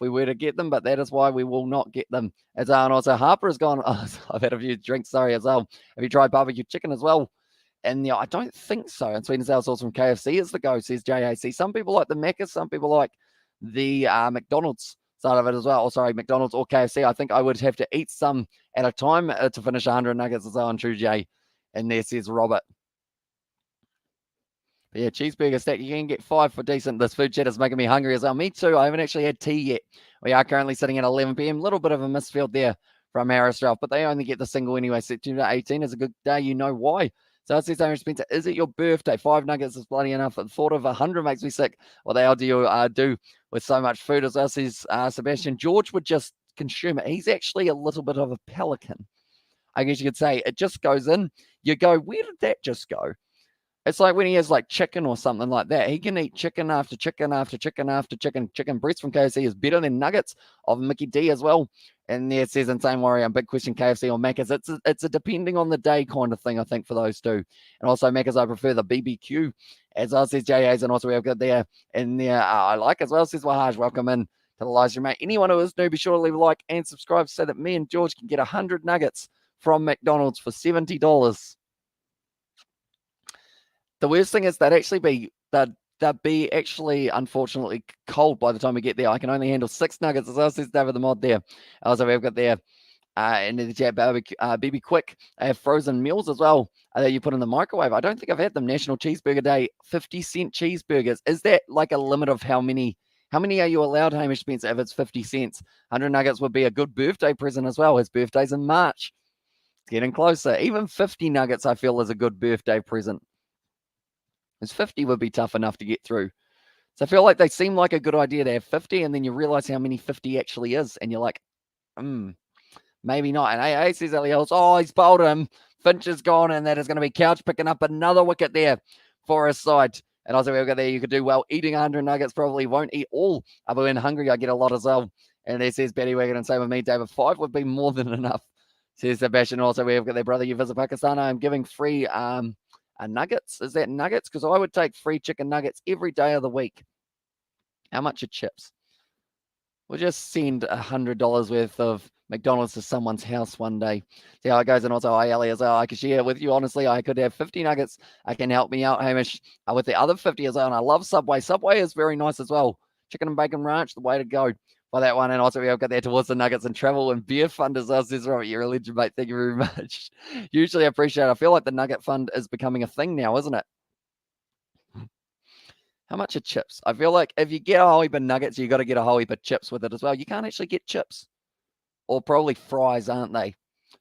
we were to get them, but that is why we will not get them. And also Harper has gone, oh, I've had a few drinks, sorry, as well. Have you tried barbecue chicken as well? And yeah, I don't think so. And Sweet and Sour Sauce from KFC is the go, says JAC. Some people like the Macca's, some people like the McDonald's side of it as well. Or sorry, McDonald's or KFC. I think I would have to eat some at a time to finish 100 nuggets as well on True J. And there says Robert. But yeah, cheeseburger stack. You can get 5 for decent. This food chat is making me hungry as well. Me too. I haven't actually had tea yet. We are currently sitting at 11 p.m. Little bit of a misfield there from Harris Ralph, but they only get the single anyway. September 18 is a good day. You know why. So it says, Aaron Spencer, is it your birthday? 5 nuggets is bloody enough. The thought of 100 makes me sick. What the hell do you do with so much food? As well, says Sebastian. George would just consume it. He's actually a little bit of a pelican, I guess you could say. It just goes in. You go, where did that just go? It's like when he has like chicken or something like that. He can eat chicken after chicken after chicken after chicken. Chicken breast from KFC is better than nuggets of Mickey D as well. And there it says, Insane Warrior, big question, KFC or Macca's. It's a depending on the day kind of thing, I think, for those two. And also Macca's, I prefer the BBQ. As well says JA's, and also we have got there in there. I like as well, says Wahaj. Welcome in to the live stream, mate. Anyone who is new, be sure to leave a like and subscribe so that me and George can get 100 nuggets from McDonald's for $70. The worst thing is they'd be actually, unfortunately, cold by the time we get there. I can only handle 6 nuggets, as well says David the Mod there. Also, we've got there in the chat, BB Quick. I have frozen meals as well that you put in the microwave. I don't think I've had them. National Cheeseburger Day, 50-cent cheeseburgers. Is that like a limit of how many are you allowed, Hamish Spencer, if it's 50 cents? 100 nuggets would be a good birthday present as well. His birthday's in March. It's getting closer. Even 50 nuggets, I feel, is a good birthday present. His 50 would be tough enough to get through. So I feel like they seem like a good idea to have 50, and then you realize how many 50 actually is, and you're like, maybe not. And AA says Eliels, oh, he's bowled him. Finch is gone, and that is going to be Couch picking up another wicket there for his side. And also, we'll go there. You could do well eating 100 nuggets. Probably won't eat all. But when hungry, I get a lot as well. And there says Betty Wagon, and same with me, David. 5 would be more than enough. Says Sebastian. Also, we've got their brother. You visit Pakistan. I'm giving free nuggets. Is that nuggets? Because I would take free chicken nuggets every day of the week. How much are chips? We'll just send $100 worth of McDonald's to someone's house one day. See how it goes. And also, Ellie as well. I can share with you. Honestly, I could have 50 nuggets. I can help me out, Hamish, with the other 50 as well. And I love Subway. Subway is very nice as well. Chicken and bacon ranch, the way to go for that one. And also, we've got there towards the nuggets and travel and beer fund as well. Says Robert, you're a legend, mate. Thank you very much. Usually I appreciate it. I feel like the nugget fund is becoming a thing now, isn't it? How much are chips? I feel like if you get a whole heap of nuggets, you got to get a whole heap of chips with it as well. You can't actually get chips. Or probably fries, aren't they?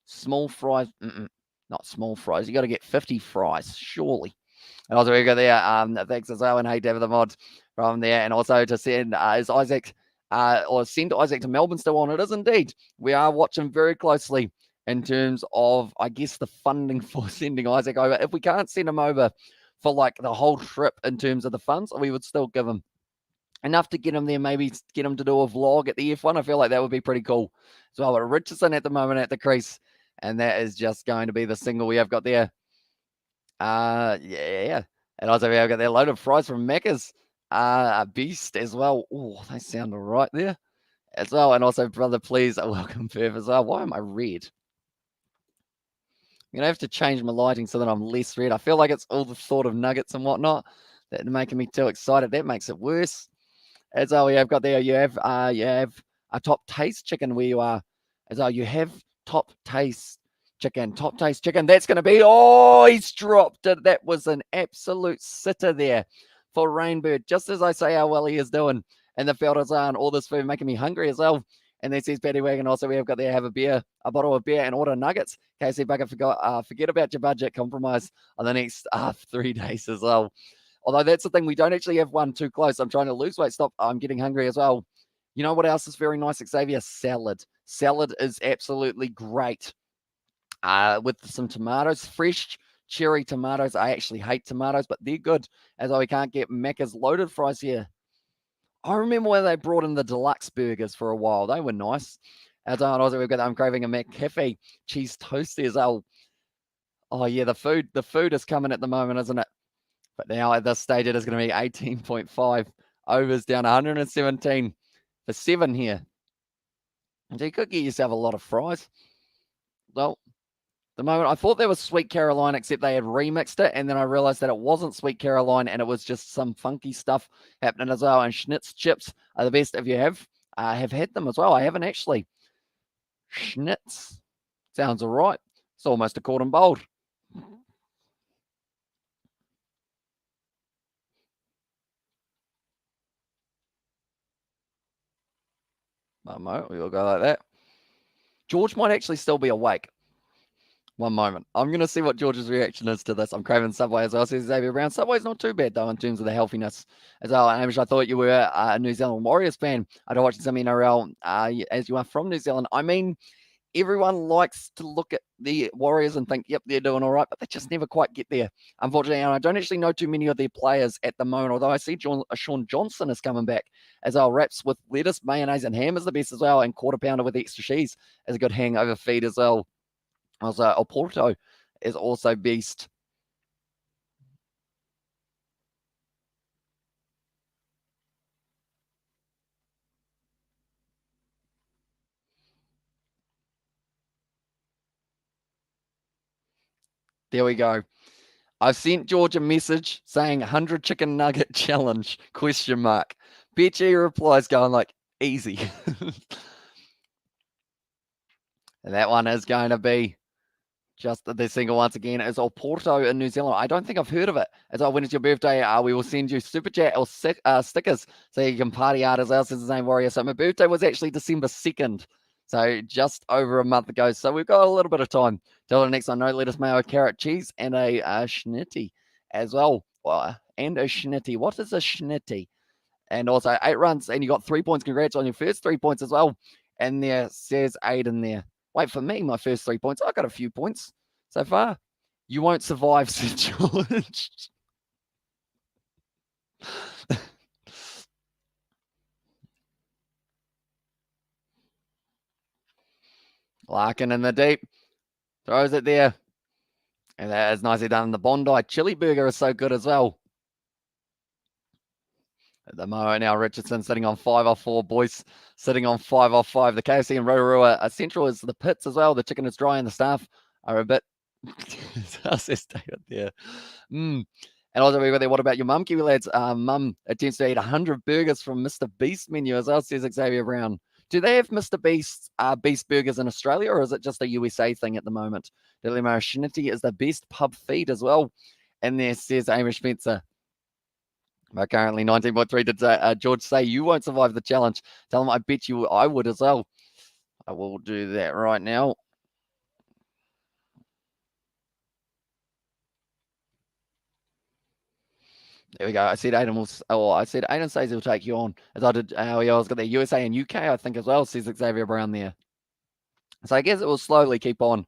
Small fries. Not small fries. You got to get 50 fries, surely. And also we go there. Thanks as well. And hey, David the Mod from there. And also to send is Isaac, or send Isaac to Melbourne still on. It is indeed. We are watching very closely in terms of, I guess, the funding for sending Isaac over. If we can't send him over for like the whole trip in terms of the funds, we would still give him enough to get him there, maybe get him to do a vlog at the F1. I feel like that would be pretty cool as well. But Richardson at the moment at the crease, and that is just going to be the single we have got there. Yeah. And also we have got their load of fries from Macca's. A beast as well. Oh, they sound all right there as well. And also, brother, please, welcome Perth as well. Why am I red? I'm going to have to change my lighting so that I'm less red. I feel like it's all the thought of nuggets and whatnot that are making me too excited. That makes it worse. As well, we have got there, you have a top taste chicken where you are. As well, you have top taste chicken. That's going to be, oh, he's dropped it. That was an absolute sitter there for Rainbird. Just as I say how well he is doing. And the fielders are on all this food making me hungry as well. And then says Paddy Wagon. Also, we have got there, have a bottle of beer and order nuggets. KC Bucket forget about your budget compromise on the next 3 days as well. Although that's the thing, we don't actually have one too close. I'm trying to lose weight. Stop. I'm getting hungry as well. You know what else is very nice, Xavier? Salad. Salad is absolutely great. With some tomatoes, fresh cherry tomatoes. I actually hate tomatoes, but they're good. As though we can't get Macca's loaded fries here. I remember when they brought in the deluxe burgers for a while. They were nice. As also we've got, I'm craving a McCafe cheese toasty as well. Oh yeah, the food is coming at the moment, isn't it? But now at this stage, it is going to be 18.5 overs down 117 for 7 here. And so you could get yourself a lot of fries. Well, the moment I thought there was Sweet Caroline, except they had remixed it, and then I realized that it wasn't Sweet Caroline, and it was just some funky stuff happening as well. And Schnitz chips are the best if you have had them as well. I haven't actually. Schnitz sounds all right. It's almost a cotton bold. One moment, we'll go like that. George might actually still be awake. One moment. I'm going to see what George's reaction is to this. I'm craving Subway as well, says Xavier Brown. Subway's not too bad, though, in terms of the healthiness as well. Hamish, I thought you were a New Zealand Warriors fan. I don't watch some NRL as you are from New Zealand. I mean, everyone likes to look at the Warriors and think, yep, they're doing all right, but they just never quite get there, unfortunately. And I don't actually know too many of their players at the moment, although I see Sean Johnson is coming back as well. Wraps with lettuce, mayonnaise, and ham is the best as well, and quarter pounder with extra cheese is a good hangover feed as well. Also, Oporto is also beast. There we go. I've sent George a message saying 100 chicken nugget challenge, question mark. Bet you he replies going like, easy. And that one is going to be just the single once again is Oporto in New Zealand. I don't think I've heard of it. As well, when it's your birthday, we will send you super chat or stickers so you can party hard as well, since his name Warrior. So my birthday was actually December 2nd. So just over a month ago. So we've got a little bit of time till the next one. No lettuce, mayo, carrot, cheese, and a schnitty as well. And a schnitty. What is a schnitty? And also 8 runs, and you got 3 points. Congrats on your first 3 points as well. And there says Aiden there. Wait for me, my first 3 points. I got a few points so far. You won't survive, said George. Larkin in the deep. Throws it there. And that is nicely done. The Bondi chili burger is so good as well. At the moment now, Richardson sitting on 5 off 4. Boyce sitting on 5 off 5. The KFC and Rotorua Central is the pits as well. The chicken is dry and the staff are a bit... says David there. And also, we got there, what about your mum, Kiwi lads? Mum attempts to eat 100 burgers from Mr. Beast menu as well, says Xavier Brown. Do they have Mr. Beast Beast burgers in Australia, or is it just a USA thing at the moment? Delimo Shinity is the best pub feed as well. And there says Amish Spencer. But currently 19.3. Did George say you won't survive the challenge? Tell him I bet you I would as well. I will do that right now. There we go. I said Aiden will. Oh, I said Aiden says he'll take you on. As I did. I was got the USA and UK, I think, as well. Says Xavier Brown there. So I guess it will slowly keep on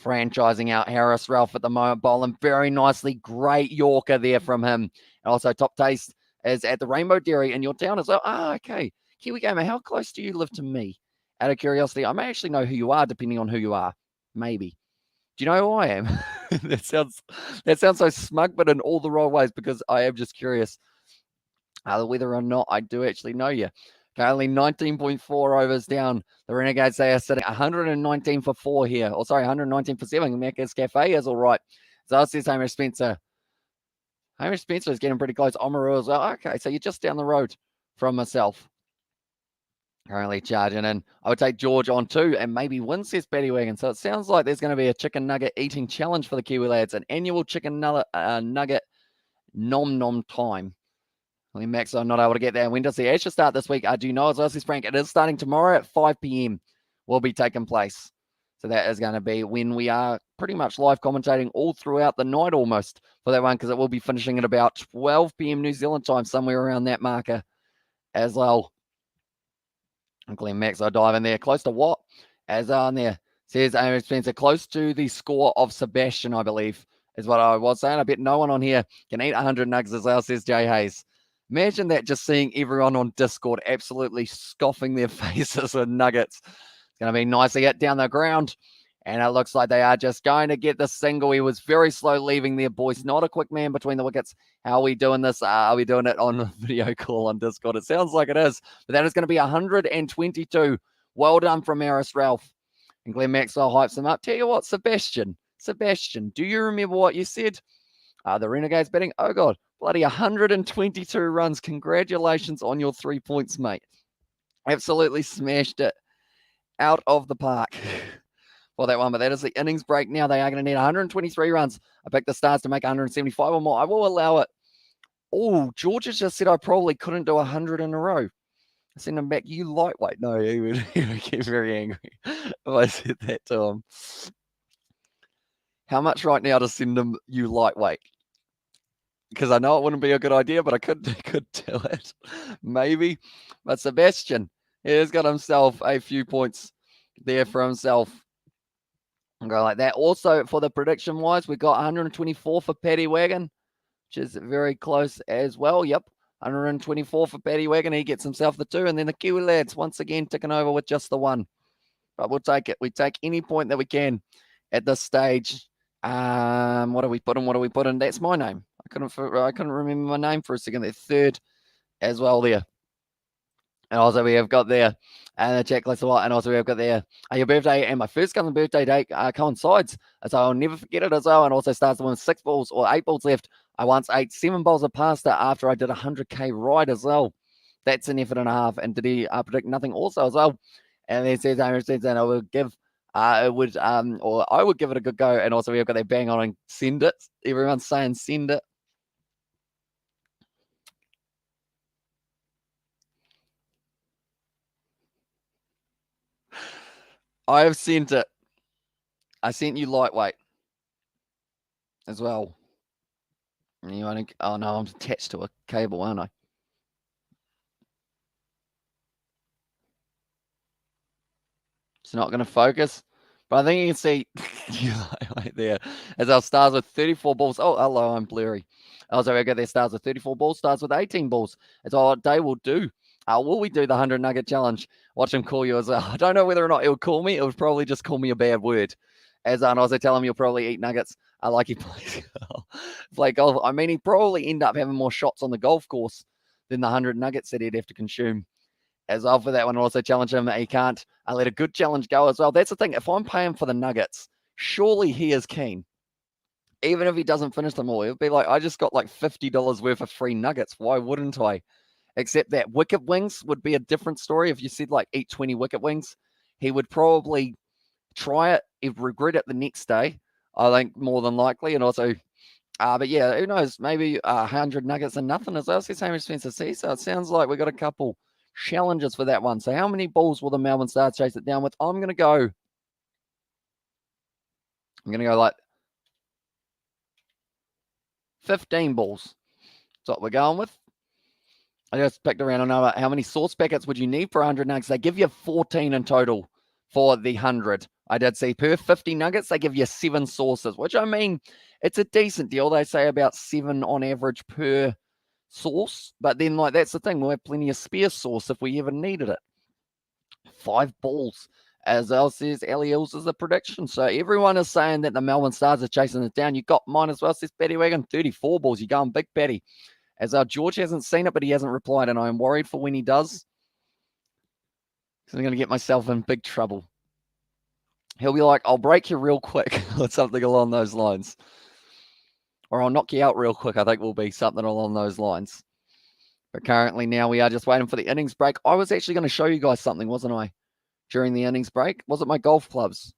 franchising out Harris Ralph at the moment. Bowling very nicely. Great Yorker there from him. And also Top Taste is at the Rainbow Dairy in your town as well. Okay. Kiwi Gamer, how close do you live to me? Out of curiosity, I may actually know who you are, depending on who you are. Maybe. Do you know who I am? that sounds so smug, but in all the wrong ways, because I am just curious whether or not I do actually know you. Currently 19.4 overs down. The Renegades, they are sitting 119 for 4 here. Or sorry, 119 for 7. Macca's Cafe is all right. So that says Hamish Spencer. Hamish Spencer is getting pretty close. Omaru as well. Okay, so you're just down the road from myself. Currently charging in. I would take George on 2 and maybe win, says Paddy Wagon. So it sounds like there's going to be a chicken nugget eating challenge for the Kiwi lads. An annual chicken nugget nom time. Max are not able to get there. When does the Ashes start this week? Do you know as well, says Frank? It is starting tomorrow at 5 p.m. will be taking place. So that is going to be when we are pretty much live commentating all throughout the night almost for that one, because it will be finishing at about 12 p.m. New Zealand time, somewhere around that marker as well. And Glenn Max are diving there. Close to what? As on there, says Amos Spencer, close to the score of Sebastian, I believe, is what I was saying. I bet no one on here can eat 100 nugs as well, says Jay Hayes. Imagine that, just seeing everyone on Discord absolutely scoffing their faces with nuggets. It's going to be nice to get down the ground. And it looks like they are just going to get the single. He was very slow leaving there, boys. Not a quick man between the wickets. How are we doing this? Are we doing it on a video call on Discord? It sounds like it is. But that is going to be 122. Well done from Aris Ralph. And Glenn Maxwell hypes him up. Tell you what, Sebastian, do you remember what you said? The Renegades batting. Oh, God. Bloody 122 runs. Congratulations on your 3 points, mate. Absolutely smashed it out of the park. For that one, but that is the innings break now. They are going to need 123 runs. I picked the Stars to make 175 or more. I will allow it. Oh, George has just said I probably couldn't do 100 in a row. I sent him back, you lightweight. No, he would get very angry if I said that to him. How much right now to send him, you lightweight? Because I know it wouldn't be a good idea, but I could do it. Maybe. But Sebastian, he has got himself a few points there for himself. Go like that. Also, for the prediction wise, we got 124 for Paddy Wagon, which is very close as well. Yep, 124 for Paddy Wagon. He gets himself the 2, and then the Kiwi lads once again ticking over with just the 1. But we'll take it. We take any point that we can at this stage. What do we put in? That's my name. I couldn't remember my name for a second. They're 3rd as well there. And also we have got there, and the checklist, and also we have got there, your birthday and my first cousin's birthday date coincides, so I'll never forget it as well. And also starts with 6 balls or 8 balls left. I once ate 7 bowls of pasta after I did a 100k ride as well. That's an effort and a half. And did he predict nothing also as well? And then says, and I would give, I would give it a good go. And also we have got that bang on and send it. Everyone's saying send it. I have sent it. I sent you lightweight as well. You want to, oh no, I'm attached to a cable, aren't I? It's not going to focus. But I think you can see right there as our Stars with 34 balls. Oh, hello, I'm blurry. Also, we got their Stars with 34 balls, Stars with 18 balls. It's all they will do. Will we do the 100 nugget challenge? Watch him call you as well. I don't know whether or not he'll call me. It would probably just call me a bad word. As I also tell him you'll probably eat nuggets. I like he plays play golf. I mean, he'd probably end up having more shots on the golf course than the 100 nuggets that he'd have to consume. As well for that one, also challenge him. He can't let a good challenge go as well. That's the thing. If I'm paying for the nuggets, surely he is keen. Even if he doesn't finish them all, it'll be like, I just got like $50 worth of free nuggets. Why wouldn't I? Except that wicket wings would be a different story. If you said like eat 20 wicket wings, he would probably try it. He'd regret it the next day, I think, more than likely. And also, but yeah, who knows? Maybe 100 nuggets and nothing as well. It's the same as Spencer C. So it sounds like we got a couple challenges for that one. So how many balls will the Melbourne Stars chase it down with? I'm going to go like 15 balls. That's what we're going with. I just picked around another. How many sauce packets would you need for 100 nuggets? They give you 14 in total for the 100. I did see per 50 nuggets, they give you 7 sauces, which I mean, it's a decent deal. They say about 7 on average per sauce. But then, like, that's the thing. We'll have plenty of spare sauce if we ever needed it. 5 balls. As well says Ellie Hills is a prediction. So everyone is saying that the Melbourne Stars are chasing it down. You got mine as well, says Paddy Wagon. 34 balls. You're going big, Paddy. As George hasn't seen it, but he hasn't replied, and I'm worried for when he does. Because I'm going to get myself in big trouble. He'll be like, I'll break you real quick, or something along those lines. Or I'll knock you out real quick, I think will be something along those lines. But currently now we are just waiting for the innings break. I was actually going to show you guys something, wasn't I? During the innings break. Was it my golf clubs?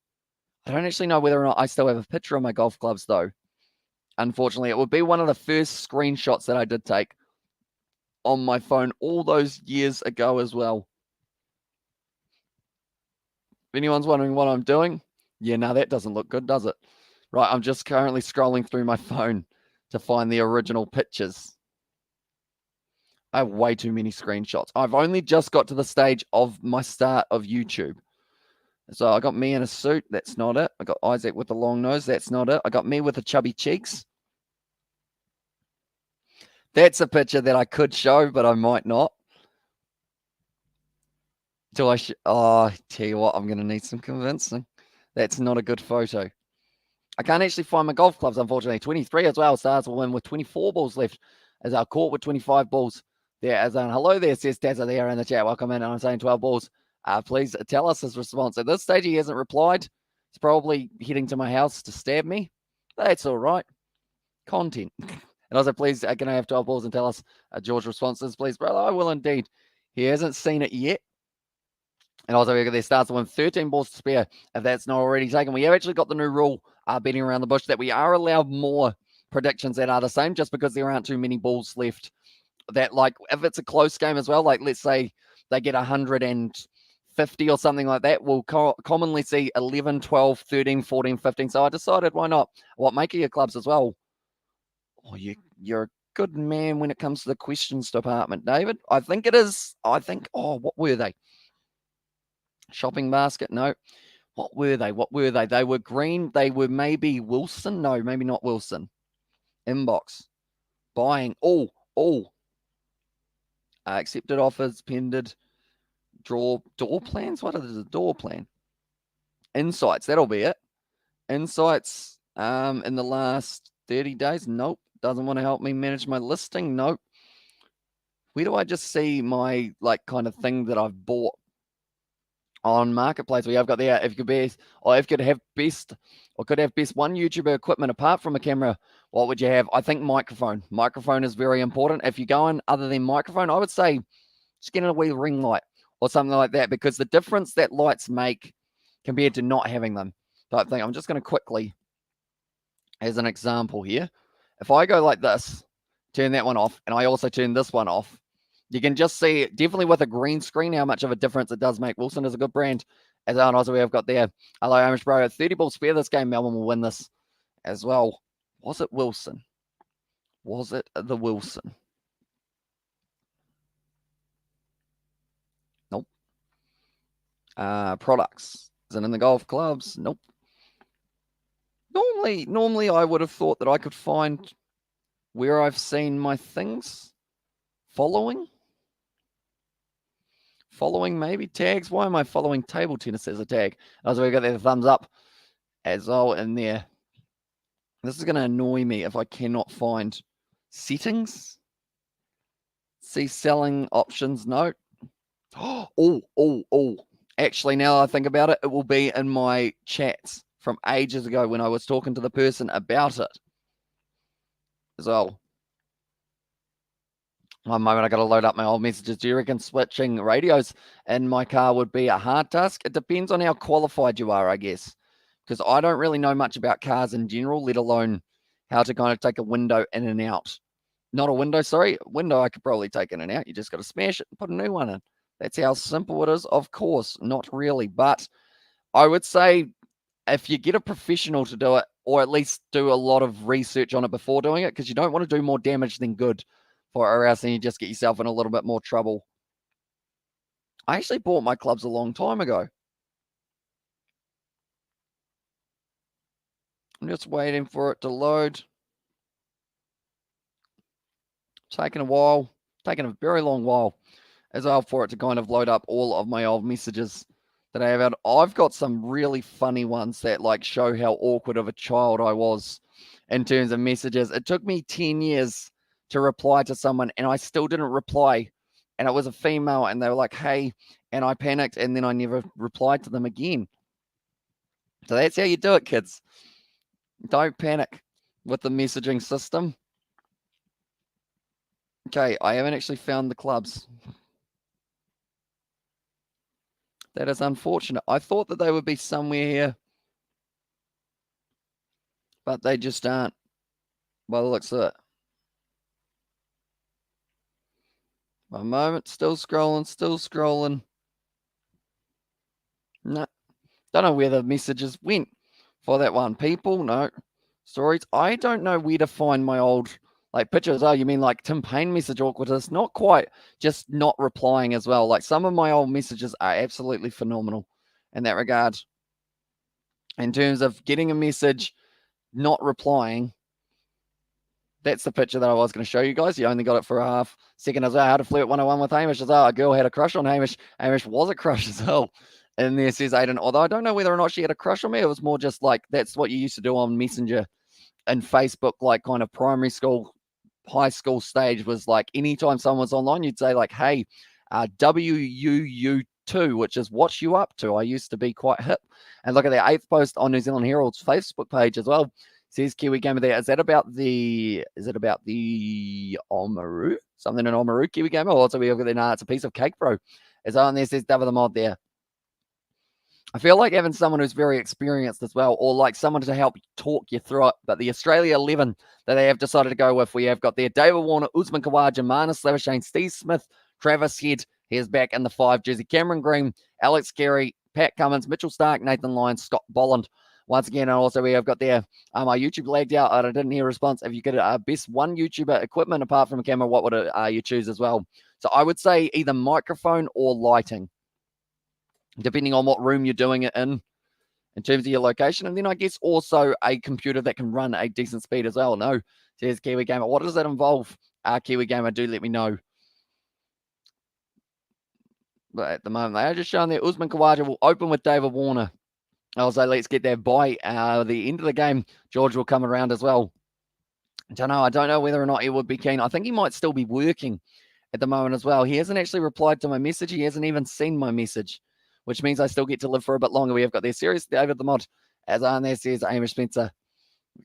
I don't actually know whether or not I still have a picture of my golf clubs, though. Unfortunately, it would be one of the first screenshots that I did take on my phone all those years ago as well. If anyone's wondering what I'm doing, yeah, no, that doesn't look good, does it? Right, I'm just currently scrolling through my phone to find the original pictures. I have way too many screenshots. I've only just got to the stage of my start of YouTube. So I got me in a suit. That's not it. I got Isaac with the long nose. That's not it. I got me with the chubby cheeks. That's a picture that I could show, but I might not. Do I? Oh, tell you what, I'm going to need some convincing. That's not a good photo. I can't actually find my golf clubs, unfortunately. 23 as well. Stars will win with 24 balls left as our court with 25 balls. There, as hello there, says Tazza there in the chat. Welcome in. I'm saying 12 balls. Please tell us his response. At this stage, he hasn't replied. He's probably heading to my house to stab me. That's all right. Content. And also, please, can I have 12 balls and tell us George's responses, please, brother? I will indeed. He hasn't seen it yet. And also, we got their Stars to win 13 balls to spare if that's not already taken. We have actually got the new rule beating around the bush that we are allowed more predictions that are the same just because there aren't too many balls left. That, like, if it's a close game as well, like, let's say they get 150 or something like that, we'll commonly see 11, 12, 13, 14, 15. So I decided, why not? What make of your clubs as well? Oh, you're a good man when it comes to the questions department, David. I think it is. Oh, what were they? Shopping basket? No. What were they? They were green. They were maybe Wilson. No, maybe not Wilson. Inbox. Buying. Oh. Accepted offers, pended. Door plans? What is a door plan? Insights. That'll be it. Insights in the last 30 days? Nope. Doesn't want to help me manage my listing? Nope. Where do I just see my, like, kind of thing that I've bought? On Marketplace, we have got there, if you could have best one YouTuber equipment apart from a camera, what would you have? I think microphone. Microphone is very important. If you're going other than microphone, I would say just get a wee ring light or something like that, because the difference that lights make compared to not having them type thing. I'm just going to quickly, as an example here, if I go like this, turn that one off, and I also turn this one off, you can just see, definitely with a green screen, how much of a difference it does make. Wilson is a good brand. As also we have got there. Hello, Hamish bro. 30 balls spare this game. Melbourne will win this as well. Was it Wilson? Was it the Wilson? Nope. Products. Is it in the golf clubs? Nope. Normally I would have thought that I could find where I've seen my things. Following maybe tags. Why am I following table tennis as a tag? Also, we got the thumbs up as well in there. This is going to annoy me if I cannot find settings. See selling options. No. Oh. Actually, now I think about it, it will be in my chats from ages ago when I was talking to the person about it as well. One moment, I got to load up my old messages. Do you reckon switching radios in my car would be a hard task? It depends on how qualified you are, I guess, because I don't really know much about cars in general, let alone how to kind of take a window in and out. Not a window, sorry. A window I could probably take in and out. You just got to smash it and put a new one in. That's how simple it is. Of course, not really. But I would say if you get a professional to do it, or at least do a lot of research on it before doing it, because you don't want to do more damage than good. Or else then you just get yourself in a little bit more trouble. I actually bought my clubs a long time ago. I'm just waiting for it to load. Taking a while. Taking a very long while as well for it to kind of load up all of my old messages that I have had. I've got some really funny ones that like show how awkward of a child I was in terms of messages. It took me 10 years to reply to someone, and I still didn't reply. And it was a female, and they were like, hey, and I panicked, and then I never replied to them again. So that's how you do it, kids. Don't panic with the messaging system. Okay, I haven't actually found the clubs. That is unfortunate. I thought that they would be somewhere here, but they just aren't by the looks of it. One moment, still scrolling. No, don't know where the messages went for that one. People, no. Stories. I don't know where to find my old like pictures. Oh, you mean like Tim Payne message awkwardness? Not quite, just not replying as well. Like some of my old messages are absolutely phenomenal in that regard. In terms of getting a message, not replying. That's the picture that I was going to show you guys. You only got it for a half second as well. How to flirt 101 with Hamish as well. A girl had a crush on Hamish. Hamish was a crush as well. And there says Aiden, although I don't know whether or not she had a crush on me, it was more just like that's what you used to do on Messenger and Facebook, like kind of primary school, high school stage was like anytime someone was online, you'd say like, hey, WUU2, which is what you up to. I used to be quite hip. And look at that 8th post on New Zealand Herald's Facebook page as well. Says Kiwi Gamer there. Is it about the Oamaru? Something in Oamaru, Kiwi Gamer? Also, we over there. Nah, it's a piece of cake, bro. Is on there, says David the Mod there. I feel like having someone who's very experienced as well, or like someone to help talk you through it. But the Australia 11 that they have decided to go with, we have got there David Warner, Usman Khawaja, Marnus Labuschagne, Steve Smith, Travis Head. Here's back in the 5 jersey. Cameron Green, Alex Carey, Pat Cummins, Mitchell Stark, Nathan Lyons, Scott Bolland. Once again, and also we have got there my YouTube lagged out. I didn't hear a response. If you could best one YouTuber equipment apart from a camera, what would you choose as well? So I would say either microphone or lighting, depending on what room you're doing it in terms of your location. And then I guess also a computer that can run a decent speed as well. No, says Kiwi Gamer. What does that involve? Kiwi Gamer, do let me know. But at the moment, they are just showing there Usman Khawaja will open with David Warner. I'll say let's get that by the end of the game. George will come around as well. I don't know whether or not he would be keen. I think he might still be working at the moment as well. He hasn't actually replied to my message. He hasn't even seen my message, which means I still get to live for a bit longer. We have got their serious David the Mod. As on there says Amish Spencer.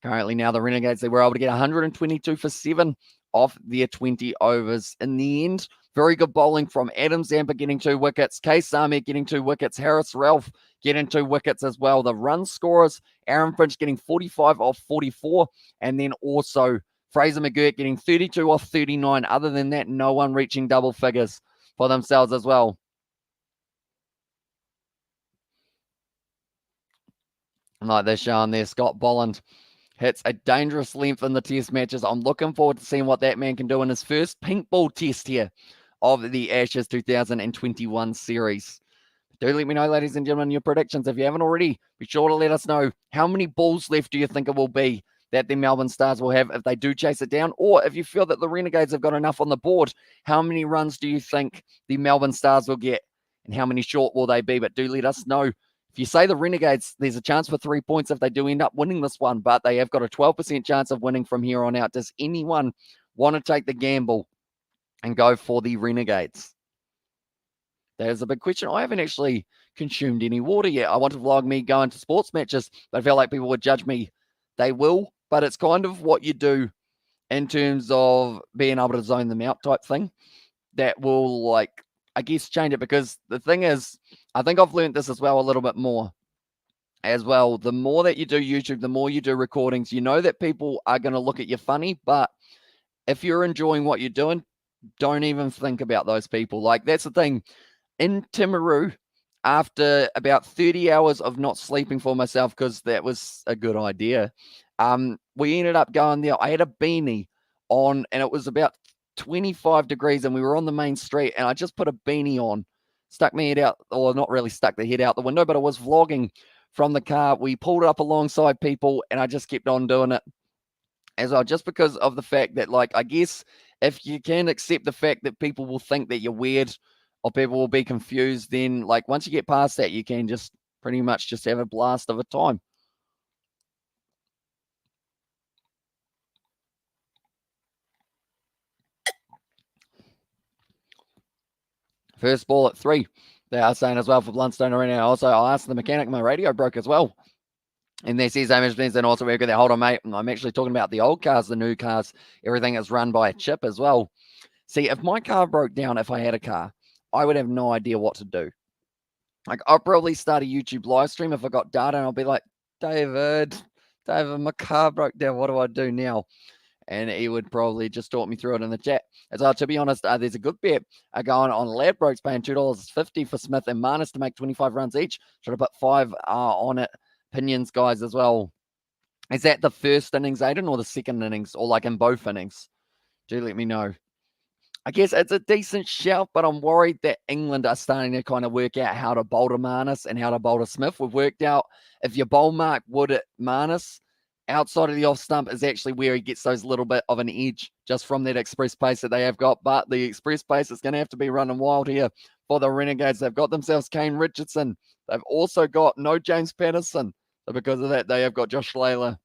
Currently now the Renegades, they were able to get 122 for 7 off their 20 overs. In the end, very good bowling from Adam Zampa getting 2 wickets. Kay Sami getting 2 wickets. Harris Ralph getting 2 wickets as well. The run scorers, Aaron Finch getting 45 off 44. And then also Fraser McGurk getting 32 off 39. Other than that, no one reaching double figures for themselves as well. Like they're showing there, Scott Bolland hits a dangerous length in the test matches. I'm looking forward to seeing what that man can do in his first pink ball test here of the Ashes 2021 series. Do let me know, ladies and gentlemen, your predictions. If you haven't already, be sure to let us know how many balls left do you think it will be that the Melbourne Stars will have if they do chase it down, or if you feel that the Renegades have got enough on the board, how many runs do you think the Melbourne Stars will get, and how many short will they be? But do let us know. If you say the Renegades, there's a chance for 3 points if they do end up winning this one, but they have got a 12% chance of winning from here on out. Does anyone want to take the gamble and go for the Renegades? That is a big question. I haven't actually consumed any water yet. I want to vlog me going to sports matches, but I feel like people would judge me. They will, but it's kind of what you do in terms of being able to zone them out type thing that will, like, I guess, change it. Because the thing is, I think I've learned this as well a little bit more as well. The more that you do YouTube, the more you do recordings, you know that people are going to look at you funny, but if you're enjoying what you're doing, don't even think about those people. Like, that's the thing. In Timaru, after about 30 hours of not sleeping for myself, because that was a good idea, we ended up going there. I had a beanie on, and it was about 25 degrees, and we were on the main street, and I just put a beanie on, stuck my head out, or not really stuck the head out the window, but I was vlogging from the car. We pulled up alongside people, and I just kept on doing it as well, just because of the fact that, like, I guess if you can accept the fact that people will think that you're weird or people will be confused, then, like, once you get past that, you can just pretty much just have a blast of a time. First ball at 3. They are saying as well for Bluntstone Arena. Also, I asked the mechanic, my radio broke as well. And there says and also we're good there. Hold on, mate. I'm actually talking about the old cars, the new cars. Everything is run by a chip as well. See, if my car broke down, if I had a car, I would have no idea what to do. Like, I'll probably start a YouTube live stream if I got data, and I'll be like, David, my car broke down. What do I do now? And he would probably just talk me through it in the chat. As well, to be honest, there's a good bet going on. Ladbrokes paying $2.50 for Smith and Marnus to make 25 runs each. Should have put 5 on it. Opinions, guys, as well. Is that the first innings, Aiden, or the second innings, or like in both innings? Do let me know. I guess it's a decent shout, but I'm worried that England are starting to kind of work out how to bowl to Marnus and how to bowl to Smith. We've worked out if you bowl Mark Wood at Marnus outside of the off stump is actually where he gets those little bit of an edge just from that express pace that they have got. But the express pace is going to have to be running wild here for the Renegades. They've got themselves Kane Richardson. They've also got no James Patterson. So because of that, they have got Josh Layla.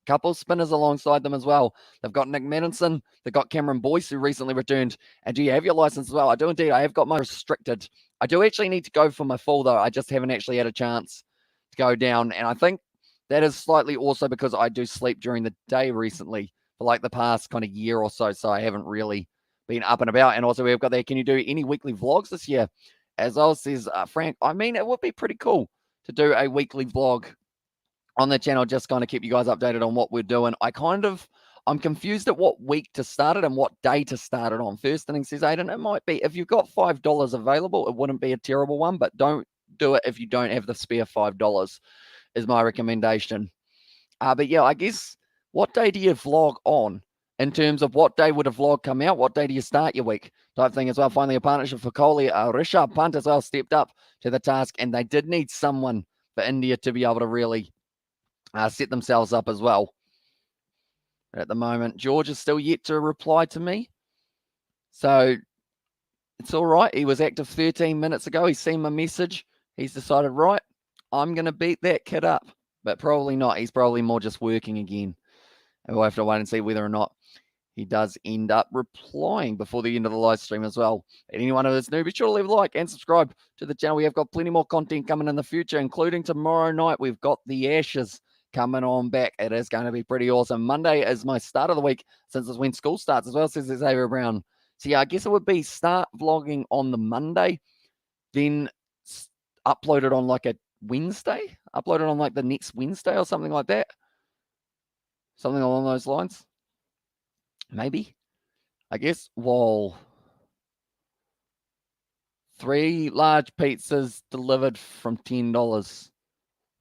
Couple spinners alongside them as well. They've got Nick Madison. They've got Cameron Boyce, who recently returned. And do you have your license as well? I do indeed. I have got my restricted. I do actually need to go for my full, though. I just haven't actually had a chance to go down. And I think that is slightly also because I do sleep during the day recently for like the past kind of year or so. So I haven't really been up and about. And also we've got there, can you do any weekly vlogs this year? As well, says Frank, I mean, it would be pretty cool to do a weekly vlog on the channel, just kind of keep you guys updated on what we're doing. I'm confused at what week to start it and what day to start it on. First inning says Aiden, it might be, if you've got $5 available, it wouldn't be a terrible one, but don't do it if you don't have the spare $5 is my recommendation. But yeah, I guess, what day do you vlog on in terms of what day would a vlog come out? What day do you start your week type thing as well? Finally, a partnership for Kohli. Rishabh Pant as well stepped up to the task, and they did need someone for India to be able to really set themselves up as well. At the moment, George is still yet to reply to me. So it's all right. He was active 13 minutes ago. He's seen my message. He's decided, right, I'm going to beat that kid up. But probably not. He's probably more just working again. And we'll have to wait and see whether or not he does end up replying before the end of the live stream as well. And anyone who is new, be sure to leave a like and subscribe to the channel. We have got plenty more content coming in the future, including tomorrow night. We've got the Ashes coming on back. It is going to be pretty awesome. Monday is my start of the week since it's when school starts as well, says Xavier Brown. So yeah, I guess it would be start vlogging on the Monday, then upload it on like a Wednesday, upload it on like the next Wednesday or something like that. Something along those lines. Maybe. I guess. Whoa. 3 large pizzas delivered from $10.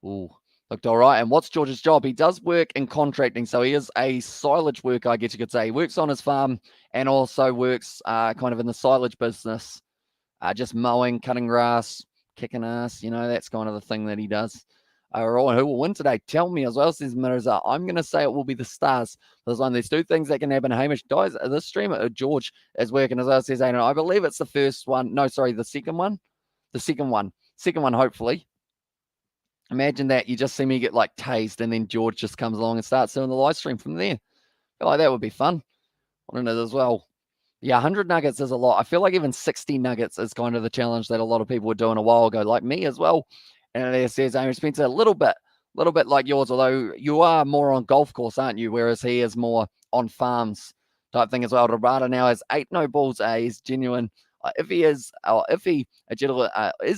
Ooh. Looked all right. And what's George's job? He does work in contracting, so he is a silage worker, I guess you could say. He works on his farm and also works kind of in the silage business, just mowing, cutting grass, kicking ass. You know, that's kind of the thing that he does. All right, who will win today? Tell me as well, says Mirza. I'm going to say it will be the Stars. There's 2 things that can happen. Hamish dies. This streamer, George, is working as well, says Aiden. I believe it's the first one. No, sorry, the second one. The second one. Second one, hopefully. Imagine that. You just see me get like tased, and then George just comes along and starts doing the live stream from there. I feel like that would be fun. On it as well. Yeah, 100 nuggets is a lot. I feel like even 60 nuggets is kind of the challenge that a lot of people were doing a while ago, like me as well. And it says, Amy Spencer, a little bit like yours, although you are more on golf course, aren't you? Whereas he is more on farms type thing as well. Rabada now has 8 no balls. He's genuine. Is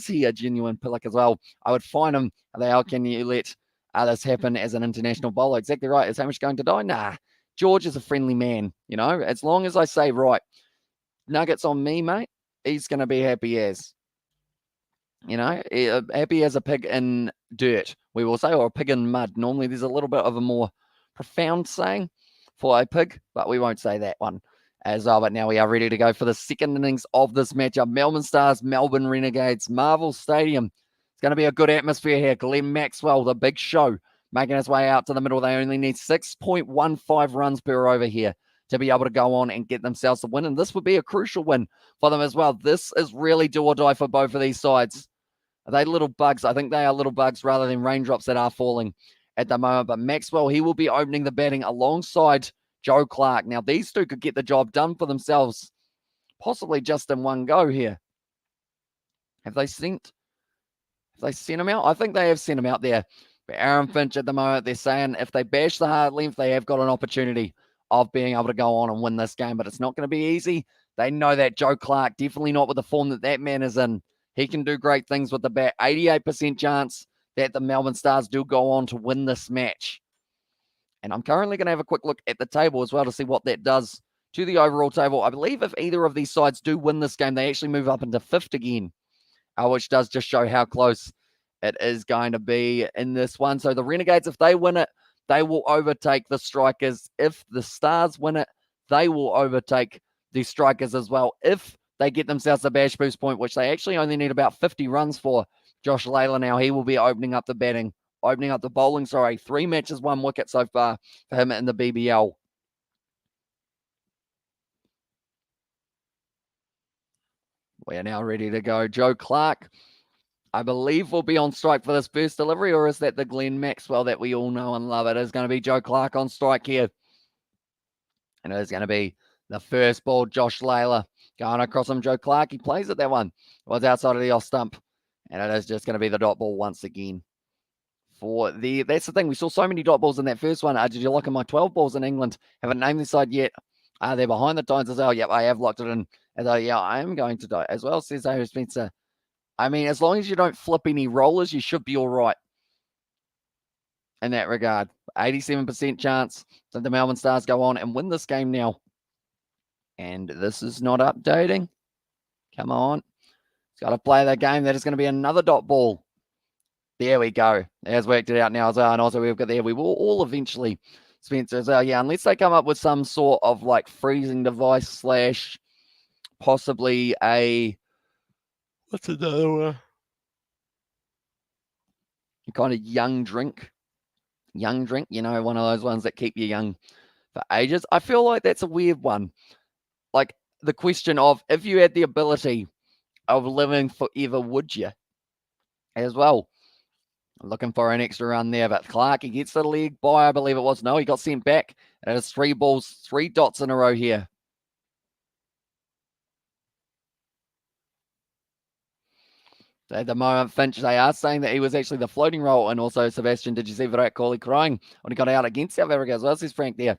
he a genuine pillock as well? I would find him. How can you let this happen as an international bowler? Exactly right. Is Hamish going to die? Nah. George is a friendly man, you know. As long as I say, right, nuggets on me, mate, he's going to be happy as. You know, happy as a pig in dirt, we will say, or a pig in mud. Normally there's a little bit of a more profound saying for a pig, but we won't say that one as well. But now we are ready to go for the second innings of this matchup. Melbourne Stars, Melbourne Renegades, Marvel Stadium. It's going to be a good atmosphere here. Glenn Maxwell, the big show, making his way out to the middle. They only need 6.15 runs per over here to be able to go on and get themselves a win. And this would be a crucial win for them as well. This is really do or die for both of these sides. Are they little bugs? I think they are little bugs rather than raindrops that are falling at the moment. But Maxwell, he will be opening the batting alongside Joe Clark. Now, these 2 could get the job done for themselves, possibly just in one go here. Have they sent him out? I think they have sent him out there. But Aaron Finch at the moment, they're saying if they bash the hard length, they have got an opportunity of being able to go on and win this game. But it's not going to be easy. They know that Joe Clark, definitely not with the form that man is in. He can do great things with the bat. 88% chance that the Melbourne Stars do go on to win this match. And I'm currently going to have a quick look at the table as well to see what that does to the overall table. I believe if either of these sides do win this game, they actually move up into 5th again, which does just show how close it is going to be in this one. So the Renegades, if they win it, they will overtake the Strikers. If the Stars win it, they will overtake the Strikers as well. If they get themselves a bash boost point, which they actually only need about 50 runs for. Josh Layla now, he will be opening up the batting opening up the bowling. Sorry, 3 matches, 1 wicket so far for him in the BBL. We are now ready to go. Joe Clark, I believe, will be on strike for this first delivery, or is that the Glenn Maxwell that we all know and love? It is going to be Joe Clark on strike here. And it is going to be the first ball, Josh Layla. Going across him, Joe Clark. He plays at that one. It was outside of the off stump. And it is just going to be the dot ball once again. That's the thing. We saw so many dot balls in that first one. Did you look at my 12 balls in England? Haven't named this side yet. They're behind the times as well. Yep, I have locked it in. Yeah, I am going to die as well, says Harry Spencer. I mean, as long as you don't flip any rollers, you should be all right in that regard. 87% chance that the Melbourne Stars go on and win this game now. And this is not updating. Come on. It's got to play that game. That is going to be another dot ball. There we go. It has worked it out now as well. And also we've got there. We will all eventually, Spencer, as well. Yeah, unless they come up with some sort of like freezing device / possibly a, what's another one? A kind of young drink, you know, one of those ones that keep you young for ages. I feel like that's a weird one. Like the question of, if you had the ability of living forever, would you? As well. Looking for an extra run there, but Clark, he gets the leg by, I believe it was. No, he got sent back. It is 3 balls, 3 dots in a row here. At the moment, Finch, they are saying that he was actually the floating roll. And also, Sebastian, did you see Virat Kohli crying when he got out against South Africa as well? Says Frank there.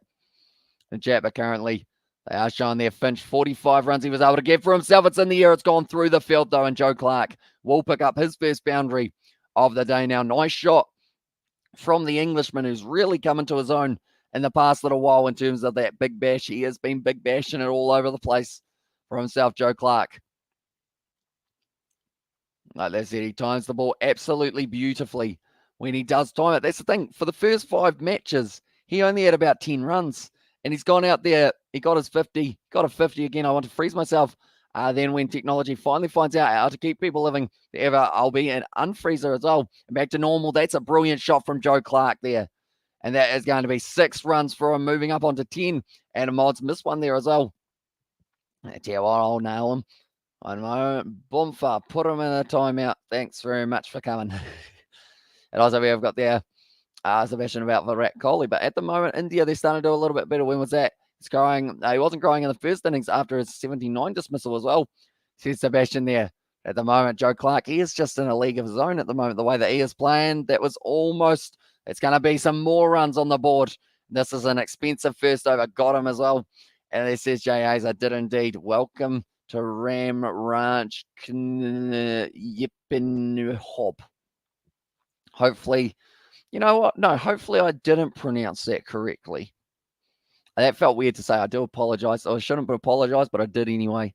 And Japper currently, they are showing there. Finch, 45 runs he was able to get for himself. It's in the air. It's gone through the field, though. And Joe Clark will pick up his first boundary of the day now. Nice shot from the Englishman, who's really coming to his own in the past little while in terms of that Big Bash. He has been Big Bashing it all over the place for himself, Joe Clark. Like I said, he times the ball absolutely beautifully when he does time it. That's the thing. For the first 5 matches, he only had about 10 runs. And he's gone out there. He got his 50. Got a 50 again. I want to freeze myself. Then when technology finally finds out how to keep people living forever, I'll be an unfreezer as well. And back to normal. That's a brilliant shot from Joe Clark there. And that is going to be 6 runs for him, moving up onto 10. And Mod's missed one there as well. I tell you what, I'll nail him. One moment. Boomfa, put him in a timeout. Thanks very much for coming. And also we have got there Sebastian about Virat Kohli. But at the moment, India, they're starting to do a little bit better. When was that? He's growing. He wasn't growing in the first innings after his 79 dismissal as well. Says Sebastian there. At the moment, Joe Clark, he is just in a league of his own at the moment. The way that he is playing, that was almost, it's going to be some more runs on the board. This is an expensive first over. Got him as well. And it says Jay Hayes, I did indeed. Welcome to Ram Ranch Yippin Hob. Hopefully, you know what? No, hopefully I didn't pronounce that correctly. That felt weird to say. I do apologize. I shouldn't apologize, but I did anyway.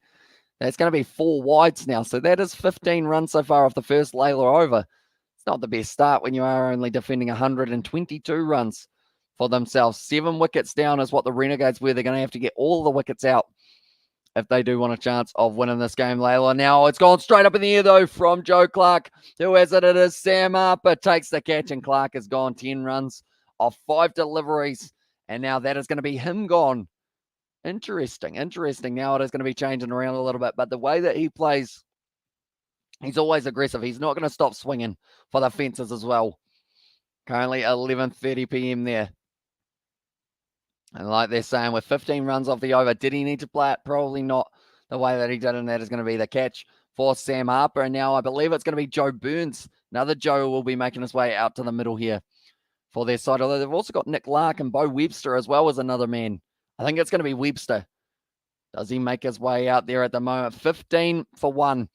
That's going to be 4 wides now. So that is 15 runs so far off the first Layla over. It's not the best start when you are only defending 122 runs for themselves. 7 wickets down is what the Renegades were. They're going to have to get all the wickets out if they do want a chance of winning this game, Layla. Now it's gone straight up in the air, though, from Joe Clark. Who has it? It is Sam Harper. Takes the catch, and Clark has gone 10 runs off 5 deliveries. And now that is going to be him gone. Interesting. Now it is going to be changing around a little bit. But the way that he plays, he's always aggressive. He's not going to stop swinging for the fences as well. Currently 11:30 p.m. there. And like they're saying, with 15 runs off the over, did he need to play it? Probably not the way that he did. And that is going to be the catch for Sam Harper. And now I believe it's going to be Joe Burns. Another Joe will be making his way out to the middle here for their side. Although they've also got Nick Lark and Bo Webster as well as another man. I think it's going to be Webster. Does he make his way out there at the moment? 15 for 1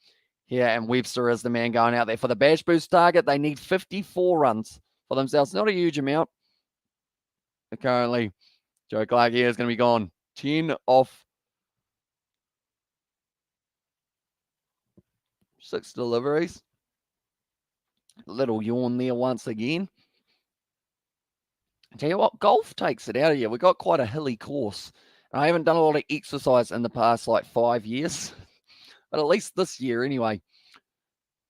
here, and Webster is the man going out there. For the Bash Boost target, they need 54 runs for themselves. Not a huge amount. But currently, Joe Clark here is going to be gone. 10 off 6 deliveries. Little yawn there once again. I tell you what, golf takes it out of you. We've got quite a hilly course. And I haven't done a lot of exercise in the past, 5 years. But at least this year, anyway.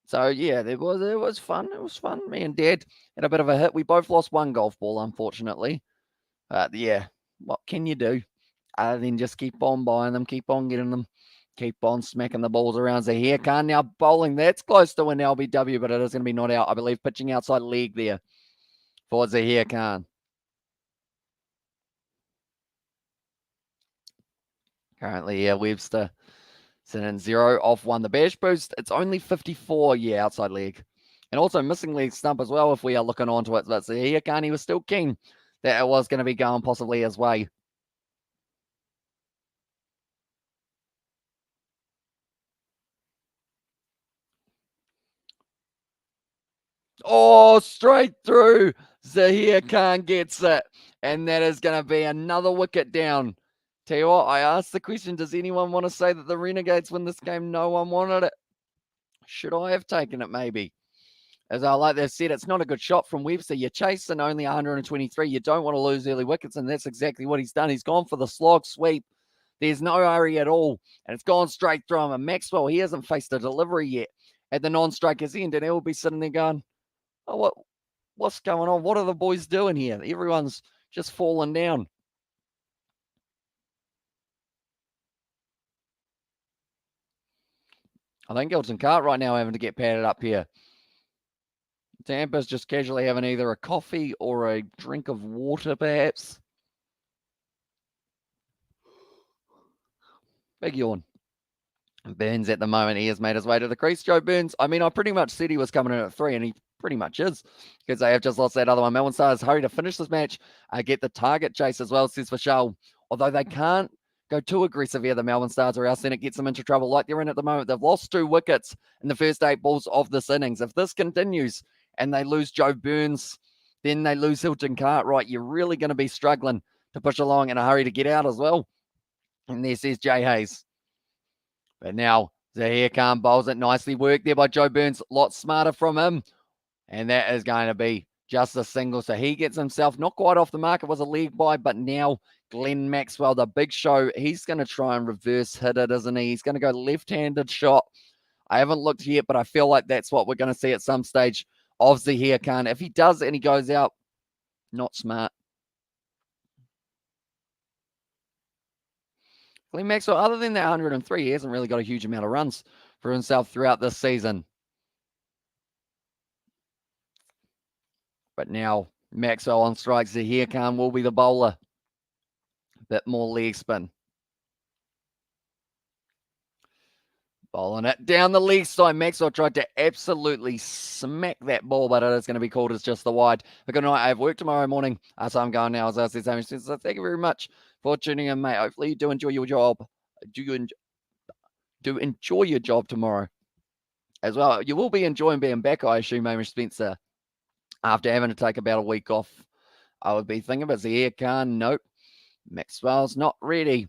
So yeah, it was fun. It was fun. Me and Dad had a bit of a hit. We both lost one golf ball, unfortunately. Yeah, what can you do? Other than just keep on buying them, keep on getting them, keep on smacking the balls around. Zahir Khan now bowling. That's close to an LBW, but it is going to be not out. I believe pitching outside leg there for Zahir Khan. Currently, yeah, Webster sitting 0 off 1. The Bash boost, it's only 54, yeah, outside leg. And also missing leg stump as well if we are looking onto it. But Zahir Khan, he was still keen that it was going to be going possibly his way. Oh, straight through. Zahir Khan gets it. And that is going to be another wicket down. Tell you what, I asked the question, does anyone want to say that the Renegades win this game? No one wanted it. Should I have taken it maybe? As I like they've said, it's not a good shot from Webster. You're chasing only 123. You don't want to lose early wickets, and that's exactly what he's done. He's gone for the slog sweep. There's no hurry at all, and it's gone straight through him. And Maxwell, he hasn't faced a delivery yet at the non-striker's end, and he'll be sitting there going, oh, what's going on? What are the boys doing here? Everyone's just falling down. I think Elton Cartwright now having to get padded up here. Tampa's just casually having either a coffee or a drink of water, perhaps. Big yawn. Burns at the moment, he has made his way to the crease. Joe Burns, I mean, I pretty much said he was coming in at 3, and he pretty much is, because they have just lost that other one. Melbourne Stars hurry to finish this match, get the target chase as well, says Vishal. Although they can't go too aggressive here, the Melbourne Stars, or else then it gets them into trouble like they're in at the moment. They've lost 2 wickets in the first 8 balls of this innings. If this continues and they lose Joe Burns, then they lose Hilton Cartwright, you're really going to be struggling to push along in a hurry to get out as well. And there says Jay Hayes. But now Zahir Khan bowls it nicely. Worked there by Joe Burns. A lot smarter from him. And that is going to be just a single. So he gets himself not quite off the mark. It was a leg by, but now Glenn Maxwell, the big show, he's going to try and reverse hit it, isn't he? He's going to go left-handed shot. I haven't looked yet, but I feel like that's what we're going to see at some stage of Zahir Khan. If he does and he goes out, not smart. Glenn Maxwell, other than that 103, he hasn't really got a huge amount of runs for himself throughout this season. But now Maxwell on strikes. Zahir Khan will be the bowler. A bit more leg spin. Bowling it down the leg side. Maxwell tried to absolutely smack that ball, but it is going to be called as just the wide. But good night. I have work tomorrow morning, so I'm going now. As I said, so thank you very much for tuning in, mate. Hopefully you do enjoy your job. Do enjoy your job tomorrow as well. You will be enjoying being back, I assume, Amy Spencer, after having to take about a week off. I would be thinking about Zahir Khan. Nope. Maxwell's not ready.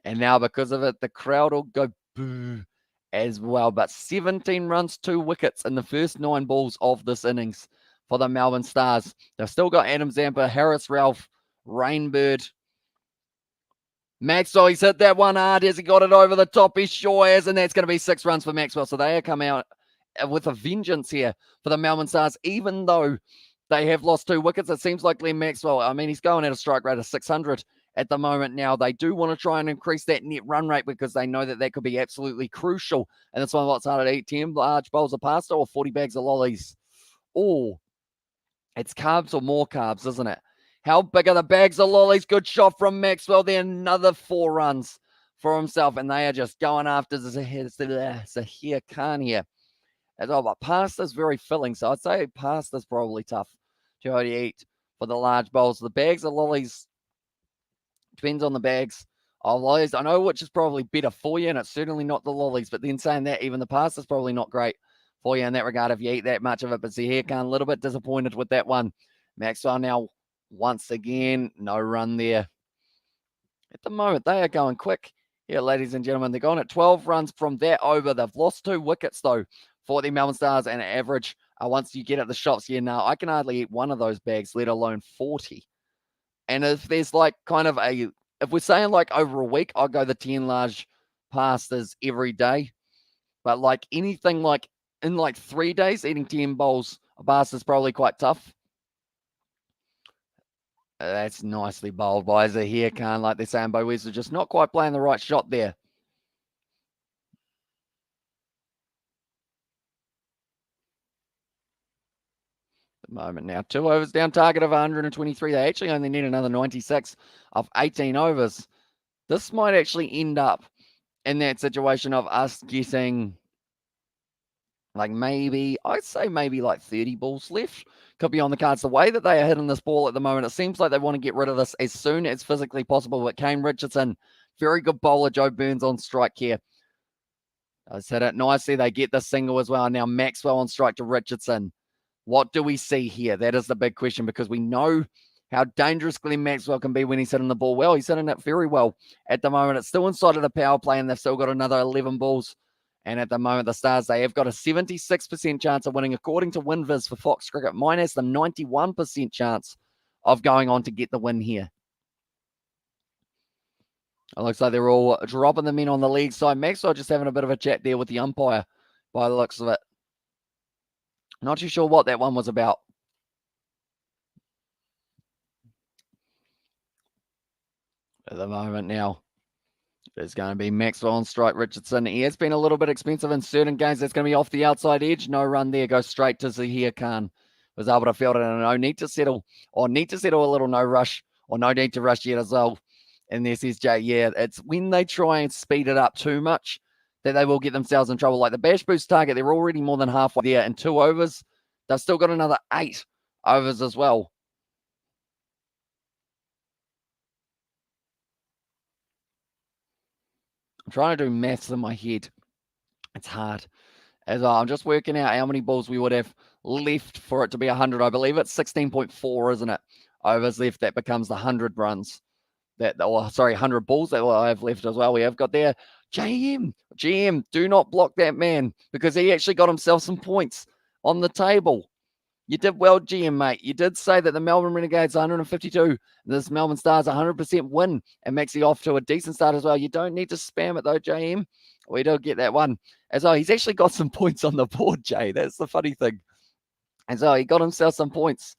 And now because of it, the crowd will go boo as well. But 17 runs, 2 wickets in the first 9 balls of this innings for the Melbourne Stars. They've still got Adam Zampa, Harris Ralph, Rainbird. Maxwell, he's hit that one hard. Has he got it over the top? He sure has, and that's going to be 6 runs for Maxwell. So they come out with a vengeance here for the Melbourne Stars, even though they have lost 2 wickets. It seems like Glenn Maxwell, I mean, he's going at a strike rate of 600 at the moment now. They do want to try and increase that net run rate because they know that that could be absolutely crucial. And that's why what's harder to eat, 10 large bowls of pasta or 40 bags of lollies. Oh, it's carbs or more carbs, isn't it? How big are the bags of lollies? Good shot from Maxwell there. Another 4 runs for himself. And they are just going after Zahir Khan here. As well, but pasta's very filling. So I'd say pasta's probably tough to eat for the large bowls. The bags of lollies, depends on the bags of lollies. I know which is probably better for you, and it's certainly not the lollies. But then saying that, even the pasta's probably not great for you in that regard if you eat that much of it. But Zahir Khan, a little bit disappointed with that one. Maxwell now, once again, no run there. At the moment, they are going quick. Yeah, ladies and gentlemen, they're going at 12 runs from that over. They've lost 2 wickets, though, for the Melbourne Stars, and average, once you get at the shots, yeah, now I can hardly eat one of those bags, let alone 40. And if there's like kind of if we're saying like over a week, I'll go the 10 large pastas every day. But like anything like in like 3 days, eating 10 bowls of bars is probably quite tough. That's nicely bowled by Zahir Khan, like they're saying. Bo Wesley just not quite playing the right shot there. The moment now, 2 overs down, target of 123. They actually only need another 96 of 18 overs. This might actually end up in that situation of us getting like I'd say maybe like 30 balls left. Could be on the cards. The way that they are hitting this ball at the moment, it seems like they want to get rid of this as soon as physically possible. But Kane Richardson, very good bowler. Joe Burns on strike here. Does hit it nicely. They get the single as well. Now Maxwell on strike to Richardson. What do we see here? That is the big question, because we know how dangerous Glenn Maxwell can be when he's hitting the ball well. He's hitting it very well at the moment. It's still inside of the power play, and they've still got another 11 balls. And at the moment, the Stars, they have got a 76% chance of winning, according to WinViz for Fox Cricket. Mine has the 91% chance of going on to get the win here. It looks like they're all dropping the men on the leg side. Maxwell just having a bit of a chat there with the umpire by the looks of it. Not too sure what that one was about. At the moment now, there's going to be Maxwell on strike. Richardson, he has been a little bit expensive in certain games. That's going to be off the outside edge. No run there. Goes straight to Zahir Khan. Was able to field it and no need to settle, or need to settle a little no rush, or no need to rush yet as well. And this is Jay. Yeah, it's when they try and speed it up too much that they will get themselves in trouble. Like the Bash Boost target, they're already more than halfway there in 2 overs. They've still got another 8 overs as well. I'm trying to do maths in my head. It's hard. As I'm just working out how many balls we would have left for it to be 100. I believe it's 16.4, isn't it? Overs left. That becomes the 100 runs. 100 balls that I have left as well. We have got there. GM, do not block that man, because he actually got himself some points on the table. You did well, GM, mate. You did say that the Melbourne Renegades 152, this Melbourne Stars 100% win, and makes it off to a decent start as well. You don't need to spam it though, JM. We don't get that one. As well, he's actually got some points on the board, Jay. That's the funny thing. And so he got himself some points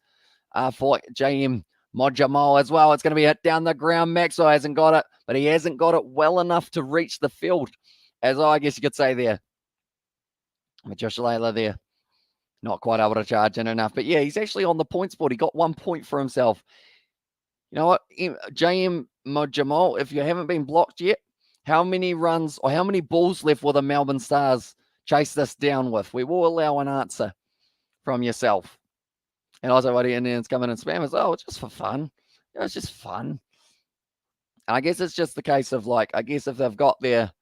for JM Mojamal as well. It's going to be hit down the ground. Maxwell hasn't got it, but he hasn't got it well enough to reach the field, as I guess you could say there. But Josh Layla there, not quite able to charge in enough. But yeah, he's actually on the points board. He got 1 point for himself. You know what, JM Mojamal, if you haven't been blocked yet, how many runs or how many balls left will the Melbourne Stars chase this down with? We will allow an answer from yourself. And also, what Indians come in and spam us, it's just for fun. It's just fun. And I guess it's just the case of, like, I guess if they've got their,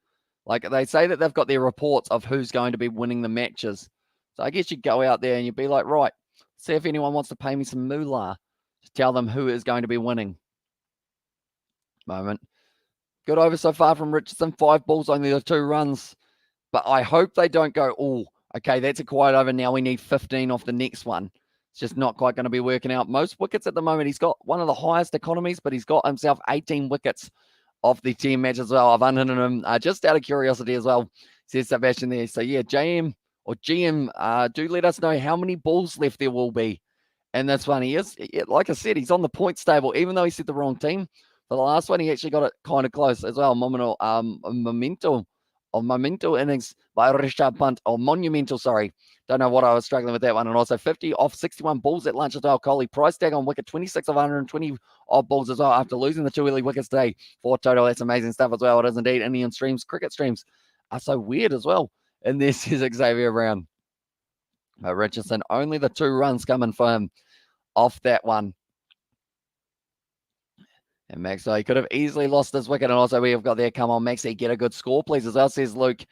like, they say that they've got their reports of who's going to be winning the matches. So I guess you go out there and you'd be like, right, see if anyone wants to pay me some moolah. Just tell them who is going to be winning. Moment. Good over so far from Richardson. 5 balls, only the 2 runs. But I hope they don't go, okay, that's a quiet over. Now we need 15 off the next one. It's just not quite going to be working out. Most wickets at the moment, he's got one of the highest economies, but he's got himself 18 wickets off the 10 match as well. I've unhitted him just out of curiosity as well, says Sebastian there. So yeah, JM or GM, do let us know how many balls left there will be. And that's one. He is, like I said, he's on the points table, even though he said the wrong team. For the last one, he actually got it kind of close as well. Monumental innings by Rishabh Pant, or monumental, sorry. Don't know what I was struggling with that one. And also 50 off 61 balls at lunch as well. Kohli, price tag on wicket, 26 of 120 odd balls as well after losing the 2 early wickets today. 4 total. That's amazing stuff as well. It is indeed. Indian streams, cricket streams are so weird as well. And this is Xavier Brown. But Richardson, only the 2 runs coming for him off that one. And Maxwell, he could have easily lost his wicket. And also we have got there, come on, Maxie, get a good score, please, as well, says Luke.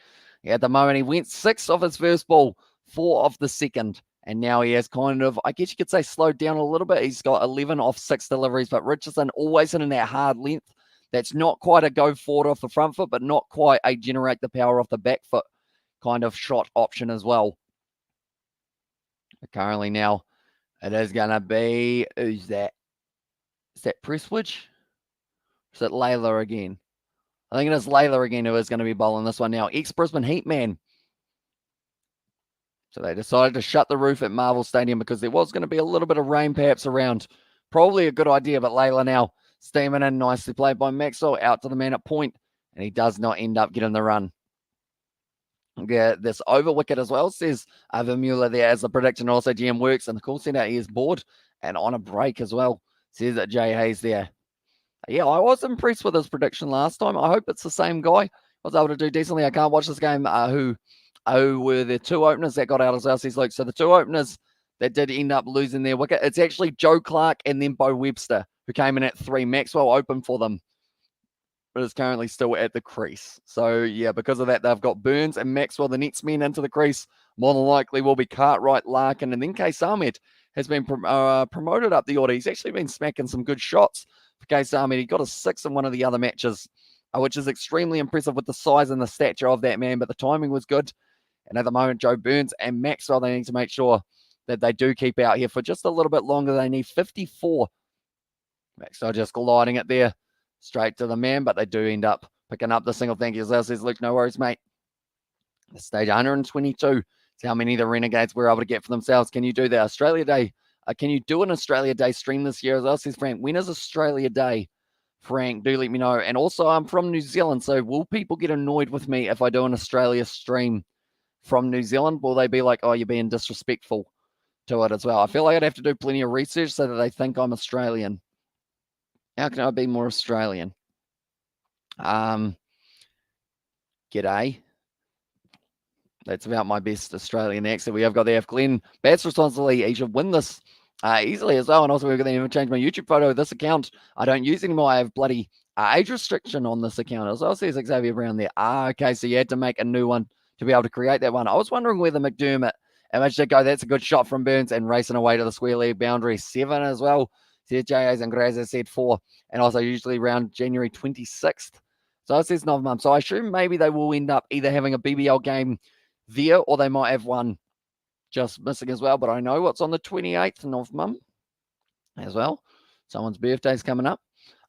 At the moment, he went 6 off his first ball, 4 off the second. And now he has kind of, I guess you could say, slowed down a little bit. He's got 11 off 6 deliveries. But Richardson always in that hard length. That's not quite a go forward off the front foot, but not quite a generate the power off the back foot kind of shot option as well. But currently now, it is going to be, who's that? Is that Presswood? Is it Layla again? I think it is Layla again who is going to be bowling this one now. Ex-Brisbane Heat man. So they decided to shut the roof at Marvel Stadium because there was going to be a little bit of rain perhaps around. Probably a good idea, but Layla now steaming in, nicely played by Maxwell, out to the man at point, and he does not end up getting the run. Yeah, this over wicket as well, says Vermeuler there as the prediction. Also, GM works, and the call centre is bored and on a break as well, says that Jay Hayes there. Yeah, I was impressed with his prediction last time. I hope it's the same guy. Was able to do decently. I can't watch this game. Who were the two openers that got out as well, says Luke. So the two openers that did end up losing their wicket, it's actually Joe Clark and then Bo Webster, who came in at 3. Maxwell opened for them, but is currently still at the crease. So, yeah, because of that, they've got Burns and Maxwell, the next men into the crease. More than likely will be Cartwright, Larkin, and then Case Ahmed has been promoted up the order. He's actually been smacking some good shots for Case Ahmed. He got a 6 in one of the other matches, which is extremely impressive with the size and the stature of that man, but the timing was good. And at the moment, Joe Burns and Maxwell, they need to make sure that they do keep out here for just a little bit longer. They need 54. Maxwell just gliding it there straight to the man, but they do end up picking up the single. Thank you, Zell says, Luke, no worries, mate. The stage 122 is how many the Renegades were able to get for themselves. Can you do the Australia Day? Can you do an Australia Day stream this year as well, says Frank? When is Australia Day? Frank, do let me know. And also, I'm from New Zealand, so will people get annoyed with me if I do an Australia stream from New Zealand? Will they be like, oh, you're being disrespectful to it as well? I feel like I'd have to do plenty of research so that they think I'm Australian. How can I be more Australian? G'day. That's about my best Australian accent we have got there. If Glenn bats responsibly, he should win this easily as well. And also, we're going to change my YouTube photo. This account I don't use anymore. I have bloody age restriction on this account as well. Says Xavier Brown there. Okay, so you had to make a new one to be able to create that one. I was wondering where the McDermott image did go. That's a good shot from Burns and racing away to the square leg boundary. 7 as well. Says JAs and Grazza said 4. And also usually around January 26th. So it says 9 months. So I assume maybe they will end up either having a BBL game there, or they might have one just missing as well. But I know what's on the 28th of month as well. Someone's birthday's coming up.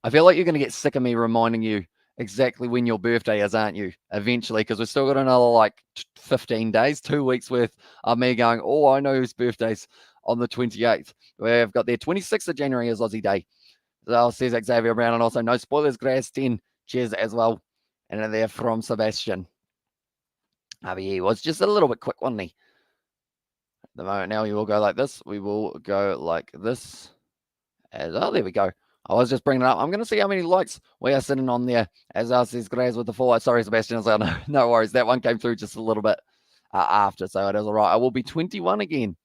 I feel like you're going to get sick of me reminding you exactly when your birthday is, aren't you? Eventually, because we've still got another like 15 days, 2 weeks worth of me going, oh, I know whose birthday's on the 28th. We've got their 26th of January is Aussie Day. So says Xavier Brown, and also no spoilers, Grass 10. Cheers as well. And they're from Sebastian. He was just a little bit quick, wasn't he? At the moment now, we will go like this. We will go like this. Oh, there we go. I was just bringing it up. I'm going to see how many likes we are sitting on there. As says Graz with the 4. Sorry, Sebastian. No worries. That one came through just a little bit after, so it is all right. I will be 21 again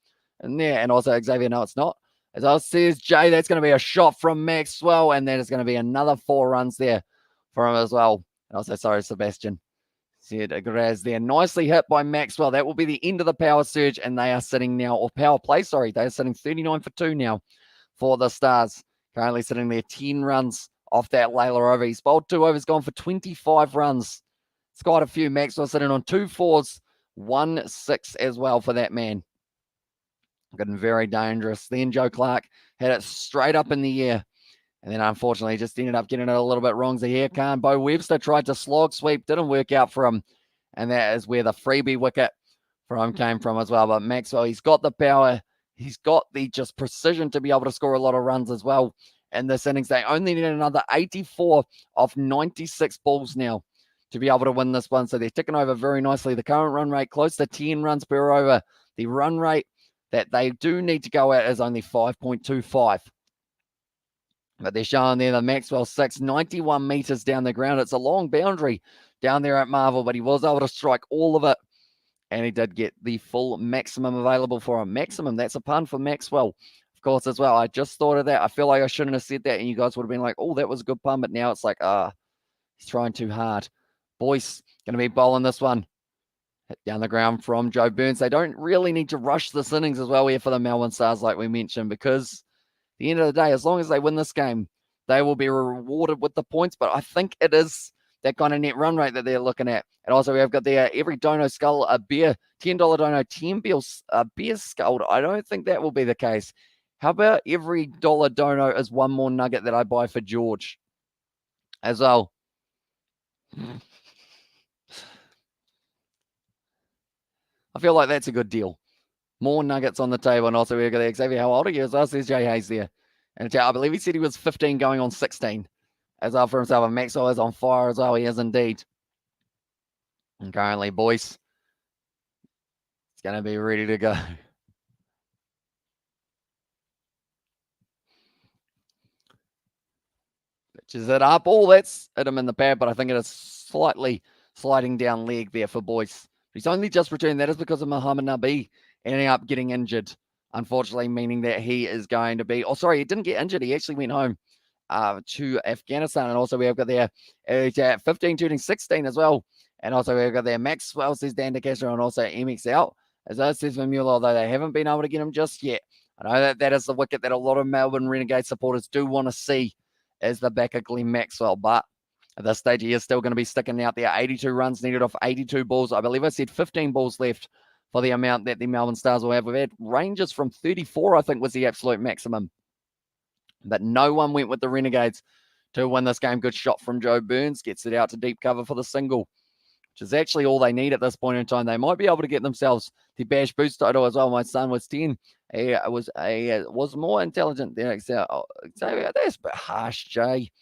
in there. And also Xavier, no, it's not. As says Jay, that's going to be a shot from Maxwell, and that is going to be another 4 runs there for him as well. And also, sorry, Sebastian. Said Graz there. Nicely hit by Maxwell. That will be the end of the power surge, and they are sitting now, or power play, sorry. They are sitting 39 for 2 now for the Stars. Currently sitting there 10 runs off that Layla over. He's bowled 2 overs, gone for 25 runs. It's quite a few. Maxwell sitting on 2 4s, 1 6 as well for that man. Getting very dangerous. Then Joe Clark had it straight up in the air. And then, unfortunately, just ended up getting it a little bit wrong. So here, Bo Webster tried to slog sweep. Didn't work out for him. And that is where the freebie wicket for him came from as well. But Maxwell, he's got the power. He's got the just precision to be able to score a lot of runs as well in this innings. They only need another 84 of 96 balls now to be able to win this one. So they're ticking over very nicely. The current run rate, close to 10 runs per over. The run rate that they do need to go at is only 5.25. But they're showing there the Maxwell 6, 91 metres down the ground. It's a long boundary down there at Marvel, but he was able to strike all of it. And he did get the full maximum available for him. Maximum, that's a pun for Maxwell, of course, as well. I just thought of that. I feel like I shouldn't have said that, and you guys would have been like, oh, that was a good pun. But now it's like, he's trying too hard. Boyce going to be bowling this one. Hit down the ground from Joe Burns. They don't really need to rush this innings as well here for the Melbourne Stars, like we mentioned, because at the end of the day, as long as they win this game, they will be rewarded with the points. But I think it is that kind of net run rate that they're looking at. And also, we have got there every dono skull, a beer, $10 dono, 10 bills, a beer skulled. I don't think that will be the case. How about every dollar dono is one more nugget that I buy for George as well? I feel like that's a good deal. More nuggets on the table. And also, we've got Xavier. How old are you? As well, says Jay Hayes there. And I believe he said he was 15 going on 16. As well for himself. And Maxwell is on fire as well. He is indeed. And currently, boys, it's going to be ready to go. Pitches it up. Oh, that's hit him in the pad, but I think it is slightly sliding down leg there for Boyce. He's only just returned. That is because of Muhammad Nabi ending up getting injured, unfortunately, meaning that he is going to be... Oh, sorry, he didn't get injured. He actually went home to Afghanistan. And also we have got there 15 turning 16 as well. And also we've got there Maxwell, says Dan DeCastro, and also MX out. As that says Vermeulen, although they haven't been able to get him just yet. I know that is the wicket that a lot of Melbourne Renegade supporters do want to see is the back of Glenn Maxwell. But at this stage, he is still going to be sticking out there. 82 runs needed off 82 balls. I believe I said 15 balls left for the amount that the Melbourne Stars will have. We've had ranges from 34, I think, was the absolute maximum. But no one went with the Renegades to win this game. Good shot from Joe Burns. Gets it out to deep cover for the single, which is actually all they need at this point in time. They might be able to get themselves the Bash boost title as well. My son was 10. He was more intelligent than Xavier. That's a bit harsh, Jay,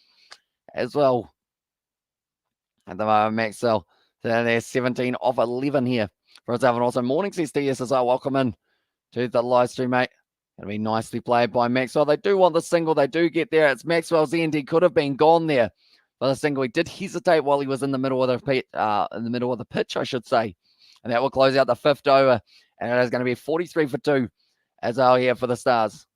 as well. At the moment, Maxwell. So they're 17 off 11 here for himself. And also, morning says TS as well. Welcome in to the live stream, mate. Going to be nicely played by Maxwell. They do want the single. They do get there. It's Maxwell's end. He could have been gone there for the single. He did hesitate while he was in the middle of the pitch, I should say. And that will close out the fifth over. And it is going to be 43 for 2 as well here for the Stars.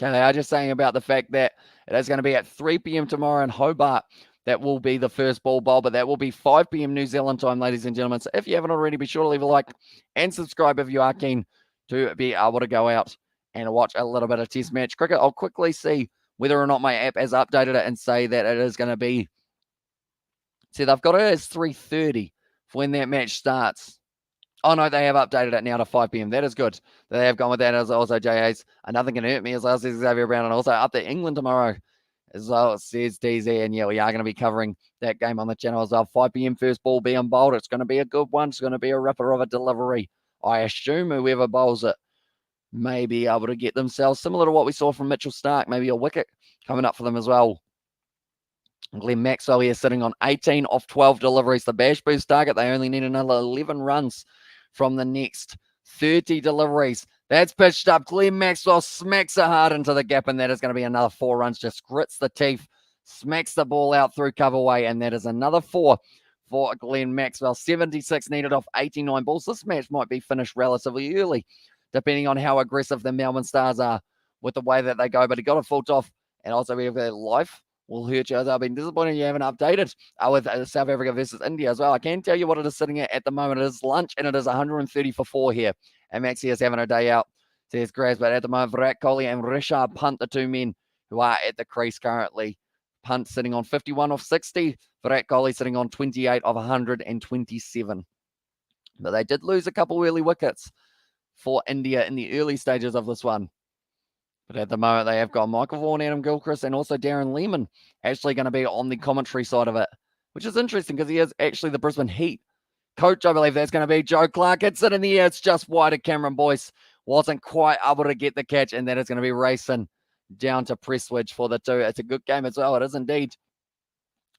Okay, they are just saying about the fact that it is going to be at 3 p.m. tomorrow in Hobart. That will be the first ball bowl, but that will be 5 p.m. New Zealand time, ladies and gentlemen. So if you haven't already, be sure to leave a like and subscribe if you are keen to be able to go out and watch a little bit of Test match cricket. I'll quickly see whether or not my app has updated it and say that it is going to be... See, they've got it as 3:30 for when that match starts. Oh, no, they have updated it now to 5 p.m. That is good. They have gone with that as also JA's. Nothing can hurt me as well, says Xavier Brown. And also up to England tomorrow as well, says DZ. And yeah, we are going to be covering that game on the channel as well. 5 p.m. first ball being bowled. It's going to be a good one. It's going to be a ripper of a delivery. I assume whoever bowls it may be able to get themselves, similar to what we saw from Mitchell Starc, maybe a wicket coming up for them as well. Glenn Maxwell here sitting on 18 off 12 deliveries. The Bash boost target, they only need another 11 runs from the next 30 deliveries. That's pitched up. Glenn Maxwell smacks it hard into the gap, and that is going to be another 4 runs. Just grits the teeth, smacks the ball out through coverway, and that is another 4 for Glenn Maxwell. 76 needed off 89 balls. This match might be finished relatively early, depending on how aggressive the Melbourne Stars are with the way that they go. But he got a full off, and also we have their life will hurt you. I've been disappointed you haven't updated with South Africa versus India as well. I can tell you what it is sitting at the moment. It is lunch, and it is 130 for 4 here. And Maxi is having a day out, says Graz. But at the moment, Virat Kohli and Rishabh Pant, the 2 men who are at the crease currently. Pant sitting on 51 off 60. Virat Kohli sitting on 28 of 127. But they did lose a couple early wickets for India in the early stages of this one. But at the moment, they have got Michael Vaughan, Adam Gilchrist, and also Darren Lehman actually going to be on the commentary side of it, which is interesting because he is actually the Brisbane Heat coach. I believe that's going to be Joe Clark. Hits it in the air. It's just wide of Cameron Boyce. Wasn't quite able to get the catch, and that is going to be racing down to Prestwich for the 2. It's a good game as well. It is indeed.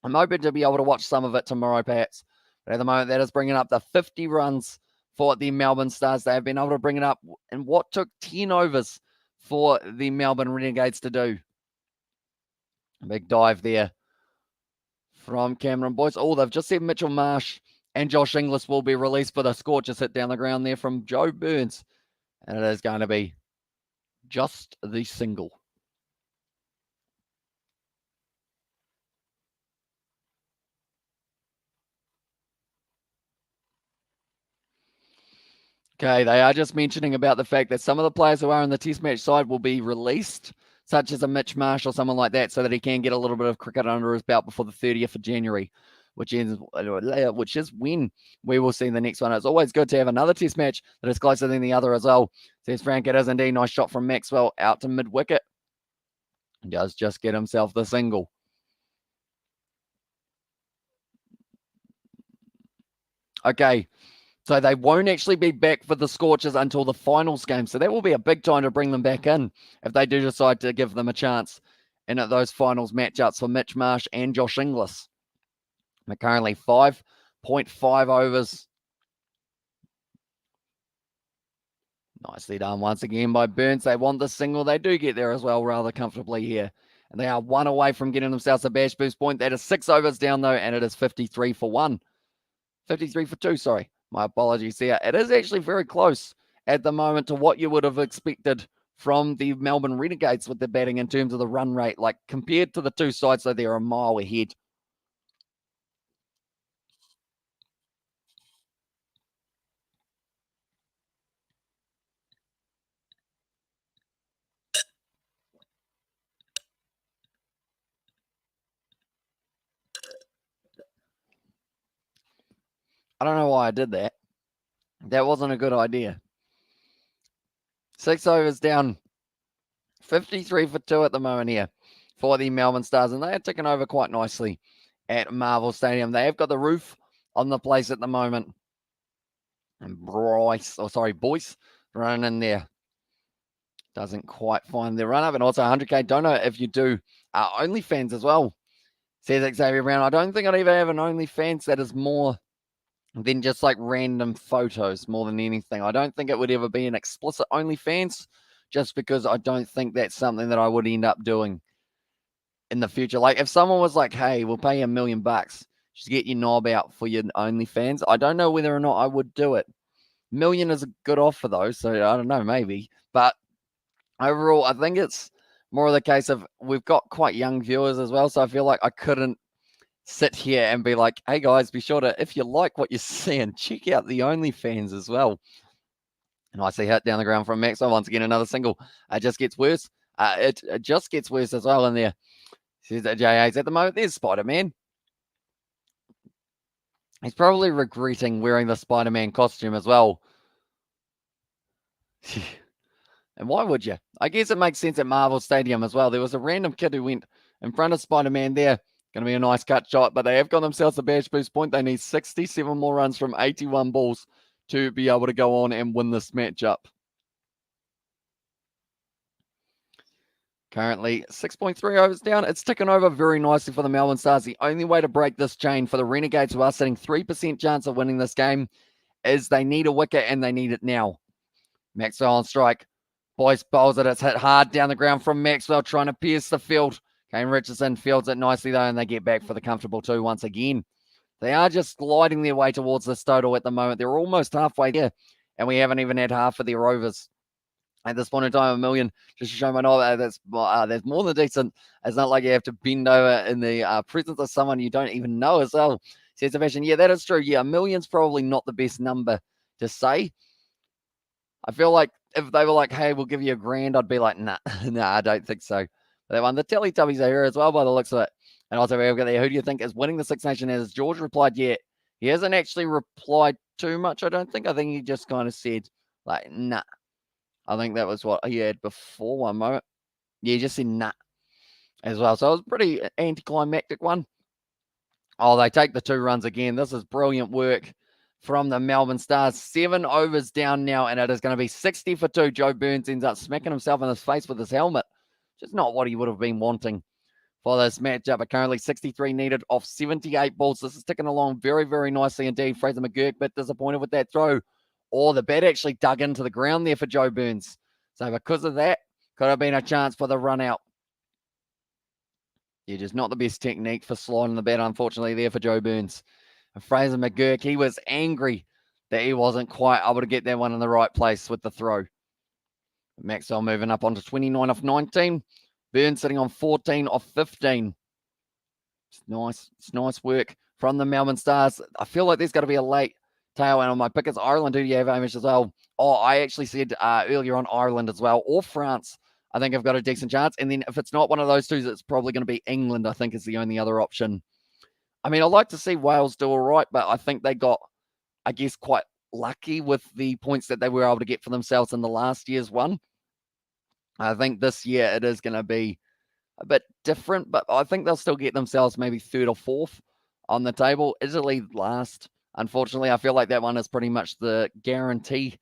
I'm hoping to be able to watch some of it tomorrow, perhaps. But at the moment, that is bringing up the 50 runs for the Melbourne Stars. They have been able to bring it up in what took 10 overs for the Melbourne Renegades to do. A big dive there from Cameron Boyce. Oh, they've just said Mitchell Marsh and Josh Inglis will be released for the scorchers hit down the ground there from Joe Burns. And it is going to be just the single. Okay, they are just mentioning about the fact that some of the players who are on the Test match side will be released, such as a Mitch Marsh or someone like that, so that he can get a little bit of cricket under his belt before the 30th of January, which is when we will see the next one. It's always good to have another Test match that is closer than the other as well. Says Frank, it is indeed. Nice shot from Maxwell out to mid-wicket. He does just get himself the single. Okay. So they won't actually be back for the Scorchers until the finals game. So that will be a big time to bring them back in if they do decide to give them a chance in those finals matchups for Mitch Marsh and Josh Inglis. They're currently 5.5 overs. Nicely done once again by Burns. They want the single. They do get there as well rather comfortably here. And they are one away from getting themselves a bash boost point. That is 6 overs down, though, and it is 53 for 1. 53 for 2, sorry. My apologies there. It is actually very close at the moment to what you would have expected from the Melbourne Renegades with the batting in terms of the run rate. Like, compared to the two sides, so they're a mile ahead. I don't know why I did that. That wasn't a good idea. 6 overs down. 53 for 2 at the moment here for the Melbourne Stars. And they are ticking over quite nicely at Marvel Stadium. They have got the roof on the place at the moment. And Boyce running in there. Doesn't quite find the run up. And also 100K. Don't know if you do OnlyFans as well. Says Xavier Brown. I don't think I'd ever have an OnlyFans that is more than just like random photos more than anything. I don't think it would ever be an explicit OnlyFans just because I don't think that's something that I would end up doing in the future. Like if someone was like, hey, we'll pay you $1 million just get your knob out for your OnlyFans, I don't know whether or not I would do it. $1 million is a good offer though, so I don't know, maybe. But overall, I think it's more of the case of we've got quite young viewers as well, so I feel like I couldn't sit here and be like, hey guys, be sure to, if you like what you're seeing, check out the OnlyFans as well. Nice hit down the ground from Maxwell. Once again, another single. It just gets worse. It just gets worse as well in there. Says J8's at the moment. There's Spider-Man. He's probably regretting wearing the Spider-Man costume as well. And why would you? I guess it makes sense at Marvel Stadium as well. There was a random kid who went in front of Spider-Man there. Going to be a nice cut shot, but they have got themselves a bash boost point. They need 67 more runs from 81 balls to be able to go on and win this matchup. Currently 6.3 overs down. It's ticking over very nicely for the Melbourne Stars. The only way to break this chain for the Renegades, who are sitting 3% chance of winning this game, is they need a wicket and they need it now. Maxwell on strike. Boyce bowls it. It's hit hard down the ground from Maxwell, trying to pierce the field. Kane Richardson fields it nicely, though, and they get back for the comfortable 2 once again. They are just gliding their way towards this total at the moment. They're almost halfway there, and we haven't even had half of their overs. At this point in time, $1 million, just to show my knowledge, that's more than decent. It's not like you have to bend over in the presence of someone you don't even know as well. Says Sebastian, yeah, that is true. Yeah, $1 million's probably not the best number to say. I feel like if they were like, hey, we'll give you $1,000, I'd be like, nah, I don't think so. But they won. The Teletubbies are here as well by the looks of it. And also, we've got there, who do you think is winning the Six Nations? Has George replied yet? He hasn't actually replied too much, I don't think. I think he just kind of said, like, nah. I think that was what he had before one moment. Yeah, he just said nah as well. So it was a pretty anticlimactic one. Oh, they take the 2 runs again. This is brilliant work from the Melbourne Stars. 7 overs down now, and it is going to be 60 for 2. Joe Burns ends up smacking himself in his face with his helmet. Just not what he would have been wanting for this matchup. But currently 63 needed off 78 balls. This is ticking along very, very nicely indeed. Fraser McGurk, bit disappointed with that throw. Or the bat actually dug into the ground there for Joe Burns. So because of that, could have been a chance for the run out. Yeah, just not the best technique for sliding the bat, unfortunately, there for Joe Burns. And Fraser McGurk, he was angry that he wasn't quite able to get that one in the right place with the throw. Maxwell moving up onto 29 off 19. Burns sitting on 14 off 15. It's nice. It's nice work from the Melbourne Stars. I feel like there's got to be a late tail end on my pick. It's Ireland. Who do you have, Amish, as well? Oh, I actually said earlier on Ireland as well, or France. I think I've got a decent chance. And then if it's not one of those two, it's probably going to be England, I think, is the only other option. I mean, I'd like to see Wales do all right, but I think they got, I guess, quite lucky with the points that they were able to get for themselves in the last year's one. I think this year it is going to be a bit different, but I think they'll still get themselves maybe 3rd or 4th on the table. Italy last. Unfortunately, I feel like that one is pretty much the guarantee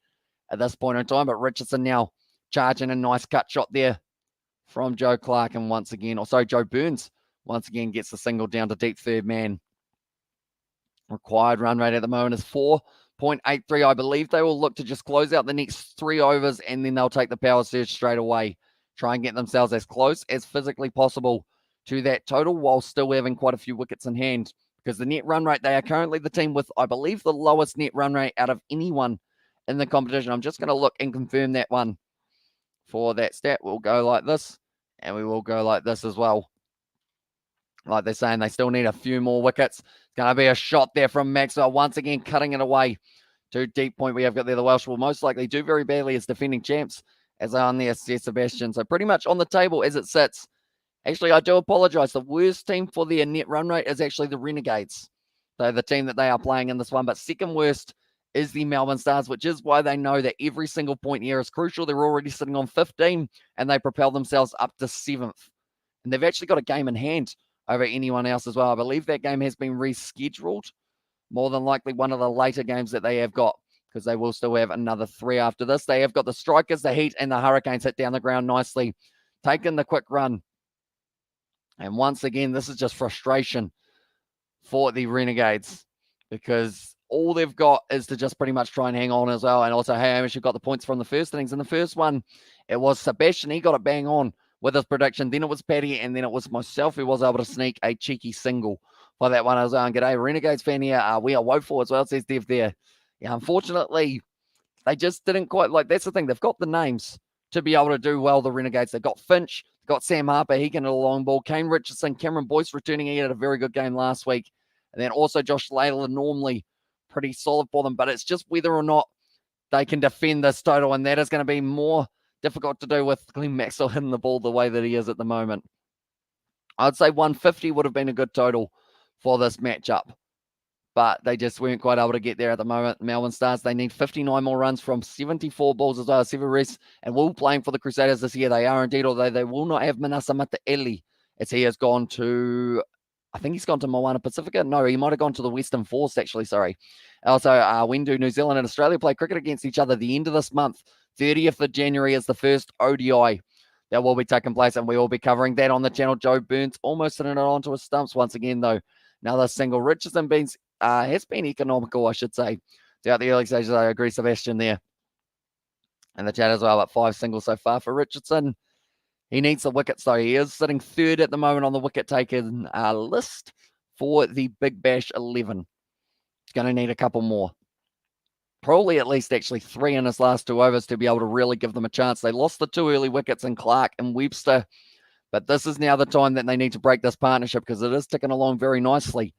at this point in time. But Richardson now charging a nice cut shot there from Joe Clark. And once again, Joe Burns once again gets the single down to deep third man. Required run rate at the moment is 4.83. I believe they will look to just close out the next 3 overs and then they'll take the power surge straight away. Try and get themselves as close as physically possible to that total while still having quite a few wickets in hand. Because the net run rate, they are currently the team with, I believe, the lowest net run rate out of anyone in the competition. I'm just going to look and confirm that one for that stat. We'll go like this, and we will go like this as well. Like they're saying, they still need a few more wickets. It's going to be a shot there from Maxwell, once again cutting it away to deep point. We have got there the Welsh will most likely do very badly as defending champs, as they are on there, Sebastian. So pretty much on the table as it sits. Actually, I do apologise. The worst team for their net run rate is actually the Renegades. So the team that they are playing in this one. But second worst is the Melbourne Stars, which is why they know that every single point here is crucial. They're already sitting on 15, and they propel themselves up to 7th. And they've actually got a game in hand over anyone else as well. I believe that game has been rescheduled. More than likely one of the later games that they have got, because they will still have another 3 after this. They have got the Strikers, the Heat, and the Hurricanes hit down the ground nicely, taking the quick run. And once again, this is just frustration for the Renegades, because all they've got is to just pretty much try and hang on as well. And also, hey, Hamish, you got the points from the first innings. In the first one, it was Sebastian. He got it bang on with his prediction. Then it was Paddy, and then it was myself who was able to sneak a cheeky single for that one as well. And g'day, Renegades fan here. We are woeful as well, says Dev there. Yeah, unfortunately, they just didn't quite, that's the thing. They've got the names to be able to do well, the Renegades. They've got Finch, got Sam Harper, he can hit a long ball. Kane Richardson, Cameron Boyce returning. He had a very good game last week. And then also Josh Layla, normally pretty solid for them. But it's just whether or not they can defend this total. And that is going to be more difficult to do with Glenn Maxwell hitting the ball the way that he is at the moment. I'd say 150 would have been a good total for this matchup. But they just weren't quite able to get there at the moment. Melbourne Stars, they need 59 more runs from 74 balls as well as 7 rests. And will playing for the Crusaders this year. They are indeed, although they will not have Manasa Mataeli, as he has gone to, I think he's gone to Moana Pacifica. No, he might have gone to the Western Force, actually, sorry. Also, when do New Zealand and Australia play cricket against each other the end of this month? 30th of January is the first ODI that will be taking place, and we will be covering that on the channel. Joe Burns almost hitting it onto his stumps once again, though. Another single. Richardson has been economical, I should say, throughout the early stages. I agree, Sebastian, there in the chat as well. At 5 singles so far for Richardson. He needs the wickets, though. He is sitting 3rd at the moment on the wicket-taking list for the Big Bash 11. He's going to need a couple more. Probably at least actually 3 in his last 2 overs to be able to really give them a chance. They lost the 2 early wickets in Clark and Webster, but this is now the time that they need to break this partnership, because it is ticking along very nicely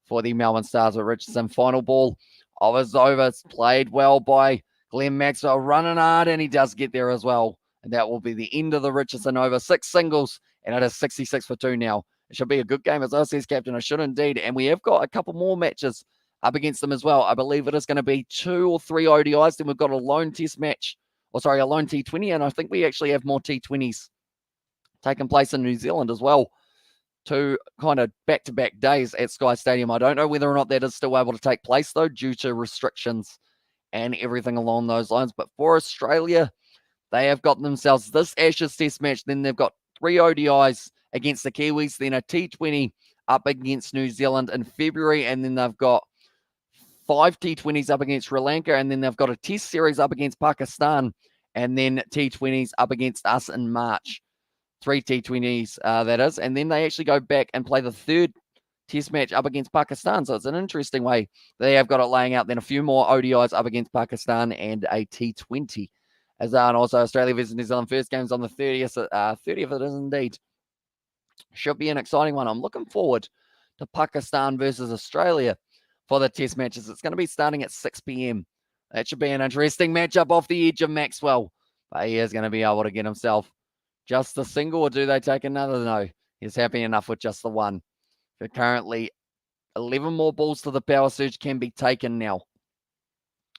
for the Melbourne Stars with Richardson. Final ball of his over. It's played well by Glenn Maxwell, running hard, and he does get there as well. And that will be the end of the Richardson over. 6 singles, and it is 66 for 2 now. It should be a good game, as I says, Captain. It should indeed. And we have got a couple more matches up against them as well. I believe it is going to be 2 or 3 ODIs. Then we've got a lone test match, a lone T20, and I think we actually have more T20s taking place in New Zealand as well. 2 kind of back-to-back days at Sky Stadium. I don't know whether or not that is still able to take place, though, due to restrictions and everything along those lines. But for Australia, they have got themselves this Ashes Test match. Then they've got 3 ODIs against the Kiwis, then a T20 up against New Zealand in February, and then they've got 5 T20s up against Sri Lanka, and then they've got a Test series up against Pakistan, and then T20s up against us in March. 3 T20s, that is. And then they actually go back and play the 3rd Test match up against Pakistan. So it's an interesting way they have got it laying out. Then a few more ODIs up against Pakistan and a T20. And also Australia versus New Zealand. First game's on the 30th. 30th it is indeed. Should be an exciting one. I'm looking forward to Pakistan versus Australia for the Test matches. It's going to be starting at 6 p.m. That should be an interesting matchup off the edge of Maxwell. But he is going to be able to get himself just a single, or do they take another? No, he's happy enough with just the one. So currently, 11 more balls to the power surge can be taken now.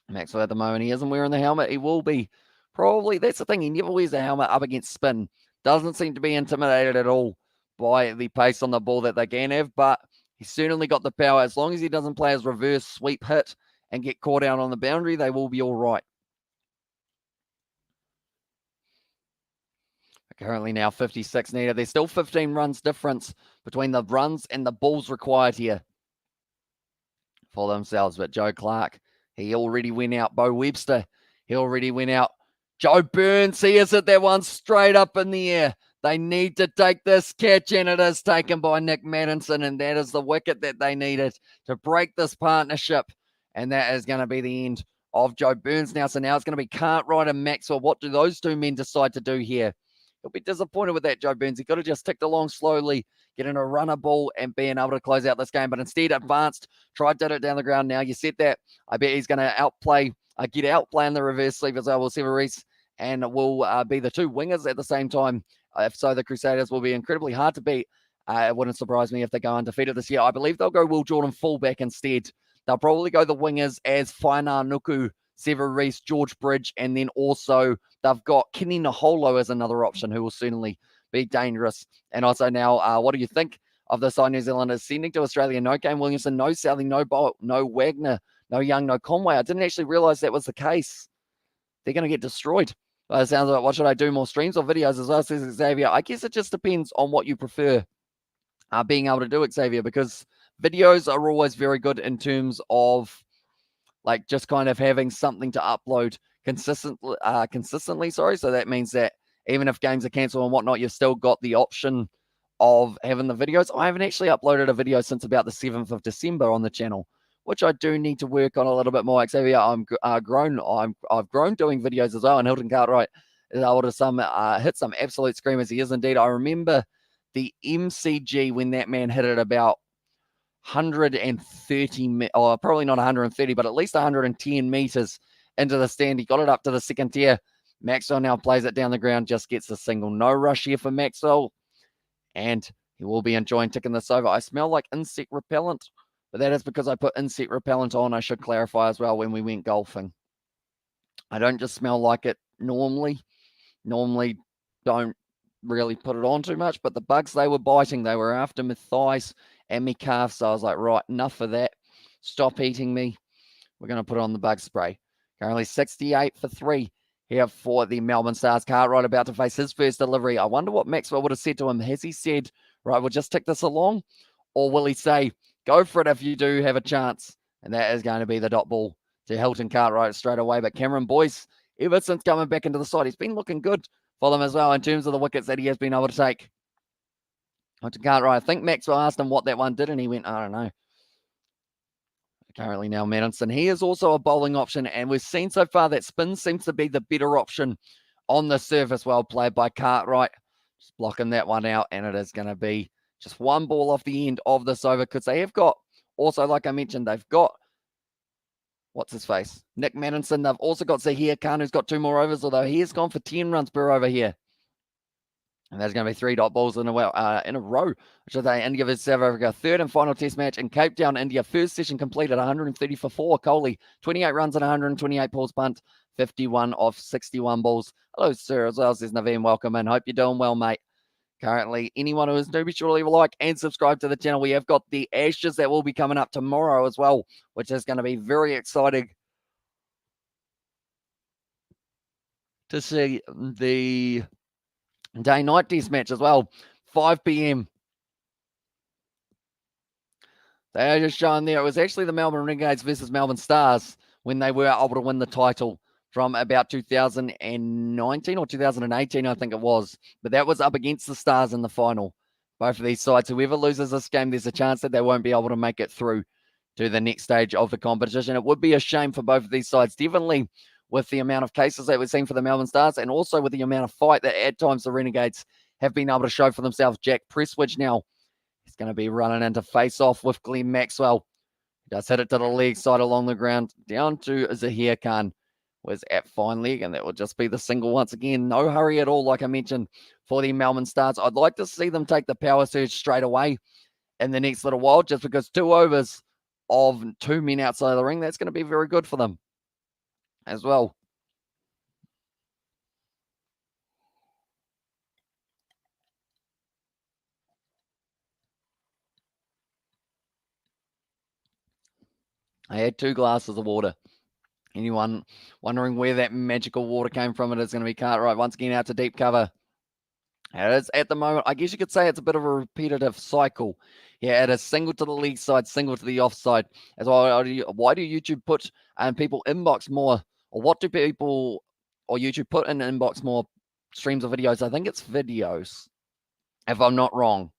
Maxwell at the moment, he isn't wearing the helmet. He will be. Probably, that's the thing. He never wears a helmet up against spin. Doesn't seem to be intimidated at all by the pace on the ball that they can have. But He's certainly got the power. As long as he doesn't play his reverse sweep hit and get caught out on the boundary, they will be all right. Currently now 56 needed. There's still 15 runs difference between the runs and the balls required here for themselves. But Joe Clark, he already went out. Bo Webster, he already went out. Joe Burns, he has hit that one straight up in the air. They need to take this catch, and it is taken by Nick Maddinson, and that is the wicket that they needed to break this partnership. And that is going to be the end of Joe Burns now. So now it's going to be Cartwright and Maxwell. What do those two men decide to do here? He'll be disappointed with that, Joe Burns. He could have just ticked along slowly, getting a runner ball and being able to close out this game. But instead, advanced, did it down the ground. Now you said that. I bet he's going to get outplay in the reverse sleeve as well. Will Severis and will be the two wingers at the same time. If so, the Crusaders will be incredibly hard to beat. It wouldn't surprise me if they go undefeated this year. I believe they'll go Will Jordan fullback instead. They'll probably go the wingers as Whainā Nuku, Severis, George Bridge, and then also they've got Kenny Naholo as another option who will certainly be dangerous. And also now, what do you think of the side New Zealanders sending to Australia? No Kane Williamson, no Southey, no Bolt, no Wagner, no Young, no Conway. I didn't actually realise that was the case. They're going to get destroyed. It sounds like, what should I do, more streams or videos as well, says Xavier. I guess it just depends on what you prefer being able to do, Xavier, because videos are always very good in terms of like just kind of having something to upload consistently. So that means that even if games are cancelled and whatnot, you've still got the option of having the videos. I haven't actually uploaded a video since about the 7th of December on the channel, which I do need to work on a little bit more. Xavier, I've grown doing videos as well, and Hilton Cartwright is able to hit some absolute screamers. He is indeed. I remember the MCG when that man hit it about 130, or probably not 130, but at least 110 meters into the stand. He got it up to the second tier. Maxwell now plays it down the ground, just gets a single. No rush here for Maxwell, and he will be enjoying ticking this over. I smell like insect repellent, but that is because I put insect repellent on. I should clarify as well when we went golfing. I don't just smell like it normally. Normally don't really put it on too much, but the bugs they were biting, they were after my thighs and my calves. So I was like, right, enough of that. Stop eating me. We're going to put on the bug spray. Currently 68 for 3 here for the Melbourne Stars. Cartwright about to face his first delivery. I wonder what Maxwell would have said to him. Has he said, right, we'll just tick this along? Or will he say, go for it if you do have a chance? And that is going to be the dot ball to Hilton Cartwright straight away. But Cameron Boyce, ever since coming back into the side, he's been looking good for them as well in terms of the wickets that he has been able to take. Hilton Cartwright, I think Maxwell asked him what that one did, and he went, I don't know. Currently now Maddinson. He is also a bowling option, and we've seen so far that spin seems to be the better option on the surface. Well played by Cartwright. Just blocking that one out, and it is going to be just one ball off the end of this over, because they have got, also like I mentioned, they've got, what's his face? Nick Maddinson. They've also got Zahir Khan, who's got 2 more overs, although he has gone for 10 runs per over here. And there's going to be 3 dot balls in a row, which is India versus South Africa. Third and final test match in Cape Town, India. First session completed, 130 for 4. Kohli, 28 runs and 128 balls bunt, 51 off 61 balls. Hello, sir, as well, says Naveen. Welcome in. Hope you're doing well, mate. Currently, anyone who is new, be sure to leave a like and subscribe to the channel. We have got the Ashes that will be coming up tomorrow as well, which is going to be very exciting to see the day-night test match as well, 5 p.m. They are just showing there. It was actually the Melbourne Renegades versus Melbourne Stars when they were able to win the title from about 2019 or 2018, I think it was. But that was up against the Stars in the final. Both of these sides, whoever loses this game, there's a chance that they won't be able to make it through to the next stage of the competition. It would be a shame for both of these sides, definitely with the amount of cases that we're seeing for the Melbourne Stars, and also with the amount of fight that at times the Renegades have been able to show for themselves. Jack Presswidge now, he's going to be running into face-off with Glenn Maxwell. He does hit it to the leg side along the ground, down to Zahir Khan, was at fine leg, and that will just be the single once again. No hurry at all, like I mentioned, for the Melbourne Stars. I'd like to see them take the power surge straight away in the next little while, just because 2 overs of 2 men outside of the ring, that's going to be very good for them as well. I had 2 glasses of water. Anyone wondering where that magical water came from? It is going to be Cartwright once again out to deep cover. It is at the moment, I guess you could say it's a bit of a repetitive cycle. Yeah, it is single to the leg side, single to the offside. As well, why do YouTube put people inbox more, or what do people or YouTube put in inbox more streams of videos? I think it's videos, if I'm not wrong.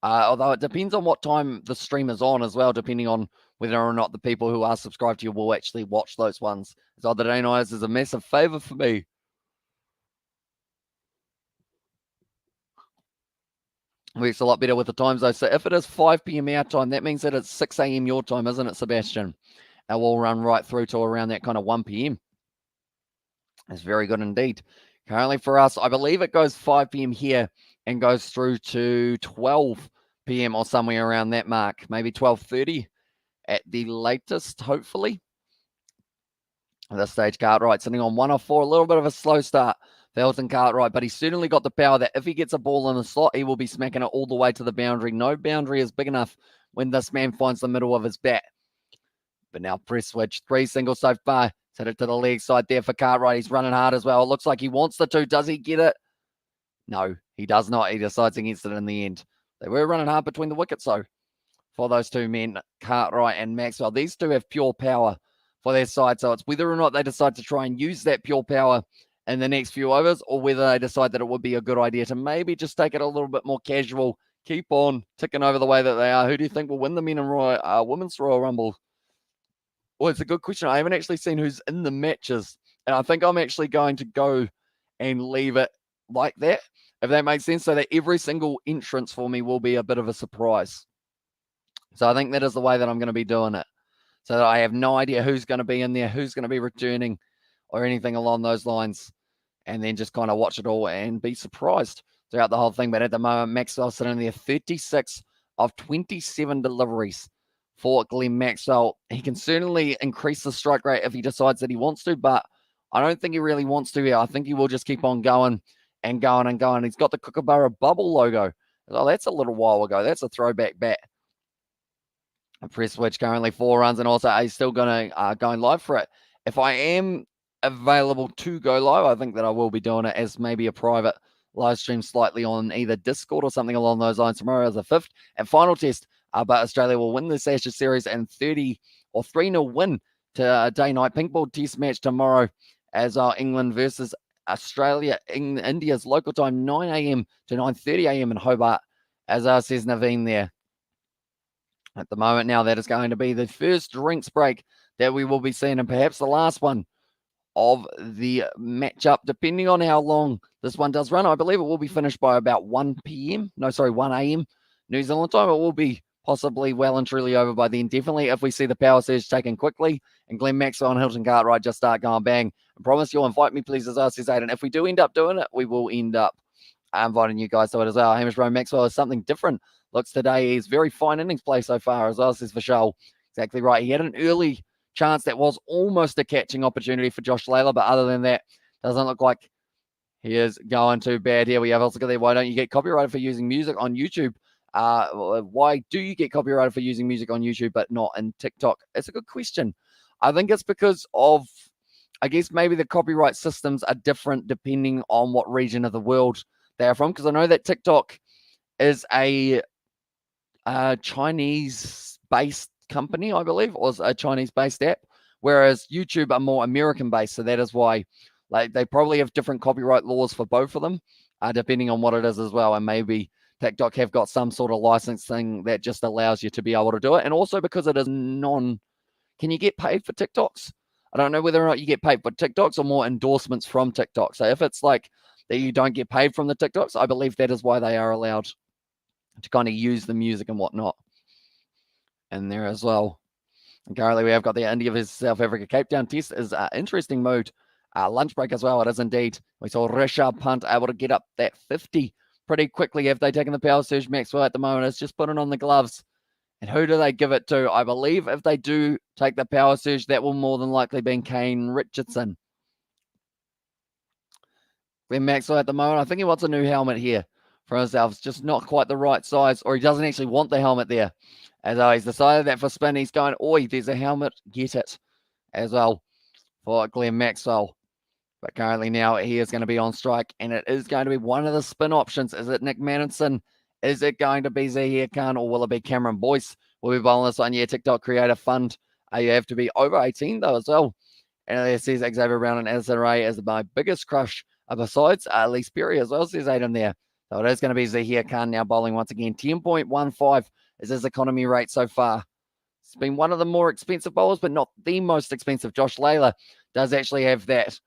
Although it depends on what time the stream is on as well, depending on whether or not the people who are subscribed to you will actually watch those ones. So the day nights is a massive favor for me. Works a lot better with the times though. So if it is 5 p.m. our time, that means that it's 6 a.m. your time, isn't it, Sebastian? And we'll run right through to around that kind of 1 p.m. That's very good indeed. Currently for us, I believe it goes 5 p.m. here and goes through to 12 p.m. or somewhere around that mark, maybe 12:30 at the latest, hopefully. At this stage, Cartwright sitting on 1 off 4, a little bit of a slow start for Hilton Cartwright, but he's certainly got the power that if he gets a ball in the slot, he will be smacking it all the way to the boundary. No boundary is big enough when this man finds the middle of his bat. But now press switch, 3 singles so far. Set it to the leg side there for Cartwright. He's running hard as well. It looks like he wants the 2. Does he get it? No, he does not. He decides against it in the end. They were running hard between the wickets, though, for those 2 men, Cartwright and Maxwell. These 2 have pure power for their side, so it's whether or not they decide to try and use that pure power in the next few overs, or whether they decide that it would be a good idea to maybe just take it a little bit more casual, keep on ticking over the way that they are. Who do you think will win the men and women's Royal Rumble? Well, it's a good question. I haven't actually seen who's in the matches, and I think I'm actually going to go and leave it like that, if that makes sense, so that every single entrance for me will be a bit of a surprise. So I think that is the way that I'm going to be doing it, so that I have no idea who's going to be in there, who's going to be returning, or anything along those lines, and then just kind of watch it all and be surprised throughout the whole thing. But at the moment, Maxwell's sitting there, 36 of 27 deliveries for Glenn Maxwell. He can certainly increase the strike rate if he decides that he wants to, but I don't think he really wants to here. I think he will just keep on going and going and going. He's got the Kookaburra bubble logo. Oh, that's a little while ago. That's a throwback bat. A press switch, currently 4 runs, and also he's still going live for it. If I am available to go live, I think that I will be doing it as maybe a private live stream slightly on either Discord or something along those lines tomorrow as a 5th and final test. But Australia will win this Ashes series and 3-0 win to day night pink ball test match tomorrow as England versus Australia in India's local time 9 a.m. to 9:30 a.m. in Hobart, as says Naveen there. At the moment now, that is going to be the first drinks break that we will be seeing, and perhaps the last one of the matchup, depending on how long this one does run. I believe it will be finished by about 1 a.m. New Zealand time. It will be possibly well and truly over by then. Definitely if we see the power surge taken quickly and Glenn Maxwell and Hilton Cartwright just start going bang. I promise you'll invite me, please, as I says Aiden. If we do end up doing it, we will end up inviting you guys to it as well. Hamish Rowe Maxwell is something different. Looks today, he's very fine innings play so far as well, says Vishal. Exactly right. He had an early chance that was almost a catching opportunity for Josh Layla, but other than that, doesn't look like he is going too bad. Here we have also got there. Why don't you get copyrighted for using music on YouTube? Why do you get copyrighted for using music on YouTube but not in TikTok? It's a good question. I think it's because of, I guess maybe the copyright systems are different depending on what region of the world they are from. Because I know that TikTok is a Chinese-based company, I believe, or a Chinese-based app, whereas YouTube are more American-based. So that is why, like, they probably have different copyright laws for both of them, depending on what it is as well. And maybe TikTok have got some sort of licensing that just allows you to be able to do it. And also because it is can you get paid for TikToks? I don't know whether or not you get paid for TikToks or more endorsements from TikTok. So if it's like that you don't get paid from the TikToks, I believe that is why they are allowed to kind of use the music and whatnot in there as well. And currently we have got the India versus South Africa Cape Town test is interesting mood. Lunch break as well, it is indeed. We saw Rishabh Pant able to get up that 50 pretty quickly. Have they taken the power surge? Maxwell at the moment is just putting on the gloves. And who do they give it to? I believe if they do take the power surge, that will more than likely be Kane Richardson. Glenn Maxwell at the moment, I think he wants a new helmet here for himself. It's just not quite the right size, or he doesn't actually want the helmet there. As he's decided that for spin, he's going, oi, there's a helmet, get it as well for Glenn Maxwell. But currently now he is going to be on strike, and it is going to be one of the spin options. Is it Nick Manninson? Is it going to be Zahir Khan, or will it be Cameron Boyce? We'll be bowling this one. Yeah, TikTok Creator Fund. You have to be over 18 though as well. And there says Xavier Brown and Addison Ray as my biggest crush. Besides Lee Sperry as well, says Aiden there. So it is going to be Zahir Khan now bowling once again. 10.15 is his economy rate so far. It's been one of the more expensive bowlers, but not the most expensive. Josh Layla does actually have that.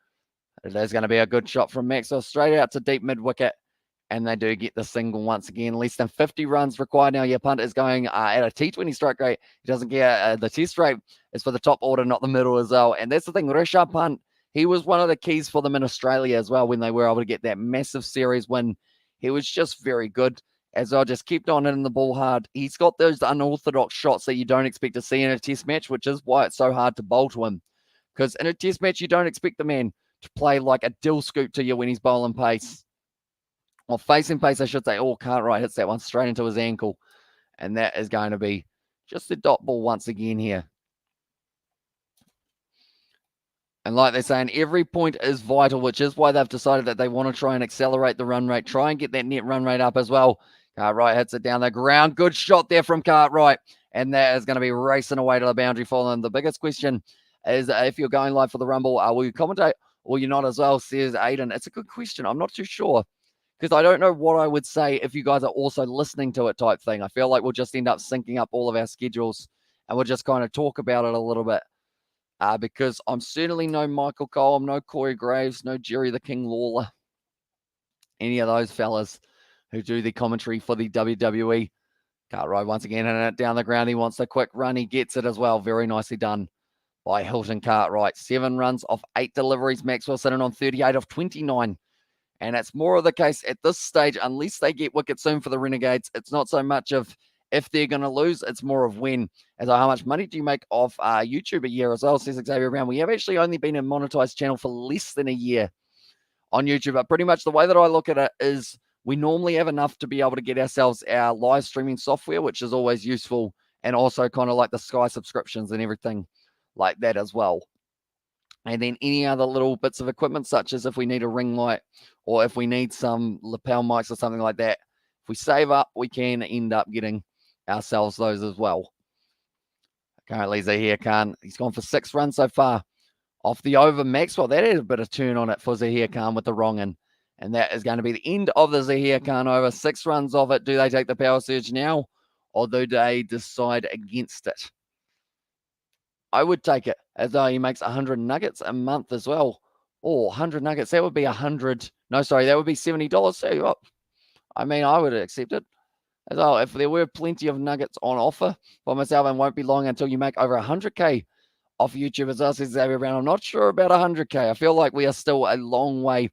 It is going to be a good shot from Maxwell straight out to deep mid wicket. And they do get the single once again. Less than 50 runs required now. Your punt is going at a T20 strike rate. He doesn't get the test rate. It's for the top order, not the middle as well. And that's the thing. Rishabh Pant, he was one of the keys for them in Australia as well when they were able to get that massive series win. He was just very good as well. Just kept on hitting the ball hard. He's got those unorthodox shots that you don't expect to see in a test match, which is why it's so hard to bowl to him. Because in a test match, you don't expect the man to play like a dill scoop to you when he's bowling pace. Or facing pace, I should say. Oh, Cartwright hits that one straight into his ankle. And that is going to be just a dot ball once again here. And like they're saying, every point is vital, which is why they've decided that they want to try and accelerate the run rate, try and get that net run rate up as well. Cartwright hits it down the ground. Good shot there from Cartwright. And that is going to be racing away to the boundary for them. The biggest question is if you're going live for the Rumble, will you commentate or you're not as well, says Aiden. It's a good question. I'm not too sure, because I don't know what I would say if you guys are also listening to it type thing. I feel like we'll just end up syncing up all of our schedules and we'll just kind of talk about it a little bit. Because I'm certainly no Michael Cole, I'm no Corey Graves, no Jerry the King Lawler, any of those fellas who do the commentary for the WWE. Cartwright once again hitting it down the ground. He wants a quick run. He gets it as well. Very nicely done by Hilton Cartwright. 7 runs off 8 deliveries. Maxwell sitting on 38 of 29. And it's more of the case at this stage, unless they get wicket soon for the Renegades, it's not so much of if they're going to lose, it's more of when. As how much money do you make off YouTube a year as well, says Xavier Brown. We have actually only been a monetized channel for less than a year on YouTube. But pretty much the way that I look at it is we normally have enough to be able to get ourselves our live streaming software, which is always useful, and also kind of like the Sky subscriptions and everything like that as well. And then any other little bits of equipment, such as if we need a ring light or if we need some lapel mics or something like that, if we save up, we can end up getting ourselves those as well. Currently, Zahir Khan, he's gone for 6 runs so far off the over. Maxwell, that had a bit of turn on it for Zahir Khan with the wrong in. And that is going to be the end of the Zahir Khan over. 6 runs of it. Do they take the power surge now, or do they decide against it? I would take it, as though he makes 100 nuggets a month as well. Oh, 100 nuggets. That would be 100. No, sorry, that would be $70. So, I mean, I would accept it. As well, if there were plenty of nuggets on offer for myself, and won't be long until you make over 100K off YouTube as well, says Xavier Brown. I'm not sure about 100K. I feel like we are still a long way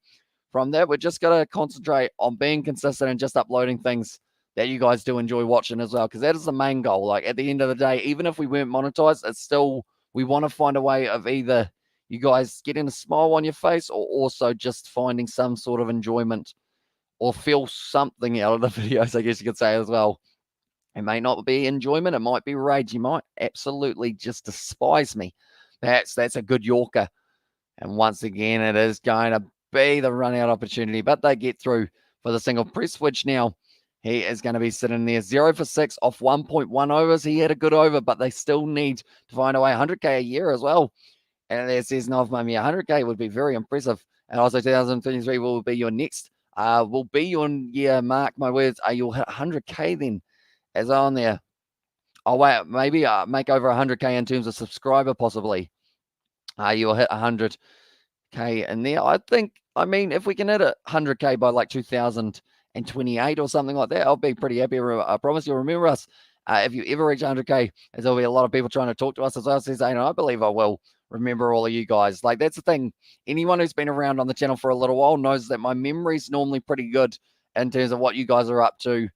from that. We're just going to concentrate on being consistent and just uploading things that you guys do enjoy watching as well, because that is the main goal. Like at the end of the day, even if we weren't monetized, it's still, we want to find a way of either you guys getting a smile on your face or also just finding some sort of enjoyment or feel something out of the videos, I guess you could say as well. It may not be enjoyment. It might be rage. You might absolutely just despise me. That's a good Yorker. And once again, it is going to be the run-out opportunity, but they get through for the single. Press switch now. He is going to be sitting there 0 for 6 off 1.1 overs. He had a good over, but they still need to find a way. 100K a year as well. And there says Nov Mummy, 100K would be very impressive. And also 2023 will be your next. Will be your year, mark my words. You'll hit 100K then as on there. Oh, wait, maybe make over 100K in terms of subscriber possibly. You'll hit 100K in there. I mean, if we can hit 100K by like 2028 or something like that, I'll be pretty happy. I promise you'll remember us. If you ever reach 100K, there'll be a lot of people trying to talk to us as well. Says, I believe I will remember all of you guys. Like, that's the thing. Anyone who's been around on the channel for a little while knows that my memory's normally pretty good in terms of what you guys are up to,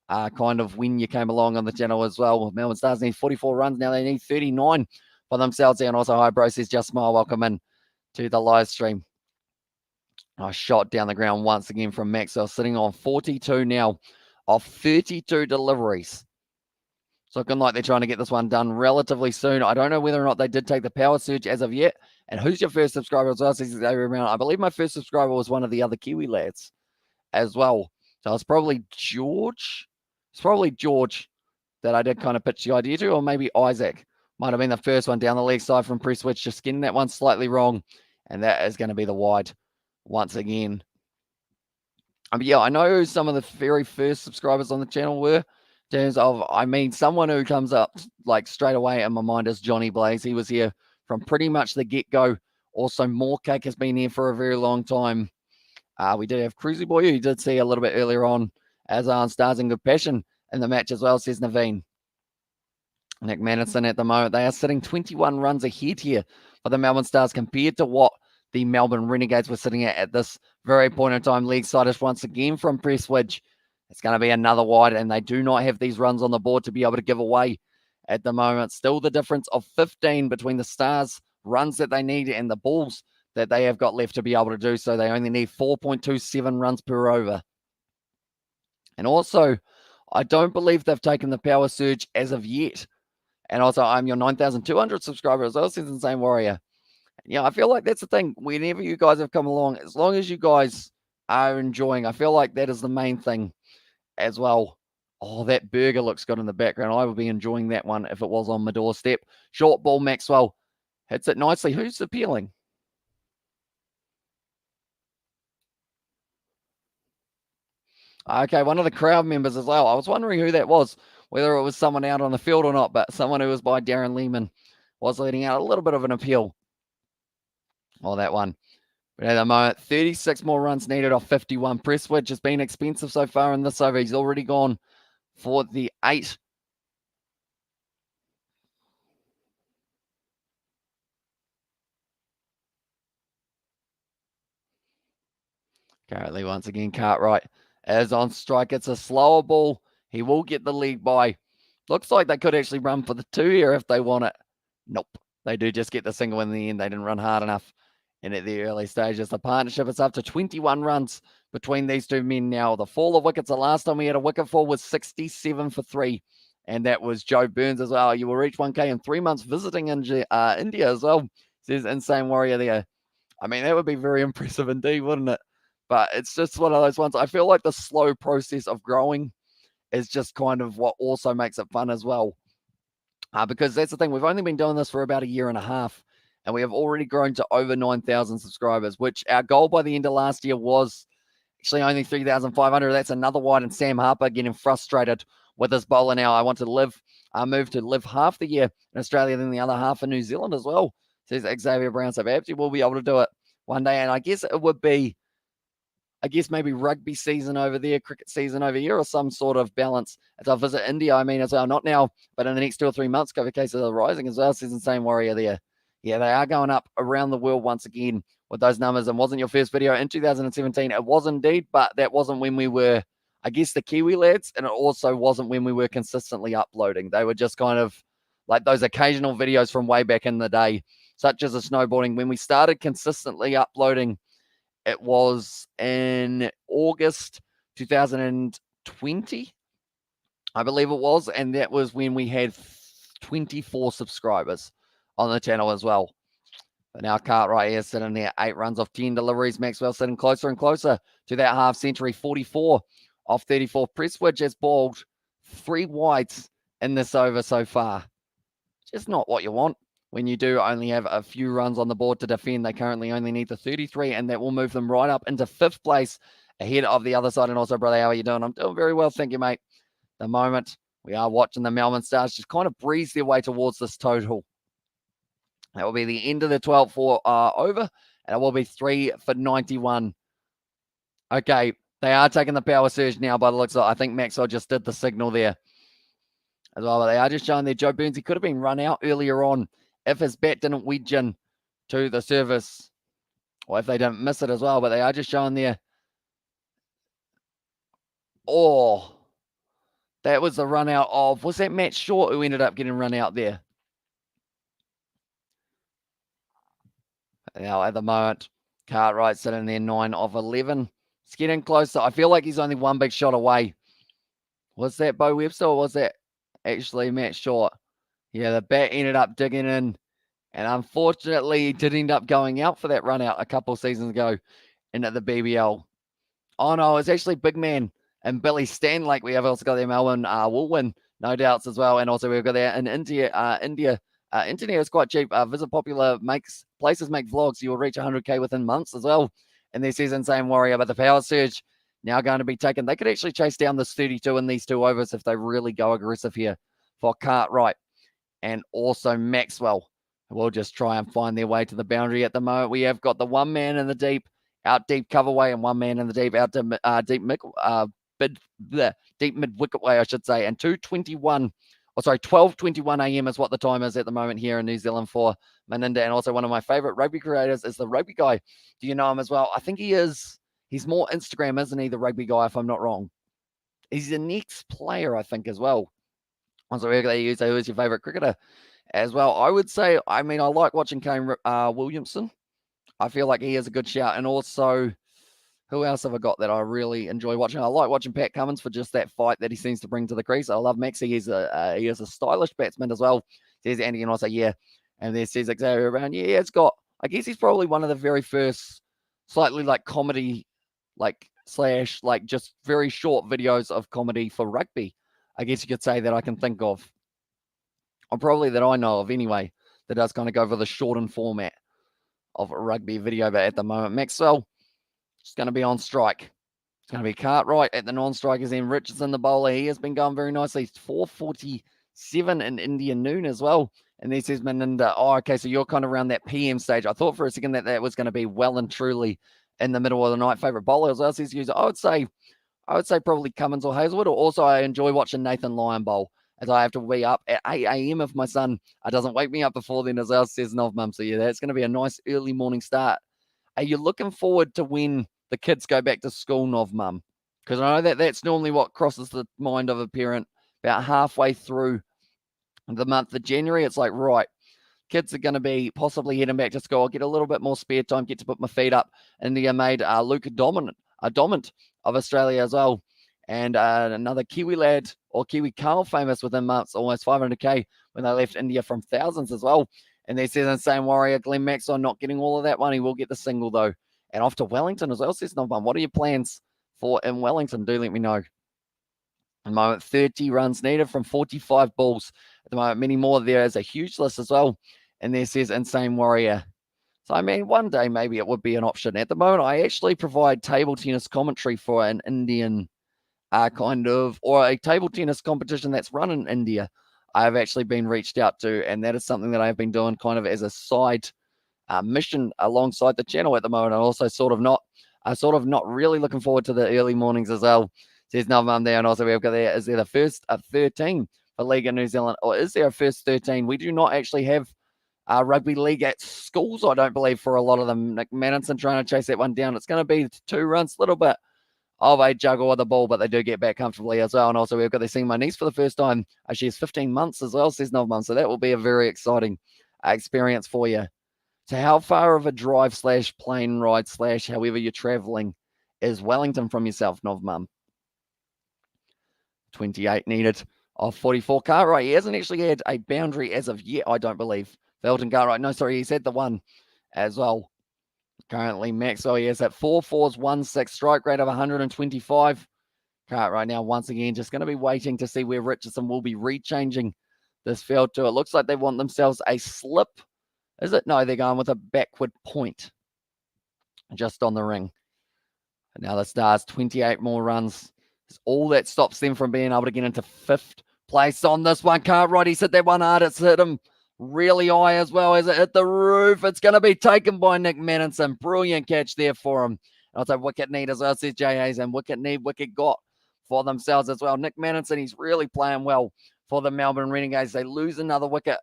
kind of when you came along on the channel as well. Melbourne Stars need 44 runs. Now they need 39 for themselves. And also, hi, bro, says Just Smile. Welcome in to the live stream. A shot down the ground once again from Maxwell, sitting on 42 now off 32 deliveries. It's looking like they're trying to get this one done relatively soon. I don't know whether or not they did take the power surge as of yet. And who's your first subscriber as well? I believe my first subscriber was one of the other Kiwi lads as well. So it's probably George. It's probably George that I did kind of pitch the idea to, or maybe Isaac. Might have been the first one down the leg side from press switch, just getting that one slightly wrong. And that is going to be the wide once again. Yeah, I know who some of the very first subscribers on the channel were. In terms of, I mean, someone who comes up like straight away in my mind is Johnny Blaze. He was here from pretty much the get-go. Also, Morecake has been here for a very long time. We did have Cruisy Boy, who you did see a little bit earlier on, as on Stars in Good Passion in the match as well, says Naveen. Nick Madison at the moment, they are sitting 21 runs ahead here for the Melbourne Stars compared to what the Melbourne Renegades were sitting at this very point in time. League side is once again from Presswidge. It's going to be another wide, and they do not have these runs on the board to be able to give away at the moment. Still the difference of 15 between the Stars' runs that they need and the balls that they have got left to be able to do so. They only need 4.27 runs per over. And also, I don't believe they've taken the power surge as of yet. And also, I'm your 9,200 subscriber as well, says Insane Warrior. Yeah, I feel like that's the thing. Whenever you guys have come along, as long as you guys are enjoying, I feel like that is the main thing as well. Oh, that burger looks good in the background. I would be enjoying that one if it was on my doorstep. Short ball, Maxwell hits it nicely. Who's appealing? Okay, one of the crowd members as well. I was wondering who that was, whether it was someone out on the field or not, but someone who was by Darren Lehman was letting out a little bit of an appeal. Oh, that one. But at the moment, 36 more runs needed off 51. Presswidge has been expensive so far in this over. He's already gone for the 8. Currently, once again, Cartwright is on strike. It's a slower ball. He will get the lead by. Looks like they could actually run for the 2 here if they want it. Nope. They do just get the single in the end. They didn't run hard enough. And at the early stages, the partnership is up to 21 runs between these two men now. The fall of wickets, the last time we had a wicket fall was 67 for 3. And that was Joe Burns as well. You will reach 1K in 3 months visiting India as well, says Insane Warrior there. I mean, that would be very impressive indeed, wouldn't it? But it's just one of those ones. I feel like the slow process of growing is just kind of what also makes it fun as well. Because that's the thing. We've only been doing this for about a year and a half. And we have already grown to over 9,000 subscribers, which our goal by the end of last year was actually only 3,500. That's another wide, and Sam Harper getting frustrated with his bowler now. I want to move to live half the year in Australia, then the other half in New Zealand as well, says Xavier Brown. So perhaps we'll be able to do it one day. And I guess it would be, maybe rugby season over there, cricket season over here, or some sort of balance as I visit India. I mean, as well, not now, but in the next 2 or 3 months, COVID cases are rising as well, says Insane Warrior there. Yeah, they are going up around the world once again with those numbers. And wasn't your first video in 2017? It was indeed, but that wasn't when we were, I guess, the Kiwi lads. And it also wasn't when we were consistently uploading. They were just kind of like those occasional videos from way back in the day, such as the snowboarding. When we started consistently uploading, it was in August 2020, I believe it was. And that was when we had 24 subscribers on the channel as well. But now Cartwright here sitting there, 8 runs off 10 deliveries. Maxwell sitting closer and closer to that half century, 44 off 34. Presswidge has bowled 3 wides in this over so far. Just not what you want when you do only have a few runs on the board to defend. They currently only need the 33, and that will move them right up into 5th place ahead of the other side. And also, brother, how are you doing? I'm doing very well, thank you, mate. The moment we are watching the Melbourne Stars just kind of breeze their way towards this total. That will be the end of the 12th for over, and it will be 3 for 91. Okay, they are taking the power surge now by the looks of it. I think Maxwell just did the signal there as well. But they are just showing there Joe Burns. He could have been run out earlier on if his bat didn't wedge in to the surface, or if they didn't miss it as well. But they are just showing there. Oh, that was the run out of, was that Matt Short who ended up getting run out there? Now, at the moment, Cartwright sitting there 9 of 11. It's getting closer. I feel like he's only one big shot away. Was that Bo Webster or was that actually Matt Short. Yeah, the bat ended up digging in, and unfortunately, he did end up going out for that run out a couple of seasons ago into the BBL. Oh no, it's actually Big Man and Billy Stanlake. We have also got their Melbourne will win, no doubts as well. And also we've got there in India. Internet is quite cheap. Visit Popular places make vlogs. You will reach 100k within months as well. And this season, same Warrior, but the Power Surge now going to be taken. They could actually chase down this 32 in these 2 overs if they really go aggressive here for Cartwright and also Maxwell. We'll just try and find their way to the boundary at the moment. We have got the 1 man in the deep, out deep coverway, and 1 man in the deep, out to deep mid wicket way, I should say. And 12:21 a.m. is what the time is at the moment here in New Zealand for Meninda. And also one of my favorite rugby creators is the rugby guy. Do you know him as well? I think he is. He's more Instagram, isn't he? The rugby guy, if I'm not wrong. He's the next player, I think, as well. So who is your favorite cricketer as well? I would say, I like watching Kane Williamson. I feel like he is a good shout. And also, who else have I got that I really enjoy watching? I like watching Pat Cummins for just that fight that he seems to bring to the crease. I love Maxi. He is a stylish batsman as well. Says Andy, and also, yeah. And there says Xavier Brown. Yeah, it's got, I guess he's probably one of the very first slightly like comedy, slash just very short videos of comedy for rugby, I guess you could say, that I can think of. Or probably that I know of anyway, that does kind of go for the shortened format of a rugby video. But at the moment, Maxwell is going to be on strike. It's going to be Cartwright at the non-strikers end. Richardson, the bowler, he has been going very nicely. 4:47 in Indian noon as well. And this is Meninda. Oh, okay, so you're kind of around that PM stage. I thought for a second that was going to be well and truly in the middle of the night. Favorite bowler as well. Says user. I would say probably Cummins or Hazelwood. Or also, I enjoy watching Nathan Lyon bowl, as I have to be up at 8 a.m. if my son doesn't wake me up before then, as well, says Novmum. So yeah, that's going to be a nice early morning start. Are you looking forward to when the kids go back to school, Novmum? Because I know that's normally what crosses the mind of a parent about halfway through the month of January. It's like, right, kids are going to be possibly heading back to school. I'll get a little bit more spare time, get to put my feet up. India made Luke Dominant of Australia as well. And another Kiwi lad, or Kiwi Carl, famous within months, almost 500k when they left India from thousands as well. And they says the same Warrior, Glenn Maxwell, not getting all of that money. We'll get the single though. And off to Wellington as well, says Novmum. What are your plans for in Wellington? Do let me know. At the moment, 30 runs needed from 45 balls. At the moment, many more. There is a huge list as well. And there says Insane Warrior. So, one day maybe it would be an option. At the moment, I actually provide table tennis commentary for an Indian or a table tennis competition that's run in India. I've actually been reached out to, and that is something that I've been doing kind of as a side mission alongside the channel at the moment. I'm also sort of not really looking forward to the early mornings as well. Says Novmum there, and also we've got there, is there the first 13 for League in New Zealand, or is there a first 13? We do not actually have rugby league at schools, I don't believe, for a lot of them. Nick Manninson trying to chase that one down. It's going to be 2 runs, a little bit of a juggle of the ball, but they do get back comfortably as well. And also we've got seeing my niece for the first time. She is 15 months as well, says Novmum. So that will be a very exciting experience for you. So how far of a drive / plane ride / however you're traveling is Wellington from yourself, Novmum? 28 needed of 44. Cartwright, he hasn't actually had a boundary as of yet, I don't believe. Felton Cartwright, no, sorry, he's had the one as well. Currently, Maxwell, he has at 4 4s, 1 6, strike rate of 125. Cartwright now, once again, just going to be waiting to see where Richardson will be rechanging this field to. It looks like they want themselves a slip. Is it? No, they're going with a backward point just on the ring. And now the Stars, 28 more runs. It's all that stops them from being able to get into 5th place on this one. Cartwright, he's hit that one hard. It's hit him really high as well as it hit the roof. It's going to be taken by Nick Manninson. Brilliant catch there for him. And also wicket need as well, says Jay Hayes, and wicket got for themselves as well. Nick Manninson, he's really playing well for the Melbourne Renegades. They lose another wicket.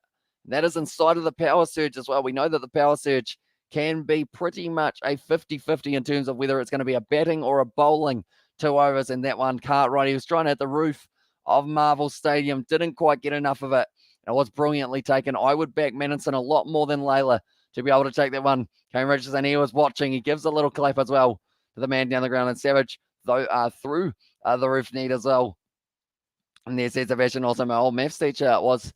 That is inside of the power surge as well. We know that the power surge can be pretty much a 50-50 in terms of whether it's going to be a batting or a bowling 2 overs. And that one, Cartwright, he was trying to hit the roof of Marvel Stadium, didn't quite get enough of it. It was brilliantly taken. I would back Manninson a lot more than Layla to be able to take that one. Kane Richardson, he was watching. He gives a little clap as well to the man down the ground. And Savage, though, through the roof need as well. And there's Sebastian, also my old maths teacher, was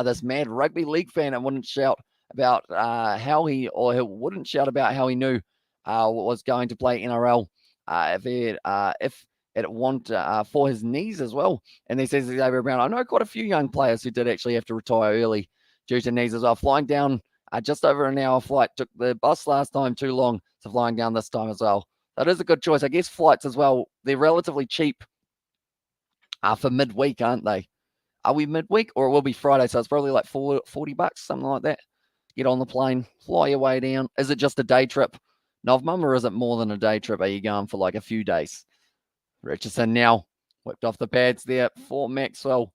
this mad rugby league fan and wouldn't shout about how he wouldn't shout about how he knew was going to play NRL if it want for his knees as well. And he says Xavier Brown, I know quite a few young players who did actually have to retire early due to knees as well. Flying down just over an hour flight, took the bus last time too long, so flying down this time as well. That is a good choice. I guess flights as well, they're relatively cheap for midweek, aren't they? Are we midweek or it will be Friday? So it's probably like $40, something like that. Get on the plane, fly your way down. Is it just a day trip, Novmum, or is it more than a day trip? Are you going for like a few days? Richardson now whipped off the pads there for Maxwell.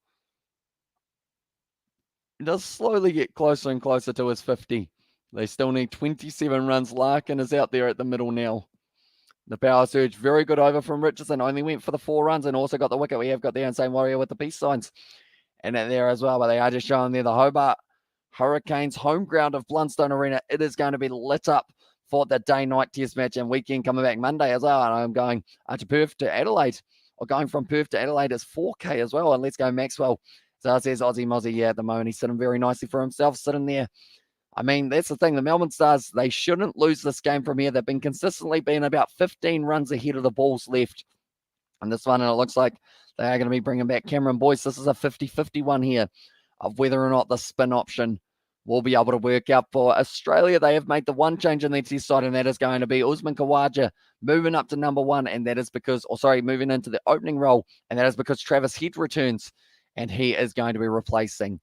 He does slowly get closer and closer to his 50. They still need 27 runs. Larkin is out there at the middle now. The power surge, very good over from Richardson. Only went for the 4 runs and also got the wicket. We have got the Insane Warrior with the peace signs and there as well. But they are just showing there the Hobart Hurricanes home ground of Blundstone Arena. It is going to be lit up for the day-night test match and weekend coming back Monday as well. And I'm going to Perth to Adelaide, or going from Perth to Adelaide is 4K as well. And let's go Maxwell. So it says Aussie Mozzie, yeah, at the moment he's sitting very nicely for himself, sitting there. I mean, that's the thing. The Melbourne Stars, they shouldn't lose this game from here. They've been consistently being about 15 runs ahead of the balls left. And this one, and it looks like they are going to be bringing back Cameron Boyce. This is a 50-50 one here of whether or not the spin option will be able to work out for Australia. They have made the one change in their test side, and that is going to be Usman Khawaja moving up to number 1, and that is because, moving into the opening role, and that is because Travis Head returns, and he is going to be replacing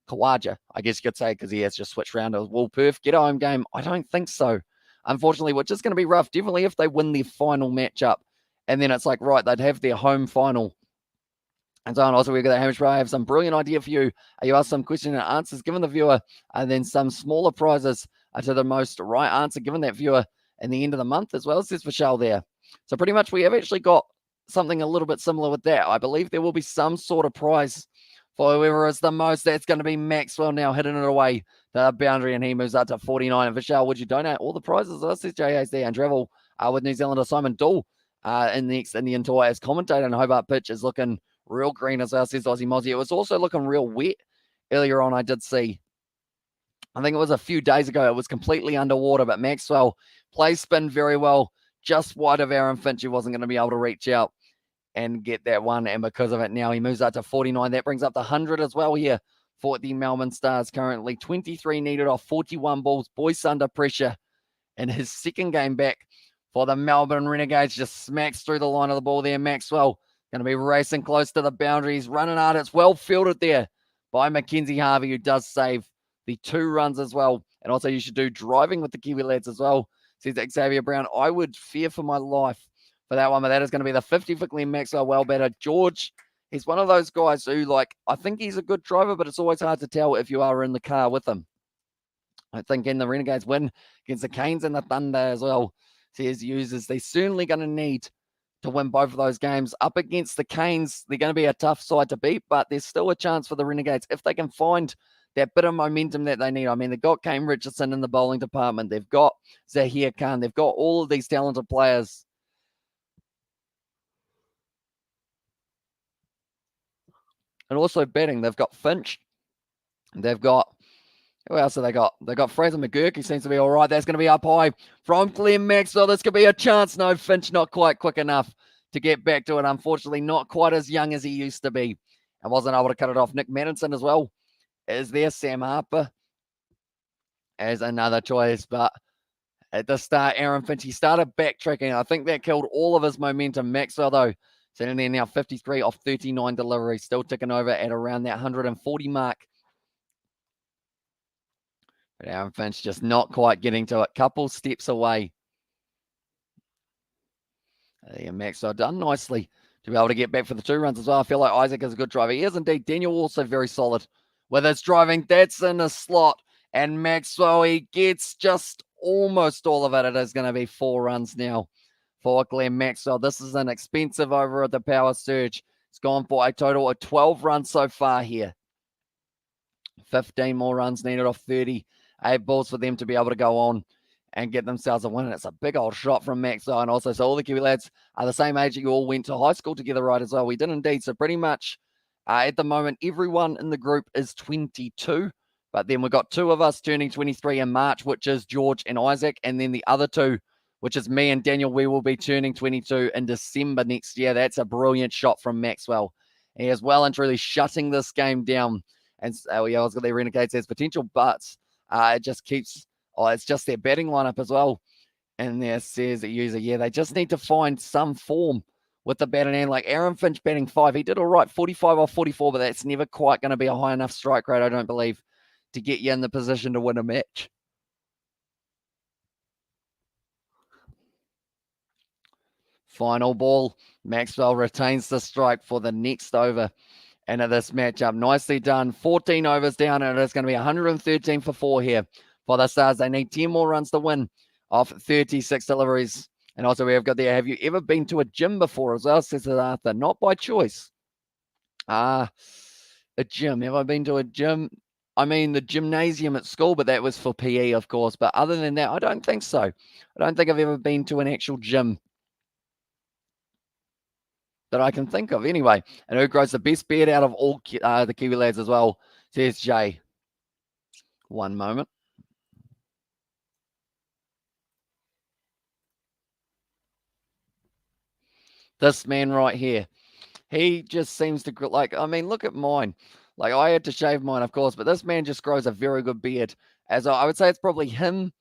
Khawaja, I guess you could say, because he has just switched around to Will Perth. Get a home game? I don't think so, unfortunately, which is going to be rough. Definitely if they win their final matchup, and then it's like, right, they'd have their home final. And so on. Also, we've got the Hamish Bro. I have some brilliant idea for you. You ask some question and answers, given the viewer, and then some smaller prizes to the most right answer, given that viewer in the end of the month as well. Says Michelle there. So pretty much we have actually got something a little bit similar with that. I believe there will be some sort of prize for whoever is the most. That's going to be Maxwell now hitting it away to the boundary, and he moves up to 49. And Michelle, would you donate all the prizes? This is JA's there. And travel with New Zealander Simon Dool in the Indian tour as commentator, and Hobart pitch is looking real green as well, says Aussie Mozzie. It was also looking real wet earlier on. I did see, I think it was a few days ago, it was completely underwater, but Maxwell plays spin very well, just wide of Aaron Finch, who wasn't going to be able to reach out and get that one. And because of it, now he moves up to 49. That brings up the 100 as well here for the Melbourne Stars. Currently 23 needed off 41 balls. Boyce under pressure in his second game back for the Melbourne Renegades. Just smacks through the line of the ball there. Maxwell going to be racing close to the boundaries, running hard. It's well fielded there by Mackenzie Harvey, who does save the 2 runs as well. And also you should do driving with the Kiwi lads as well, says Xavier Brown. I would fear for my life for that one, but that is going to be the 50 for Glenn Maxwell. Well better. George, he's one of those guys who, like, I think he's a good driver, but it's always hard to tell if you are in the car with him. I think in the Renegades win against the Canes and the Thunder as well, says users, they're certainly going to need to win both of those games. Up against the Canes, they're going to be a tough side to beat, but there's still a chance for the Renegades if they can find that bit of momentum that they need. I mean, they've got Kane Richardson in the bowling department. They've got Zahir Khan. They've got all of these talented players. And also batting, they've got Finch. They've got, who else have they got? They've got Fraser McGurk, who seems to be all right. That's going to be up high from Glenn Maxwell. This could be a chance. No, Finch not quite quick enough to get back to it. Unfortunately, not quite as young as he used to be. And wasn't able to cut it off. Nick Maddinson as well is there. Sam Harper as another choice. But at the start, Aaron Finch, he started backtracking. I think that killed all of his momentum. Maxwell, though, sitting there now 53 off 39 deliveries. Still ticking over at around that 140 mark. But Aaron Finch just not quite getting to it. Couple steps away. And Maxwell done nicely to be able to get back for the 2 runs as well. I feel like Isaac is a good driver. He is indeed. Daniel also very solid with his driving. That's in the slot. And Maxwell, he gets just almost all of it. It is going to be 4 runs now for Glenn Maxwell. This is an expensive over at the power surge. It's gone for a total of 12 runs so far here. 15 more runs needed off 38 balls for them to be able to go on and get themselves a win. And it's a big old shot from Maxwell. And also, so all the Kiwi lads are the same age. You all went to high school together, right, as well. We did indeed. So pretty much At the moment, everyone in the group is 22, but then we've got two of us turning 23 in March, which is George and Isaac, and then the other two, which is me and Daniel, we will be turning 22 in December next year. That's a brilliant shot from Maxwell. He is well and truly shutting this game down. And I was got the Renegades has potential, but it just keeps, it's just their batting lineup as well. And there says a user, they just need to find some form with the batting end. Like Aaron Finch batting 5, he did all right, 45 off 44, but that's never quite going to be a high enough strike rate, I don't believe, to get you in the position to win a match. Final ball, Maxwell retains the strike for the next over into this matchup. Nicely done. 14 overs down, and it's going to be 113 for 4 here for the Stars. They need 10 more runs to win off 36 deliveries. And also, we have got there, have you ever been to a gym before as well, says Arthur? Not by choice. A gym. Have I been to a gym? I mean, the gymnasium at school, but that was for PE, of course. But other than that, I don't think so. I don't think I've ever been to an actual gym that I can think of anyway. And who grows the best beard out of all the Kiwi lads as well, says Jay. One moment. This man right here, he just seems to, like, I mean, look at mine. Like, I had to shave mine, of course, but this man just grows a very good beard. As I would say, it's probably him,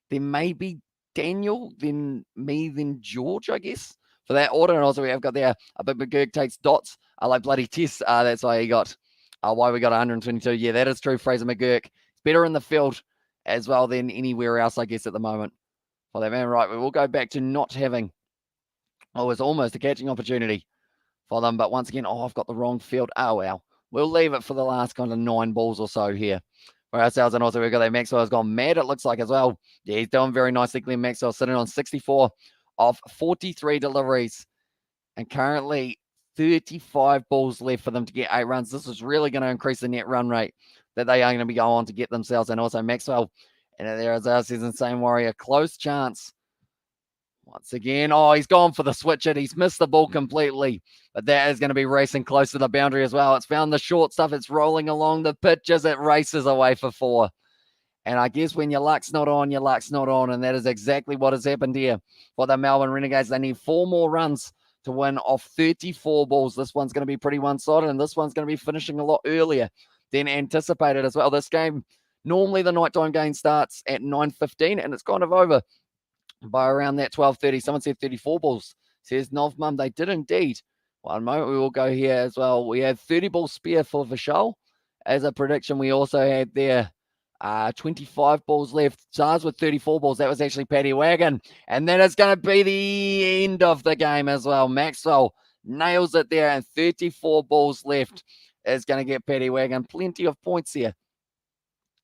then maybe Daniel, then me, then George, I guess, for that order. And also we have got there, a bit McGurk takes dots. I like bloody Tess. That's why he got, why we got 122. Yeah, that is true. Fraser McGurk. It's better in the field as well than anywhere else, I guess, at the moment. For that man, right, we will go back to not having, it's almost a catching opportunity for them. But once again, I've got the wrong field. Oh, well. We'll leave it for the last kind of 9 balls or so here for ourselves. And also we've got that Maxwell's gone mad, it looks like, as well. Yeah, he's doing very nicely. Glenn Maxwell sitting on 64 of 43 deliveries. And currently 35 balls left for them to get 8 runs. This is really going to increase the net run rate that they are going to be going on to get themselves. And also Maxwell, and there is our season same warrior, close chance. Once again, he's gone for the switch it. He's missed the ball completely. But that is going to be racing close to the boundary as well. It's found the short stuff. It's rolling along the pitch as it races away for 4. And I guess when your luck's not on, your luck's not on. And that is exactly what has happened here for the Melbourne Renegades. They need 4 more runs to win off 34 balls. This one's going to be pretty one-sided, and this one's going to be finishing a lot earlier than anticipated as well. This game, normally the nighttime game starts at 9:15, and it's kind of over by around that 12:30. Someone said 34 balls, says Novmum. They did indeed. One moment, we will go here as well. We have 30 ball spare for Vishal as a prediction. We also had there 25 balls left. Stars with 34 balls. That was actually Paddy Wagon. And that is going to be the end of the game as well. Maxwell nails it there, and 34 balls left is going to get Paddy Wagon plenty of points here.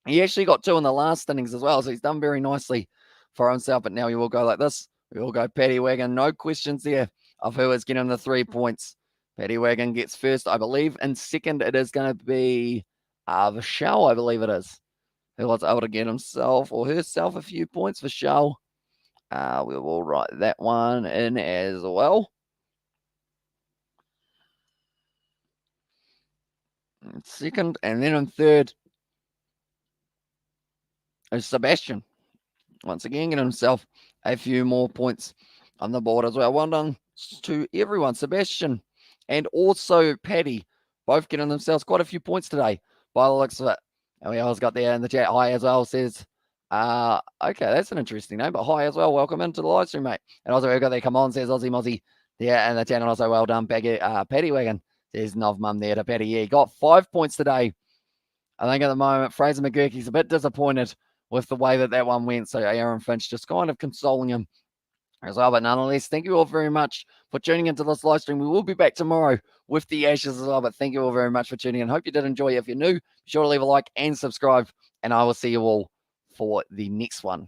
He actually got 2 in the last innings as well, so he's done very nicely for himself. But now we will go like this. We will go Paddy Wagon. No questions there of who is getting the 3 points. Paddy Wagon gets first, I believe. In second, it is going to be Vishal, I believe it is, who was able to get himself or herself a few points. Vishal, we will write that one in as well. In second, and then in third is Sebastian. Once again, getting himself a few more points on the board as well. Well done to everyone. Sebastian and also Paddy, both getting themselves quite a few points today by the looks of it. And we always got there in the chat. Hi as well, says, okay, that's an interesting name, but hi as well. Welcome into the live stream, mate. And also we've got there, come on, says Aussie Mozzie. Yeah, and the chat, and also well done, Paddy Wagon, says Novmum there to Paddy. Yeah, he got 5 points today. I think at the moment, Fraser McGurkey's a bit disappointed with the way that one went. So Aaron Finch just kind of consoling him as well. But nonetheless, thank you all very much for tuning into this live stream. We will be back tomorrow with the Ashes as well. But thank you all very much for tuning in. Hope you did enjoy. If you're new, be sure to leave a like and subscribe. And I will see you all for the next one.